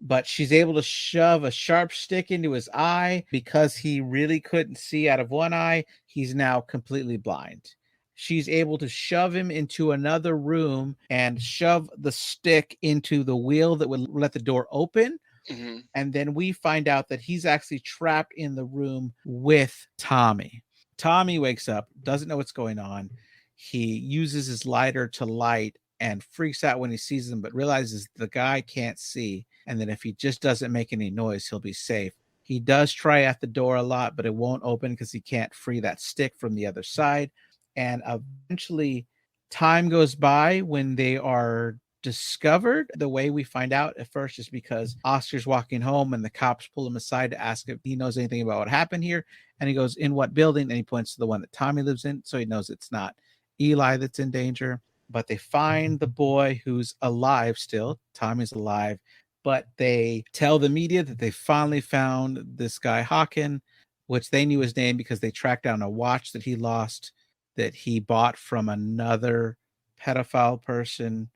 but she's able to shove a sharp stick into his eye because he really couldn't see out of one eye. He's now completely blind. She's able to shove him into another room and shove the stick into the wheel that would let the door open. Mhm. And then we find out that he's actually trapped in the room with Tommy. Tommy wakes up, doesn't know what's going on. He uses his lighter to light and freaks out when he sees them, but realizes the guy can't see. And that if he just doesn't make any noise, he'll be safe. He does try at the door a lot, but it won't open because he can't free that stick from the other side. And eventually, time goes by when they are discovered. The way we find out at first is because Oscar's walking home and the cops pull him aside to ask if he knows anything about what happened here. And he goes, in what building? And he points to the one that Tommy lives in. So he knows it's not Eli that's in danger. But they find the boy who's alive still. Tommy's alive. But they tell the media that they finally found this guy, Hawkin, which they knew his name because they tracked down a watch that he lost that he bought from another pedophile person.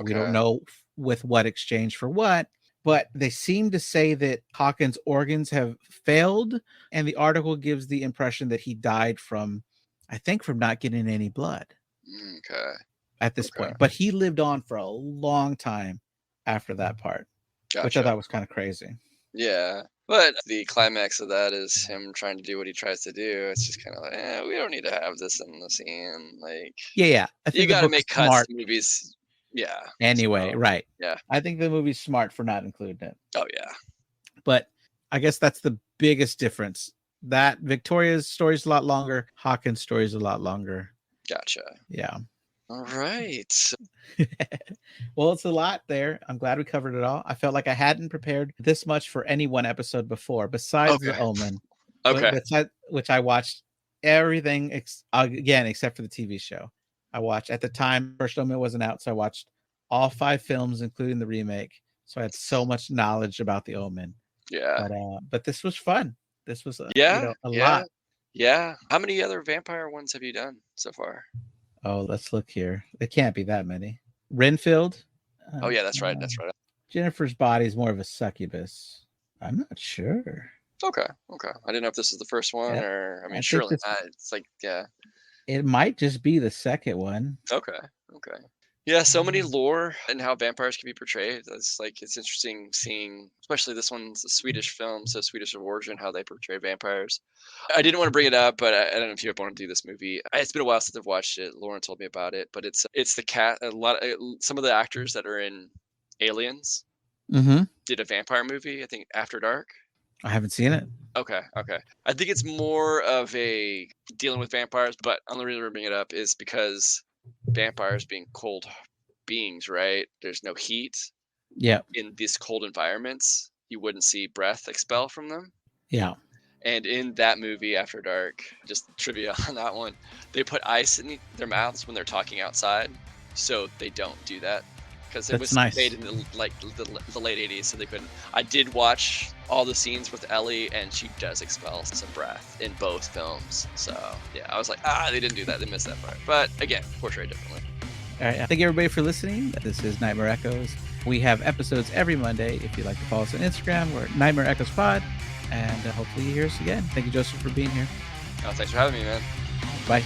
We don't Okay. know with what exchange for what, but they seem to say that Hawkins' organs have failed. And the article gives the impression that he died from, I think, from not getting any blood Okay. at this Okay. point. But he lived on for a long time after that part, which I Gotcha. thought was kind of crazy. Yeah. But the climax of that is him trying to do what he tries to do. It's just kind of like, we don't need to have this in the scene. Like, Yeah. I you think the got to book is make cuts smart to movies. Yeah. anyway, So, right? yeah. I think the movie's smart for not including it. Oh, yeah. But I guess that's the biggest difference. That Victoria's story is a lot longer. Hawkins' story is a lot longer. Gotcha. Yeah. All right. Well, it's a lot there. I'm glad we covered it all. I felt like I hadn't prepared this much for any one episode before, besides The Okay. Omen, Okay. which I watched everything again except for the TV show. I watched at the time first Omen wasn't out, so I watched all 5 films, including the remake. So I had so much knowledge about The Omen. Yeah. But this was fun. This was Yeah. a Yeah. lot. Yeah. How many other vampire ones have you done so far? Oh, let's look here. It can't be that many. Renfield. Oh, Uh, yeah. That's right. uh, That's right. Jennifer's body is more of a succubus. I'm not sure. Okay. Okay. I didn't know if this is the first one Yeah, or, I mean, I think surely not. It's like, yeah. it might just be the second one. Okay. Okay. Yeah, so many lore and how vampires can be portrayed. It's like it's interesting seeing, especially this one's a Swedish film, so Swedish of origin, how they portray vampires. I didn't want to bring it up, but I don't know if you ever want to do this movie. It's been a while since I've watched it. Lauren told me about it, but it's the cat. A lot some of the actors that are in Aliens Mm-hmm. did a vampire movie. I think After Dark. I haven't seen it. Okay, okay. I think it's more of a dealing with vampires, but the only reason we're bringing it up is because vampires being cold beings, right? There's no heat Yeah. in these cold environments. You wouldn't see breath expel from them. Yeah. And in that movie, After Dark, just trivia on that one, they put ice in their mouths when they're talking outside, so they don't do that because it That's was nice. made in the late '80s, so they couldn't. I did watch all the scenes with Ellie, and she does expel some breath in both films. So yeah, I was like, they didn't do that. They missed that part. But again, portrayed differently. All right. Thank you everybody for listening. This is Nightmare Echoes. We have episodes every Monday. If you'd like to follow us on Instagram, we're at Nightmare Echoes Pod. And hopefully you hear us again. Thank you, Joseph, for being here. Oh, thanks for having me, man. Bye.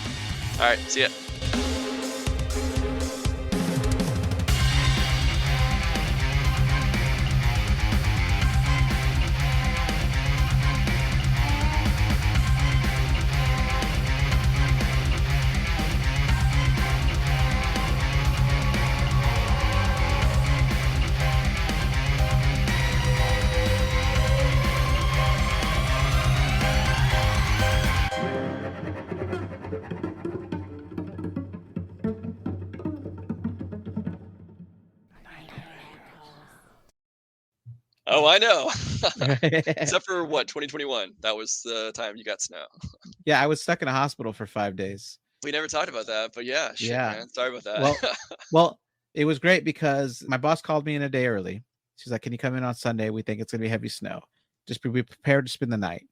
All right, see ya. Oh, I know. Except for what, 2021? That was the time you got snow. Yeah, I was stuck in a hospital for 5 days. We never talked about that, but yeah, shit, Yeah. man. Sorry about that. Well, it was great because my boss called me in a day early. She's like, "Can you come in on Sunday? We think it's gonna be heavy snow. Just be prepared to spend the night."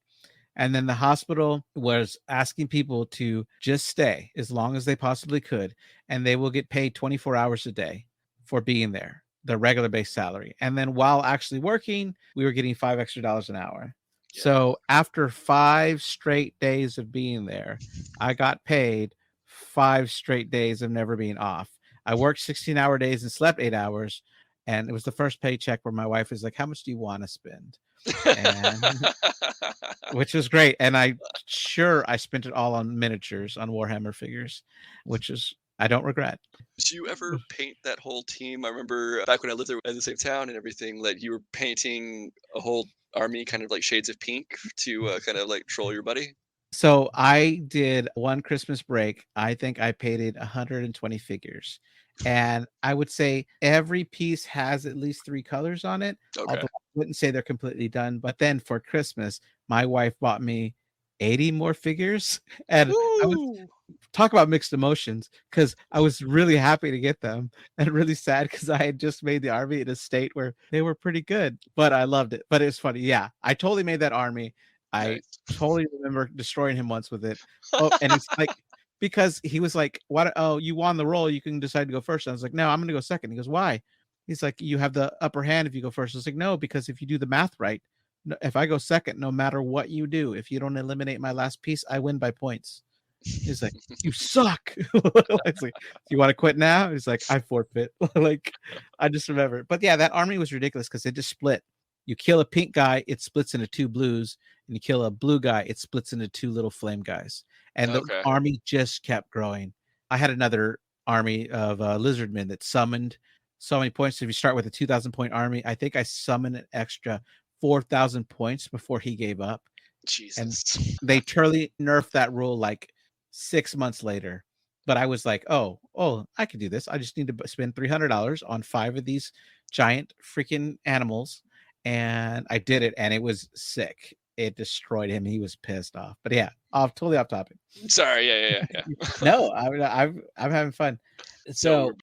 And then the hospital was asking people to just stay as long as they possibly could, and they will get paid 24 hours a day for being there, the regular base salary. And then while actually working, we were getting $5 extra an hour. Yeah. So after 5 straight days of being there, I got paid 5 straight days of never being off. I worked 16-hour days and slept 8 hours. And it was the first paycheck where my wife was like, "How much do you want to spend?" And which was great. And I spent it all on miniatures, on Warhammer figures, which is I don't regret. Did you ever paint that whole team? I remember back when I lived there in the same town and everything, like you were painting a whole army kind of like shades of pink to kind of like troll your buddy. So I did one Christmas break. I think I painted 120 figures. And I would say every piece has at least 3 colors on it. Okay. Although I wouldn't say they're completely done. But then for Christmas, my wife bought me 80 more figures. And I was talk about mixed emotions because I was really happy to get them and really sad because I had just made the army in a state where they were pretty good, but I loved it. But it's funny. Yeah, I totally made that army. I Nice. totally remember destroying him once with it. Oh, and it's like because he was like, "What? Oh, you won the roll. You can decide to go first." And I was like, "No, I'm going to go second." He goes, "Why?" He's like, "You have the upper hand if you go first." I was like, "No, because if you do the math right, if I go second, no matter what you do, if you don't eliminate my last piece, I win by points." He's like, "You suck." It's like, "Do you want to quit now?" He's like, "I forfeit." Like, I just remember. But yeah, that army was ridiculous because it just split. You kill a pink guy, it splits into two blues, and you kill a blue guy, it splits into two little flame guys. And the Okay. army just kept growing. I had another army of lizardmen that summoned so many points. So if you start with a 2,000 point army, I think I summoned an extra 4,000 points before he gave up. And Jesus. they totally nerfed that rule like 6 months later. But I was like, oh, I can do this. I just need to spend $300 on 5 of these giant freaking animals, and I did it, and it was sick. It destroyed him. He was pissed off. But yeah, totally off topic. Sorry. Yeah. No, I'm having fun. So So